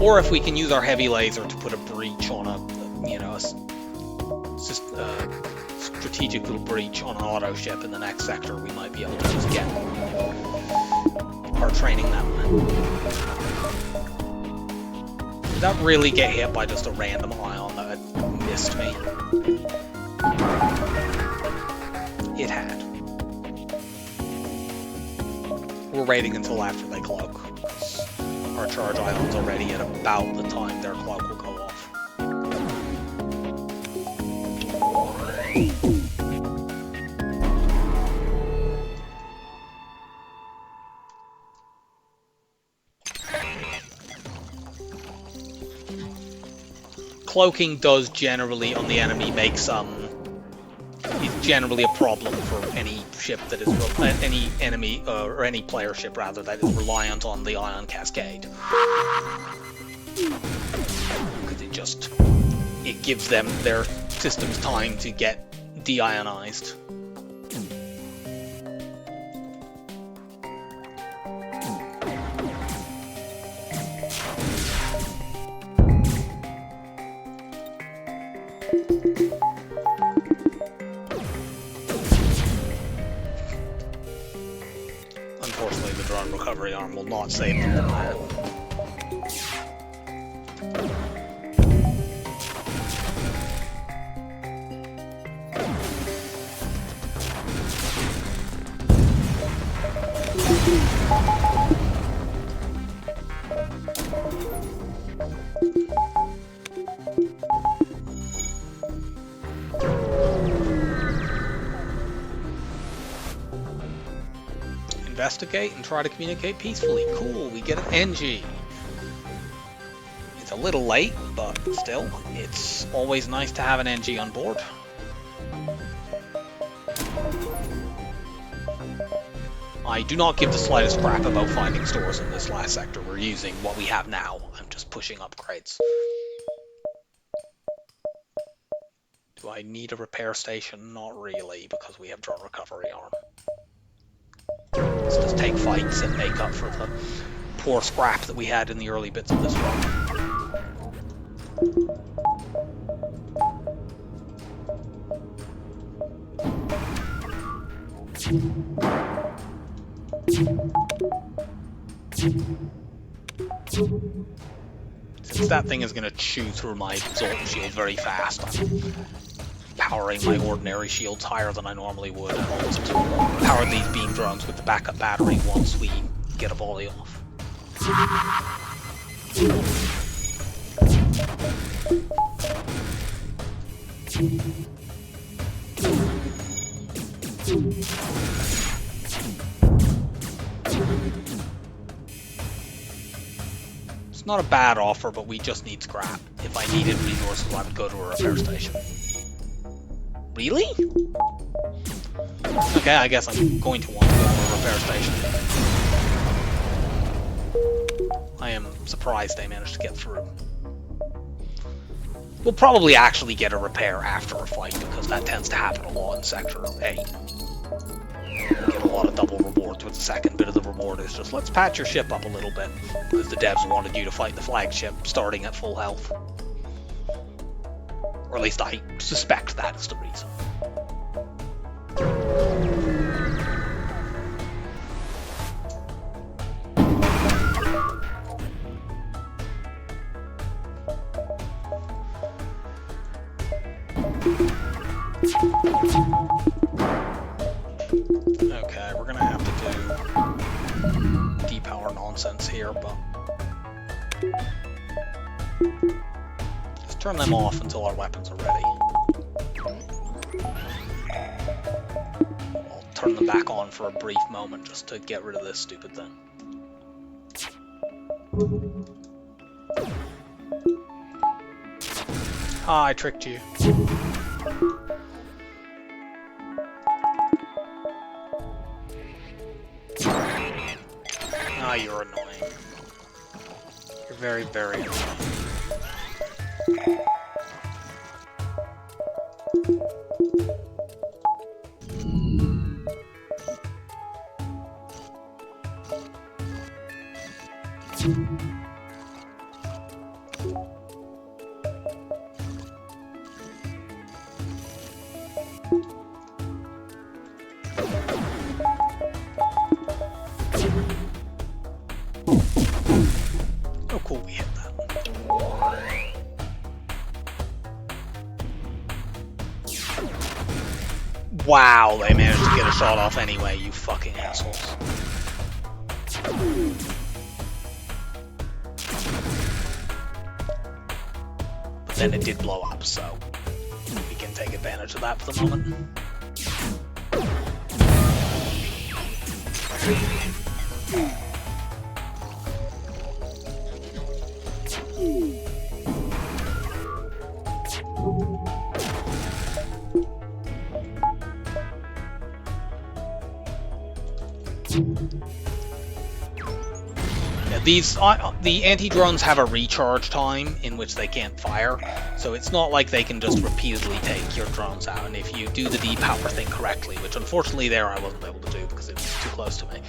Or if we can use our heavy laser to put a breach on a, you know, strategic little breach on an auto ship in the next sector, we might be able to just get our training that way. Did that really get hit by just a random ion that had missed me? It had. We're waiting until after they cloak. Our charge ion's already at about the time their cloak will go off. Cloaking does generally on the enemy make is generally a problem for any ship that is any enemy or any player ship rather that is reliant on the ion cascade, because it gives them their systems time to get deionized. Unfortunately, the drone recovery arm will not save them from that. Investigate and try to communicate peacefully. Cool, we get an NG. It's a little late, but still, it's always nice to have an NG on board. I do not give the slightest crap about finding stores in this last sector. We're using what we have now. I'm just pushing upgrades. Do I need a repair station? Not really, because we have drone recovery arm. Let's just take fights and make up for the poor scrap that we had in the early bits of this run. Since that thing is going to chew through my Zoltan shield very fast, I'm powering my ordinary shields higher than I normally would, and I'll just power these beam drones with the backup battery once we get a volley off. It's not a bad offer, but we just need scrap. If I needed resources, I would go to a repair station. Really? Okay, I guess I'm going to want to go to a repair station. I am surprised they managed to get through. We'll probably actually get a repair after a fight, because that tends to happen a lot in Sector A. Get a lot of double rewards with the second bit of the reward is just, let's patch your ship up a little bit, because the devs wanted you to fight the flagship starting at full health. Or at least I suspect that is the reason. Okay, we're gonna have to do depower nonsense here, but just turn them off until our weapons are ready. I'll turn them back on for a brief moment just to get rid of this stupid thing. Ah, I tricked you. Ah, you're annoying. You're very, very annoying. Oh, cool, we hit that. Wow, they managed to get a shot off anyway, you fucking assholes. But then it did blow up, so we can take advantage of that for the moment. Yeah, the anti-drones have a recharge time in which they can't fire, so it's not like they can just repeatedly take your drones out, and if you do the depower thing correctly, which unfortunately there I wasn't able to do because it was too close to me.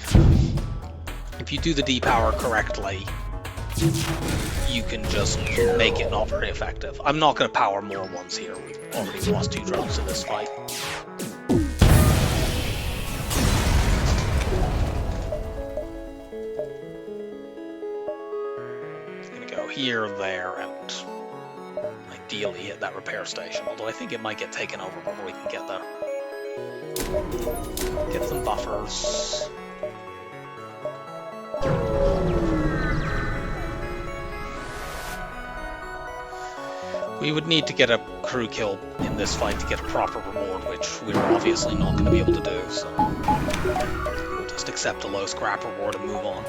If you do the depower correctly, you can just make it not very effective. I'm not going to power more ones here, we've already lost 2 drones in this fight. Here, there, and ideally hit that repair station, although I think it might get taken over before we can get there. Get some buffers. We would need to get a crew kill in this fight to get a proper reward, which we're obviously not going to be able to do, so we'll just accept a low scrap reward and move on.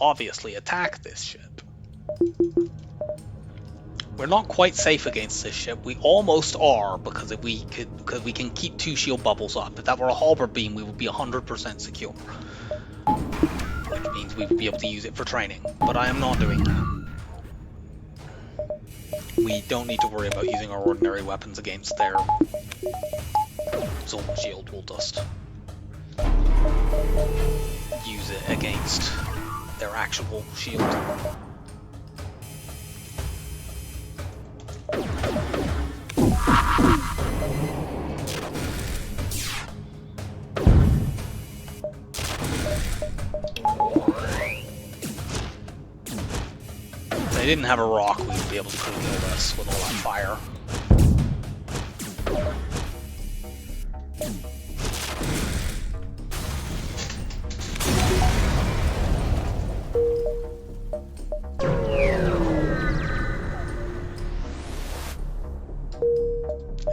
obviously attack this ship. We're not quite safe against this ship. We almost are, because we can keep 2 shield bubbles up. If that were a halberd beam, we would be 100% secure. Which means we would be able to use it for training. But I am not doing that. We don't need to worry about using our ordinary weapons against their Zoltan shield. We'll just use it against their actual shield. If they didn't have a rock, we would be able to kill this with all that fire.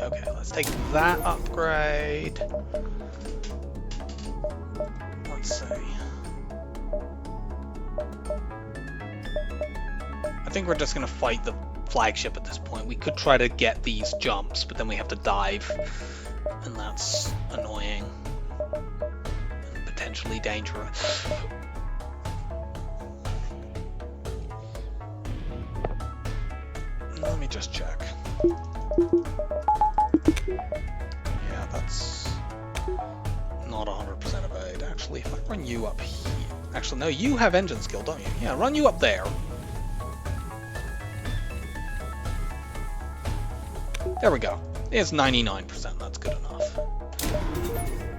Okay, let's take that upgrade. Let's see. I think we're just going to fight the flagship at this point. We could try to get these jumps, but then we have to dive, and that's annoying and potentially dangerous. Let me just check. Yeah, that's not 100% evade, actually. If I run you up here... Actually, no, you have engine skill, don't you? Yeah, run you up there. There we go. It's 99%, that's good enough.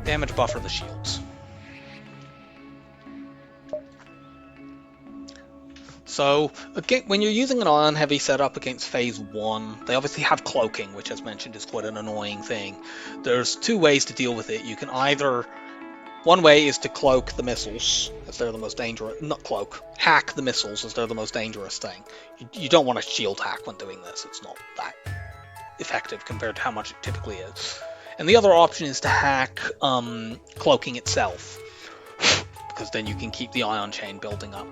Damage buffer the shields. So, again, when you're using an ion heavy setup against phase 1, they obviously have cloaking, which as mentioned is quite an annoying thing. There's 2 ways to deal with it. You can either... One way is to cloak the missiles, as they're the most dangerous... Not cloak. Hack the missiles, as they're the most dangerous thing. You don't want to shield hack when doing this. It's not that effective compared to how much it typically is. And the other option is to hack cloaking itself, because then you can keep the ion chain building up.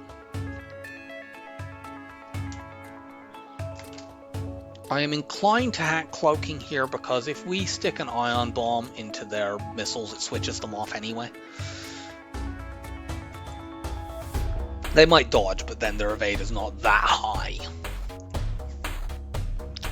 I am inclined to hack cloaking here because if we stick an ion bomb into their missiles, it switches them off anyway. They might dodge, but then their evade is not that high.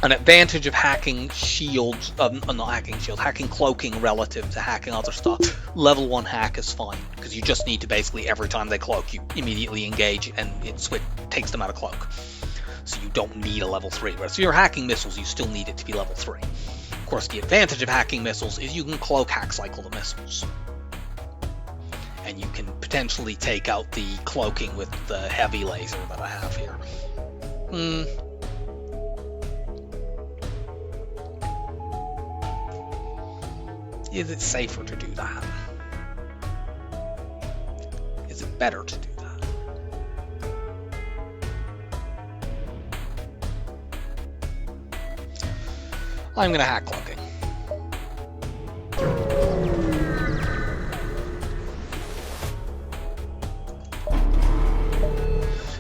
An advantage of hacking shields, not hacking shield, hacking cloaking relative to hacking other stuff. Level 1 hack is fine, because you just need to basically, every time they cloak, you immediately engage and it takes them out of cloak. So you don't need a level 3. Whereas if you're hacking missiles, you still need it to be level 3. Of course, the advantage of hacking missiles is you can cloak hack cycle the missiles. And you can potentially take out the cloaking with the heavy laser that I have here. Is it safer to do that? Is it better to do that? I'm going to hack cloaking.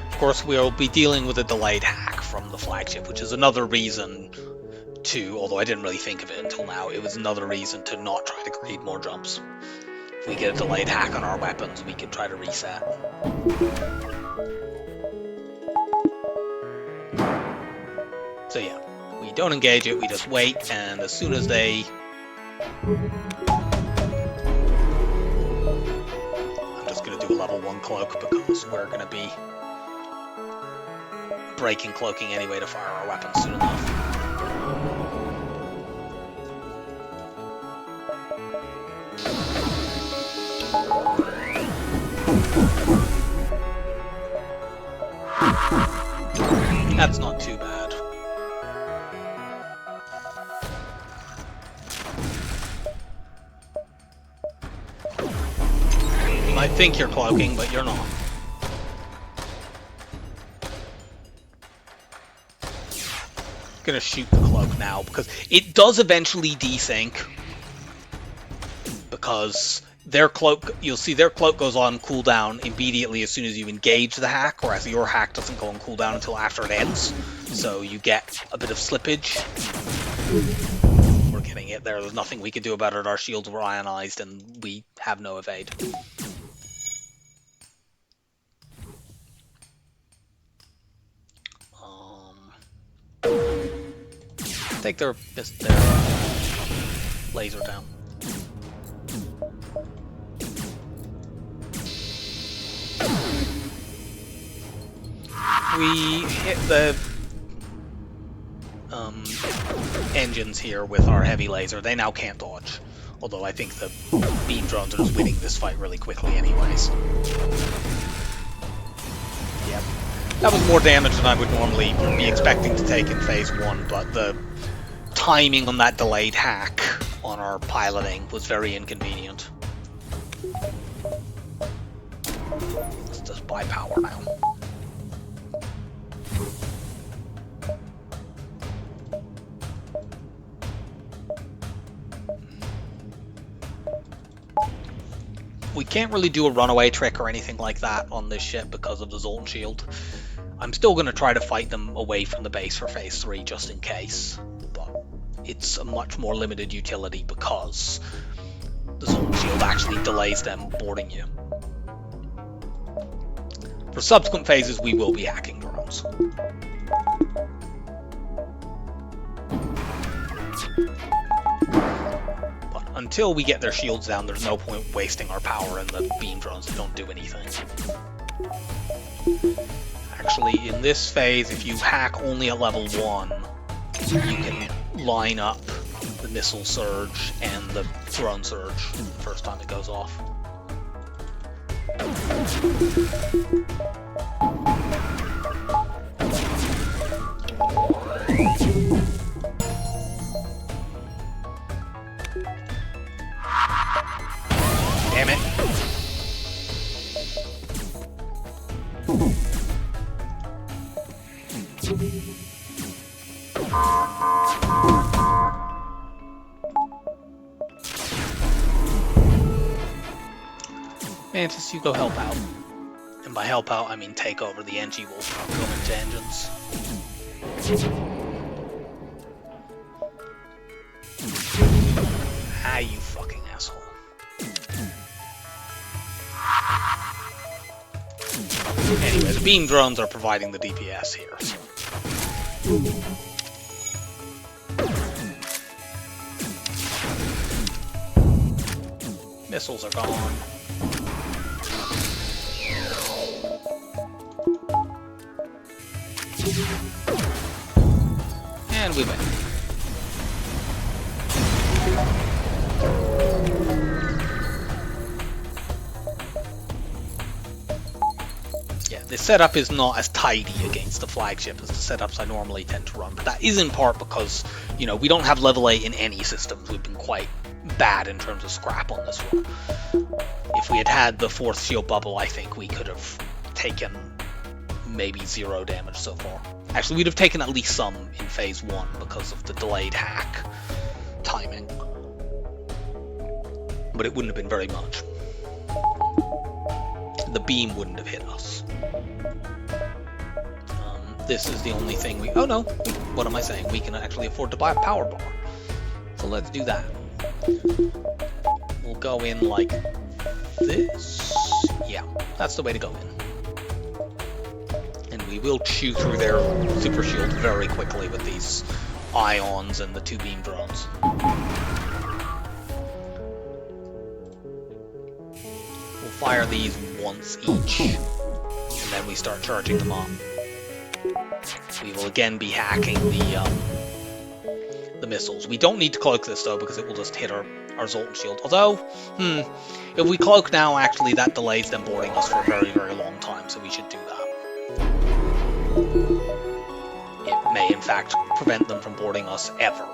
Of course, we'll be dealing with a delayed hack from the flagship, which is another reason to, although I didn't really think of it until now, it was another reason to not try to create more jumps. If we get a delayed hack on our weapons, we can try to reset. So yeah, we don't engage it, we just wait, and as soon as they... I'm just going to do a level 1 cloak because we're going to be breaking cloaking anyway to fire our weapons soon enough. That's not too bad. You might think you're cloaking, but you're not. Gonna shoot the cloak now because it does eventually desync, because their cloak, you'll see their cloak goes on cooldown immediately as soon as you engage the hack, whereas your hack doesn't go on cooldown until after it ends. So you get a bit of slippage. We're getting it there. There's nothing we could do about it. Our shields were ionized and we have no evade. Take their laser down. We hit the engines here with our heavy laser. They now can't dodge. Although I think the beam drones are just winning this fight really quickly anyways. Yep. That was more damage than I would normally be expecting to take in Phase 1, but the timing on that delayed hack on our piloting was very inconvenient. Let's just buy power now. We can't really do a runaway trick or anything like that on this ship because of the Zoltan shield. I'm still going to try to fight them away from the base for Phase 3 just in case, but it's a much more limited utility because the Zoltan shield actually delays them boarding you. For subsequent phases, we will be hacking drones. Until we get their shields down, there's no point wasting our power in the beam drones that don't do anything. Actually, in this phase, if you hack only at level 1, you can line up the missile surge and the drone surge the first time it goes off. Damn it. Mantis, you go help out. And by help out, I mean take over. The NG will go into engines. Ah, you fucking asshole. Anyway, the beam drones are providing the DPS here. So. Missiles are gone. And we win. Yeah, the setup is not as tidy against the flagship as the setups I normally tend to run, but that is in part because, you know, we don't have level 8 in any systems. We've been quite bad in terms of scrap on this one. If we had had the 4th shield bubble, I think we could have taken maybe 0 damage so far. Actually, we'd have taken at least some in Phase 1 because of the delayed hack timing. But it wouldn't have been very much. The beam wouldn't have hit us. This is the only thing we... Oh no, what am I saying? We can actually afford to buy a power bar. So let's do that. We'll go in like this. Yeah, that's the way to go in. And we will chew through their super shield very quickly with these ions and the 2 beam drones. We'll fire these once each, and then we start charging them up. We will again be hacking the missiles. We don't need to cloak this though, because it will just hit our Zoltan shield. Although, if we cloak now, actually that delays them boarding us for a very, very long time, so we should do that. It may, in fact, prevent them from boarding us ever.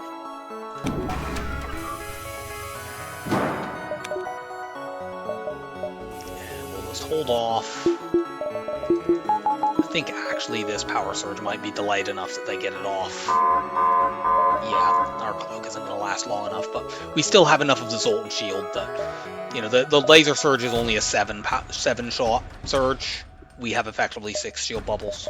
And we'll just hold off. think actually this power surge might be delayed enough that they get it off. Yeah, our cloak isn't going to last long enough, but we still have enough of the Zoltan shield that, you know, the laser surge is only a 7-shot surge. We have effectively 6 shield bubbles.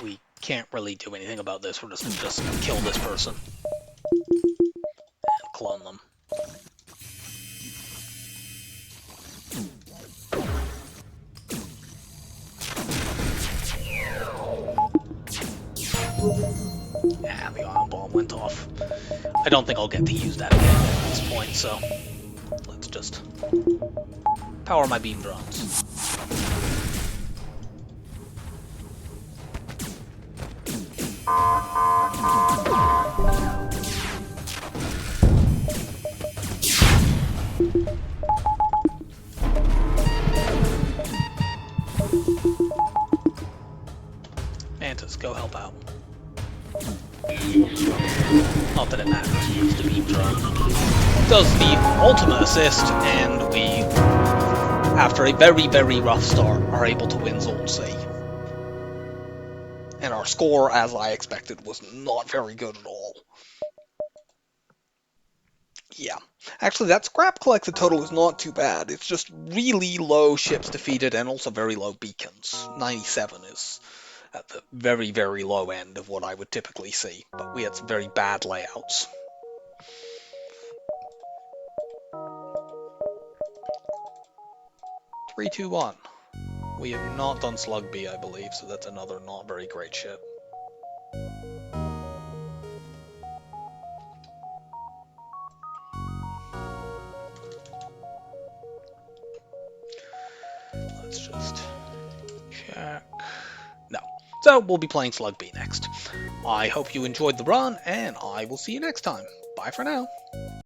We can't really do anything about this. We're just gonna kill this person and clone them. And the ion bomb went off. I don't think I'll get to use that again at this point, so let's just power my beam drones. Mantis, go help out. Not that it matters, it's the beam drone. Does the ultimate assist, and we, after a very, very rough start, are able to win Zoltan C. And our score, as I expected, was not very good at all. Yeah. Actually, that scrap collected total is not too bad. It's just really low ships defeated and also very low beacons. 97 is at the very, very low end of what I would typically see, but we had some very bad layouts. Three, two, one. We have not done Slug B, I believe, so that's another not very great ship. Let's just check. No. So we'll be playing Slug B next. I hope you enjoyed the run, and I will see you next time. Bye for now.